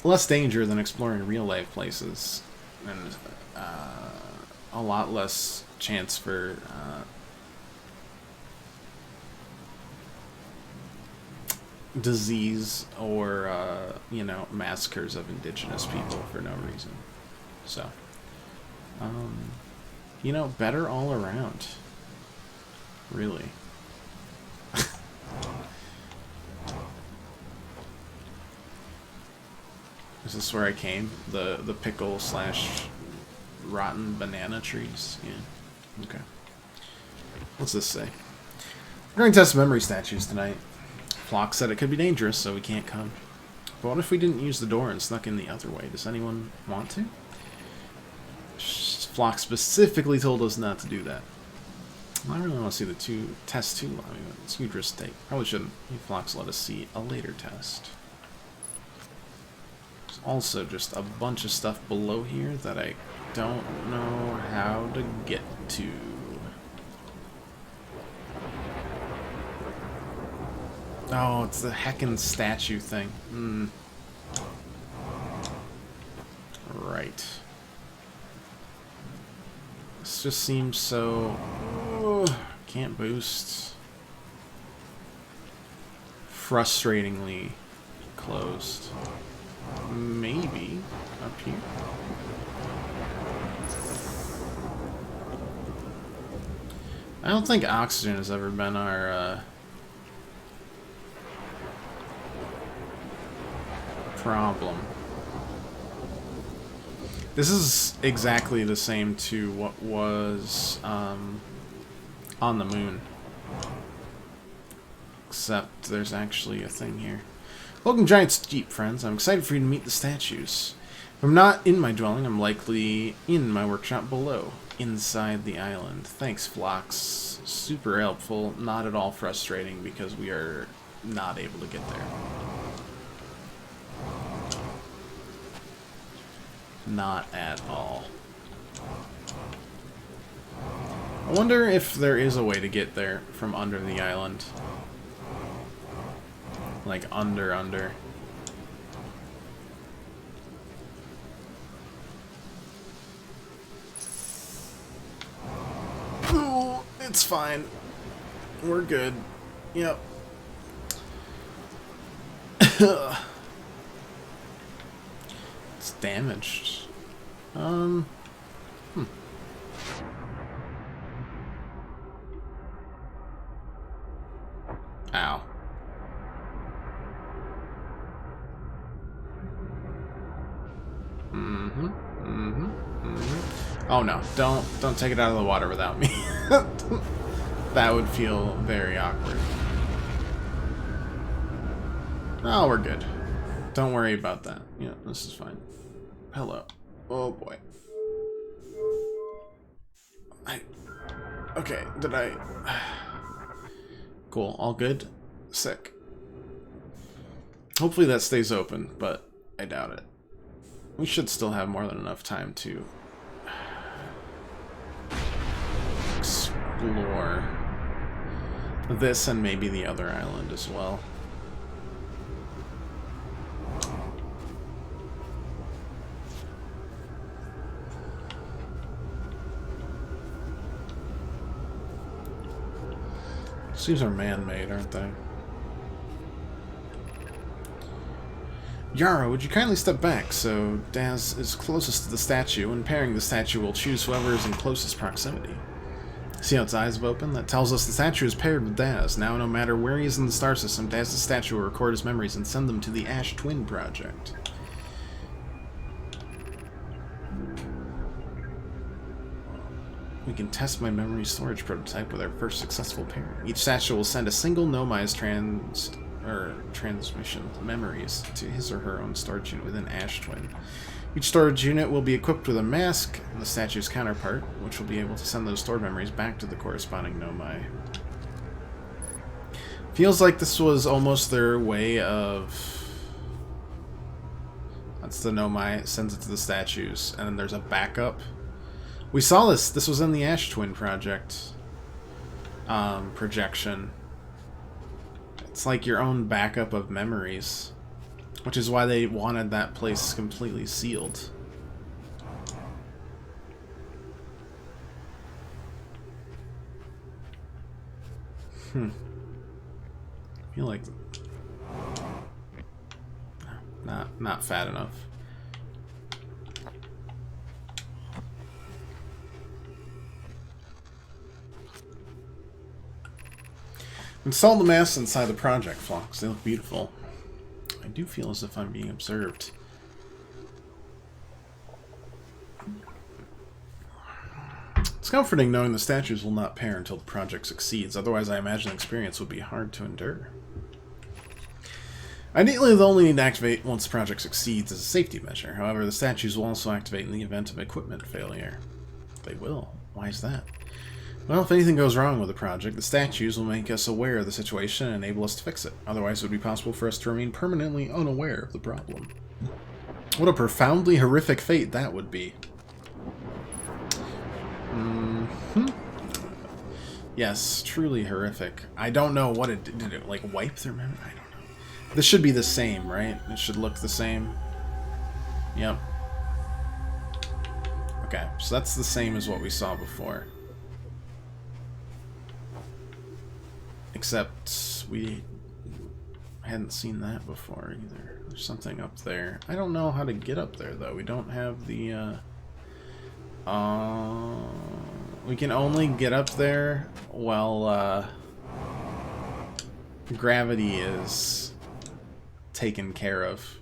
Less danger than exploring real-life places. And a lot less chance for disease or you know, massacres of indigenous people for no reason. So you know, better all around, really. Is this where I came? The pickle / rotten banana trees? Yeah. Okay. What's this say? We're going to test memory statues tonight. Flock said it could be dangerous, so we can't come. But what if we didn't use the door and snuck in the other way? Does anyone want to? Flock specifically told us not to do that. I really want to see the test too long. It's a huge risk to take. Probably shouldn't. Flock's let us see a later test. There's also just a bunch of stuff below here that I don't know how to get to. Oh, it's the heckin' statue thing. Right. This just seems so... can't boost. Frustratingly closed. Maybe up here. I don't think oxygen has ever been our problem. This is exactly the same to what was on the moon. Except there's actually a thing here. Welcome, Giant's Jeep, friends. I'm excited for you to meet the statues. If I'm not in my dwelling, I'm likely in my workshop below, inside the island. Thanks, Phlox. Super helpful, not at all frustrating because we are not able to get there. Not at all. I wonder if there is a way to get there from under the island. Like under. Oh, it's fine. We're good. Yep. It's damaged. Ow. Oh no, don't take it out of the water without me. That would feel very awkward. Oh, we're good. Don't worry about that. Yeah, this is fine. Hello. Oh boy. Okay, did I... Cool, all good? Sick. Hopefully that stays open, but I doubt it. We should still have more than enough time to explore this and maybe the other island as well. These are man-made, aren't they? Yara, would you kindly step back so Daz is closest to the statue? When pairing the statue, we'll choose whoever is in closest proximity. See how its eyes have opened? That tells us the statue is paired with Daz. Now, no matter where he is in the star system, Daz's statue will record his memories and send them to the Ash Twin Project. We can test my memory storage prototype with our first successful pairing. Each statue will send a single Nomai's transmission memories to his or her own storage unit within Ash Twin. Each storage unit will be equipped with a mask, the statue's counterpart, which will be able to send those stored memories back to the corresponding Nomai. Feels like this was almost their way of... That's the Nomai, sends it to the statues, and then there's a backup. We saw this. This was in the Ash Twin Project projection. It's like your own backup of memories, which is why they wanted that place completely sealed. I feel like not fat enough. Install the masks inside the project flocks. They look beautiful. I do feel as if I'm being observed. It's comforting knowing the statues will not pair until the project succeeds. Otherwise, I imagine the experience would be hard to endure. Ideally, they'll only need to activate once the project succeeds as a safety measure. However, the statues will also activate in the event of equipment failure. They will. Why is that? Well, if anything goes wrong with the project, the statues will make us aware of the situation and enable us to fix it. Otherwise, it would be possible for us to remain permanently unaware of the problem. What a profoundly horrific fate that would be. Yes, truly horrific. I don't know what it did. Did it, like, wipe their memory? I don't know. This should be the same, right? It should look the same. Yep. Okay, so that's the same as what we saw before. Except we hadn't seen that before either. There's something up there. I don't know how to get up there though. We don't have the we can only get up there while gravity is taken care of.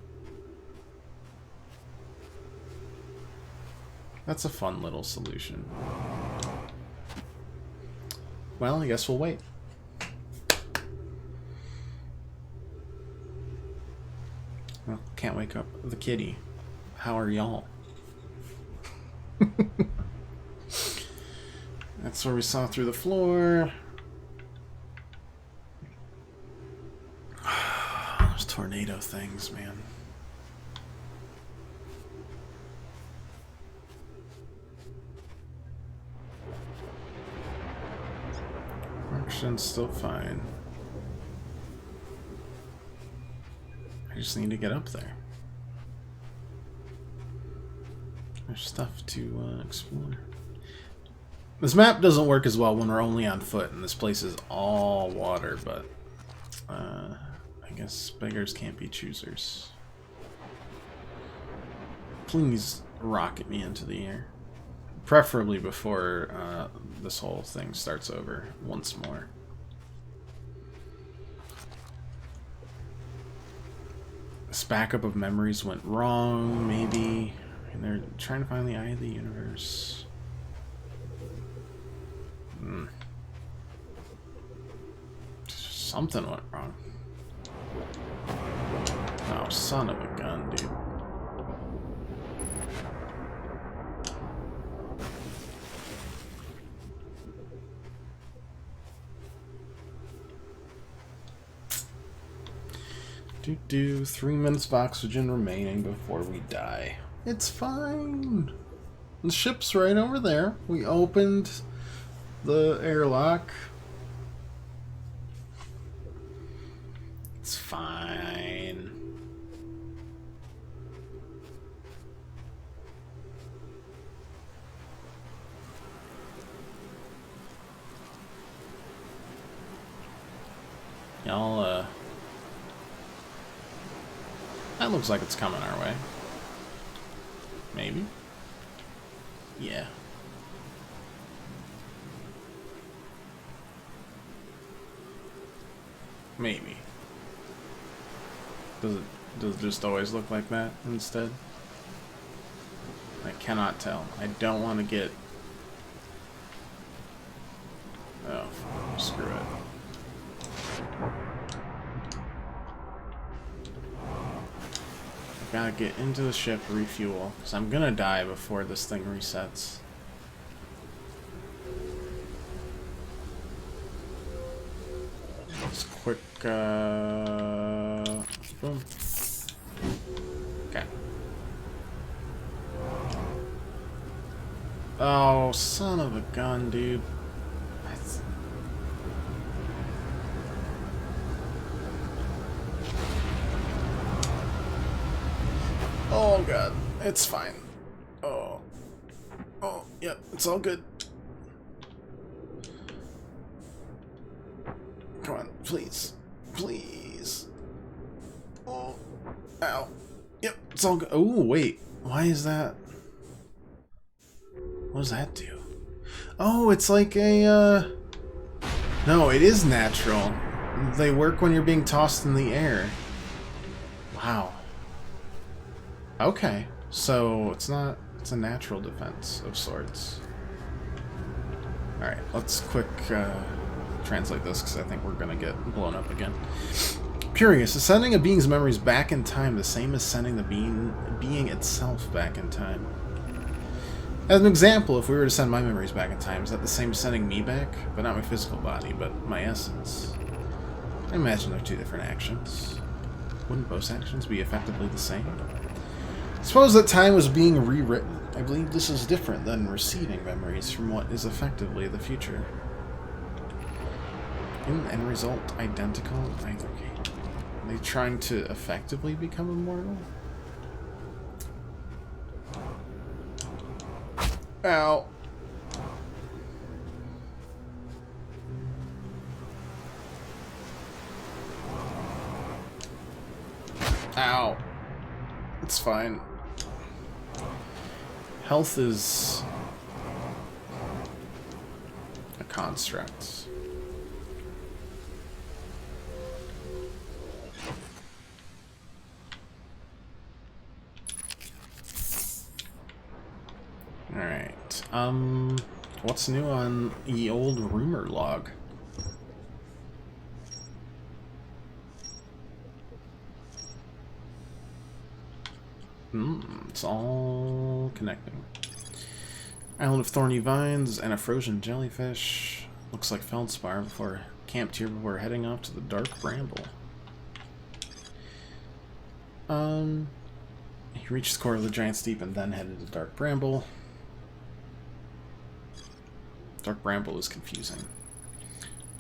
That's a fun little solution. Well, I guess we'll wait. Well, can't wake up the kitty. How are y'all? That's where we saw through the floor. Those tornado things, man. Connection's still fine. I just need to get up there. There's stuff to explore. This map doesn't work as well when we're only on foot, and this place is all water, but I guess beggars can't be choosers. Please rocket me into the air. Preferably before this whole thing starts over once more. This backup of memories went wrong, maybe. And they're trying to find the eye of the universe. Something went wrong. Oh, son of a gun, dude. Do 3 minutes of oxygen remaining before we die. It's fine. The ship's right over there. We opened the airlock. It's fine. Y'all, that looks like it's coming our way. Maybe? Yeah. Maybe. Does it just always look like that instead? I cannot tell. I don't want to get... Oh, screw it. Gotta get into the ship, refuel, because I'm gonna die before this thing resets. Just quick, boom. Okay. Oh, son of a gun, dude. Oh god, it's fine. Oh, yeah, it's all good. Come on, please, please. Oh, ow. Yep, it's all good. Oh, wait, why is that? What does that do? Oh, it's like a, no, it is natural. They work when you're being tossed in the air. Wow. Okay, so it's a natural defense of sorts. Alright, let's quick translate this because I think we're gonna get blown up again. Curious, is sending a being's memories back in time the same as sending the being itself back in time? As an example, if we were to send my memories back in time, is that the same as sending me back? But not my physical body, but my essence. I imagine they're two different actions. Wouldn't both actions be effectively the same? Suppose that time was being rewritten. I believe this is different than receiving memories from what is effectively the future. Isn't the end result identical in either case? Are they trying to effectively become immortal? Ow. Ow. It's fine. Health is a construct. Alright. What's new on the old rumor log? It's all connecting. Island of Thorny Vines and a frozen jellyfish. Looks like Feldspar before camped here before heading off to the Dark Bramble. He reached the core of the giant steep and then headed to Dark Bramble. Dark Bramble is confusing.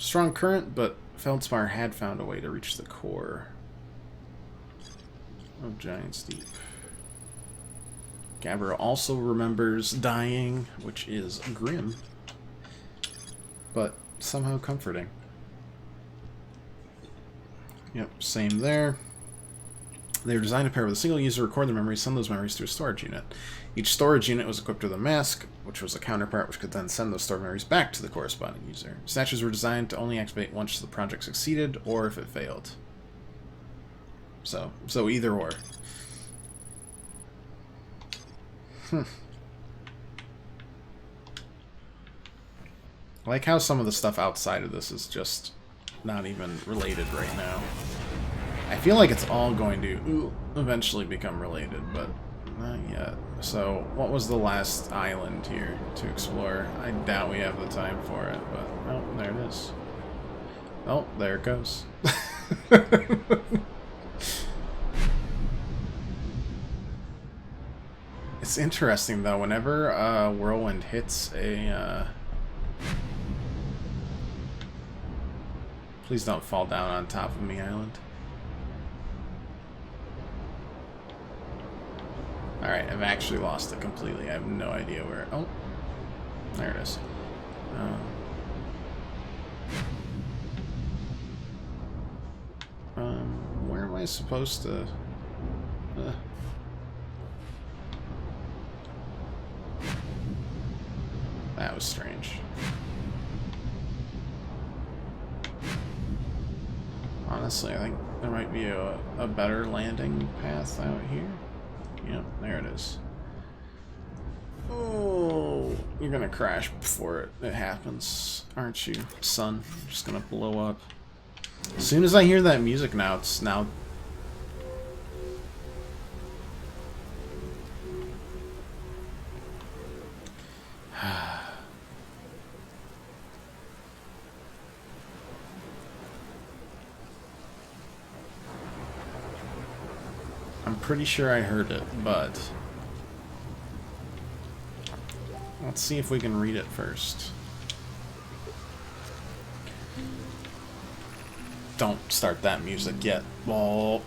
Strong current, but Feldspar had found a way to reach the core of Giant's Deep. Gabbro also remembers dying, which is grim, but somehow comforting. Yep, same there. They were designed to pair with a single user, record their memories, send those memories to a storage unit. Each storage unit was equipped with a mask, which was a counterpart which could then send those stored memories back to the corresponding user. Snatches were designed to only activate once the project succeeded or if it failed. So either or. I like how some of the stuff outside of this is just not even related right now. I feel like it's all going to eventually become related, but not yet. So, what was the last island here to explore? I doubt we have the time for it, but... oh, there it is. Oh, there it goes. It's interesting, though, whenever a whirlwind hits a... Please don't fall down on top of me, island. Alright, I've actually lost it completely. I have no idea where... oh, there it is. Where am I supposed to... That was strange. Honestly, I think there might be a better landing path out here. Yep, there it is. Oh, you're gonna crash before it happens, aren't you, son? You're just gonna blow up. As soon as I hear that music now, it's now... I'm pretty sure I heard it, but... let's see if we can read it first. Don't start that music yet. Well,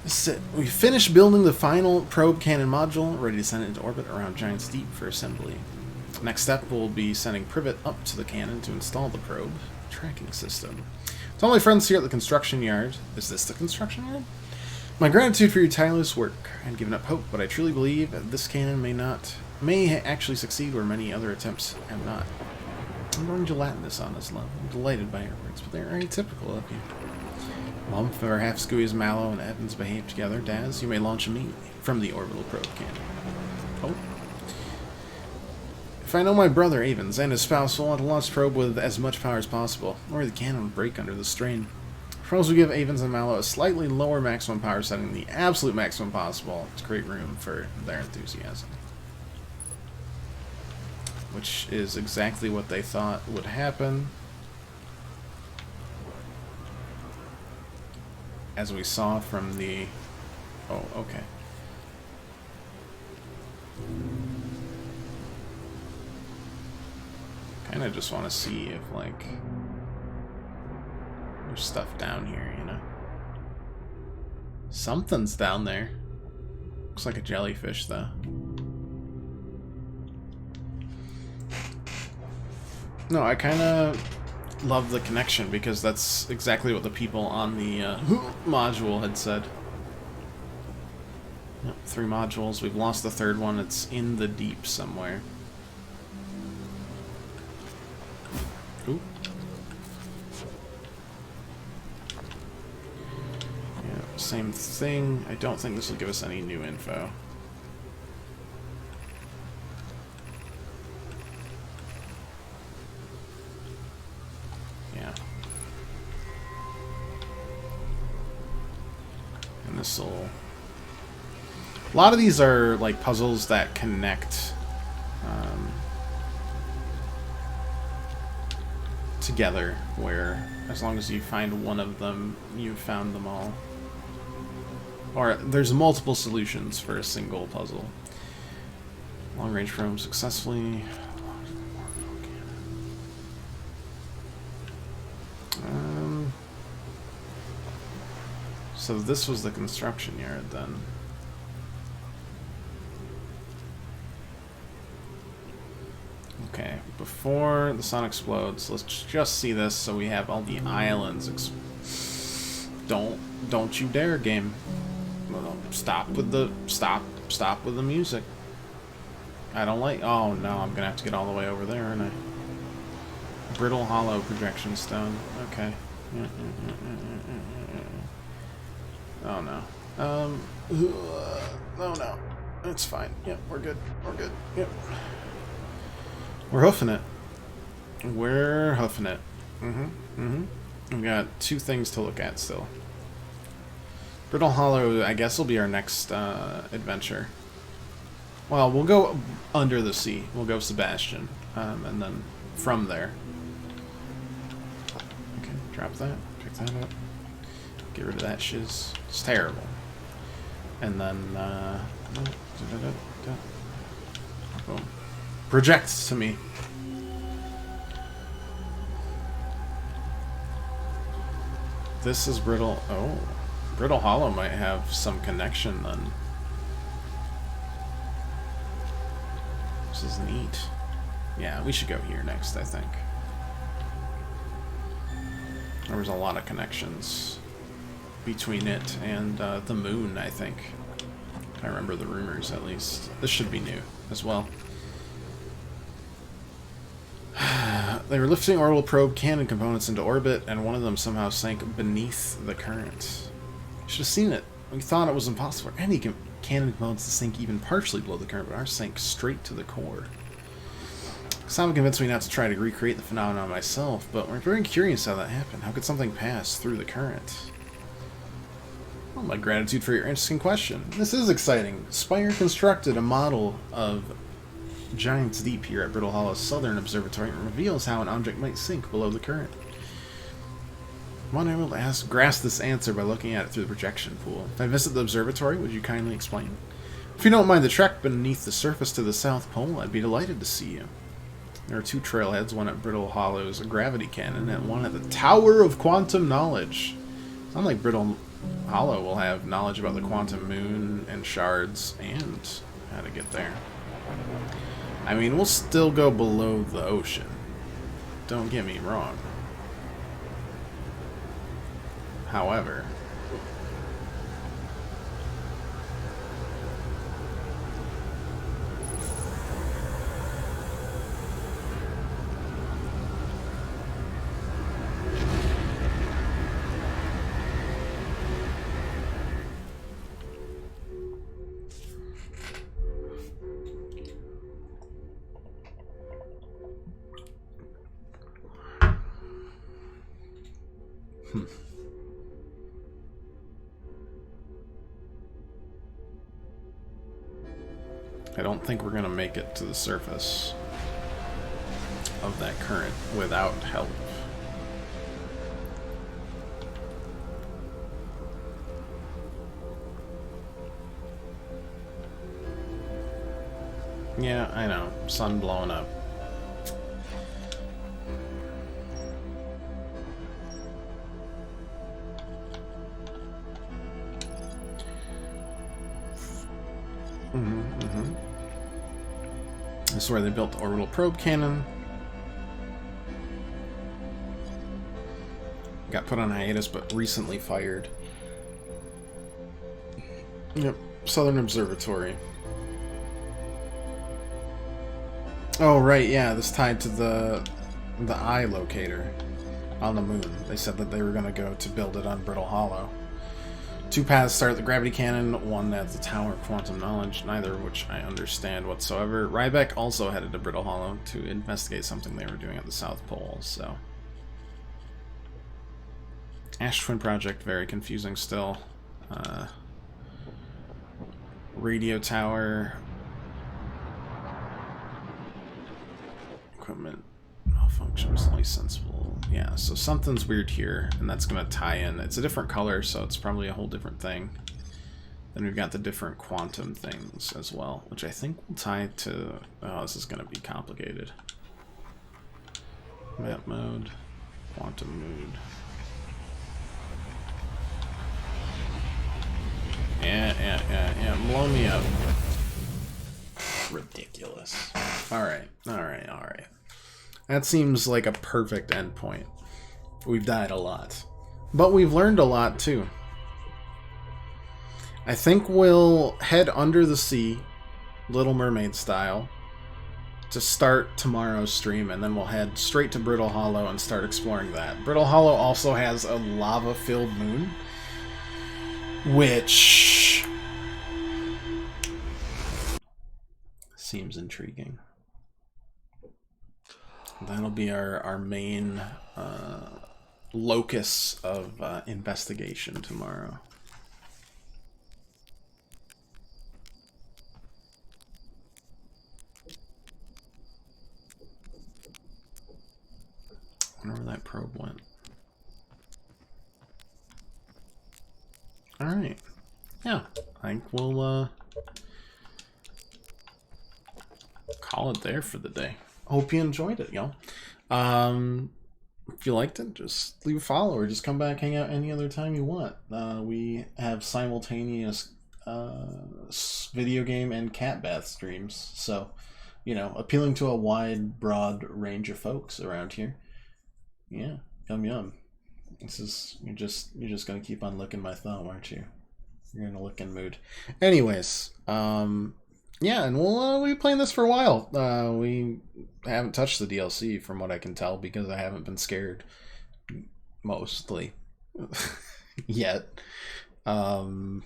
this is it. We finished building the final probe cannon module, ready to send it into orbit around Giant's Deep for assembly. Next step will be sending Privet up to the cannon to install the probe tracking system. To all my friends here at the construction yard, is this the construction yard? My gratitude for your tireless work. I had given up hope, but I truly believe that this cannon may actually succeed where many other attempts have not. I'm going gelatinous on this love. I'm delighted by your words, but they're atypical of you. Lump or half Scooey as Mallow and Evans behave together. Daz, you may launch immediately from the orbital probe cannon. Oh. If I know my brother Avens and his spouse will want to launch the probe with as much power as possible, or the cannon would break under the strain. Pros will give Avens and Mallow a slightly lower maximum power setting, the absolute maximum possible, to create room for their enthusiasm. Which is exactly what they thought would happen. As we saw from the... oh, okay. Kinda just want to see if, like... there's stuff down here, you know? Something's down there. Looks like a jellyfish, though. No, I kind of love the connection, because that's exactly what the people on the module had said. Yep, 3 modules. We've lost the 3rd one. It's in the deep somewhere. Ooh. Yeah, same thing. I don't think this will give us any new info. This'll... a lot of these are like puzzles that connect together, where as long as you find one of them, you've found them all. Or there's multiple solutions for a single puzzle. Long range probe successfully. So this was the construction yard then. Okay, before the sun explodes, let's just see this so we have all the islands. Don't you dare, game. Stop with the music. I don't like. Oh no, I'm gonna have to get all the way over there, aren't I? Brittle Hollow projection stone. Okay. Oh no. Oh no. It's fine. Yep, we're good. We're good. Yep. We're hoofing it. We're hoofing it. We've got two things to look at still. Brittle Hollow, I guess, will be our next adventure. Well, we'll go under the sea. We'll go Sebastian. And then from there. Okay, drop that. Pick that up. Get rid of that shiz. It's terrible. And then, boom. Projects to me. This is Brittle. Oh. Brittle Hollow might have some connection then. This is neat. Yeah, we should go here next, I think. There was a lot of connections between it and the moon, I think. I remember the rumors, at least. This should be new as well. They were lifting orbital probe cannon components into orbit, and one of them somehow sank beneath the current. You should have seen it. We thought it was impossible for any cannon components to sink even partially below the current, but ours sank straight to the core. Some convinced me not to try to recreate the phenomenon myself, but we're very curious how that happened. How could something pass through the current? Well, my gratitude for your interesting question. This is exciting. Spire constructed a model of Giant's Deep here at Brittle Hollow's Southern Observatory and reveals how an object might sink below the current. I'm unable to grasp this answer by looking at it through the projection pool. If I visit the observatory, would you kindly explain? If you don't mind the trek beneath the surface to the South Pole, I'd be delighted to see you. There are two trailheads, one at Brittle Hollow's gravity cannon and one at the Tower of Quantum Knowledge. Sounds like Brittle Hollow will have knowledge about the quantum moon and shards and how to get there. I mean, we'll still go below the ocean. Don't get me wrong. However, I don't think we're going to make it to the surface of that current without help. Yeah, I know. Sun blowing up. This is where they built the orbital probe cannon. Got put on hiatus, but recently fired. Yep, Southern Observatory. Oh, right, yeah, this tied to the eye locator on the moon. They said that they were going to go to build it on Brittle Hollow. Two paths start at the gravity cannon, one at the Tower of Quantum Knowledge, neither of which I understand whatsoever. Ryback also headed to Brittle Hollow to investigate something they were doing at the South Pole, so... Ash Twin Project, very confusing still. Radio tower... Equipment... Malfunctions, licensable... Yeah, so something's weird here, and that's going to tie in. It's a different color, so it's probably a whole different thing. Then we've got the different quantum things as well, which I think will tie to... Oh, this is going to be complicated. Map mode, quantum mood. Yeah. Blow me up. Ridiculous. Alright. That seems like a perfect endpoint. We've died a lot. But we've learned a lot, too. I think we'll head under the sea, Little Mermaid style, to start tomorrow's stream, and then we'll head straight to Brittle Hollow and start exploring that. Brittle Hollow also has a lava-filled moon, which seems intriguing. That'll be our main locus of investigation tomorrow. I wonder where that probe went. Alright. Yeah, I think we'll call it there for the day. Hope you enjoyed it, y'all. If you liked it, just leave a follow or just come back, hang out any other time you want. We have simultaneous video game and cat bath streams, so, you know, appealing to a wide, broad range of folks around here. Yeah, yum. This is you're just gonna keep on licking my thumb, aren't you? You're in a licking mood. Anyways, yeah, and we'll be playing this for a while. We haven't touched the DLC from what I can tell because I haven't been scared mostly yet. And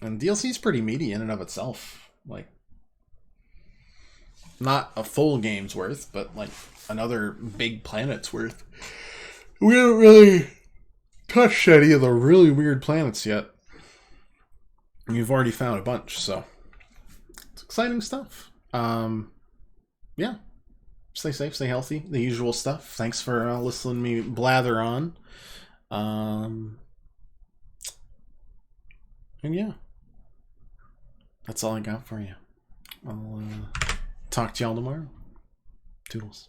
DLC is pretty meaty in and of itself. Like, not a full game's worth, but like another big planet's worth. We haven't really touched any of the really weird planets yet. You've already found a bunch, so it's exciting stuff. Yeah. Stay safe, stay healthy, the usual stuff. Thanks for listening to me blather on. And yeah. That's all I got for you. I'll talk to y'all tomorrow. Toodles.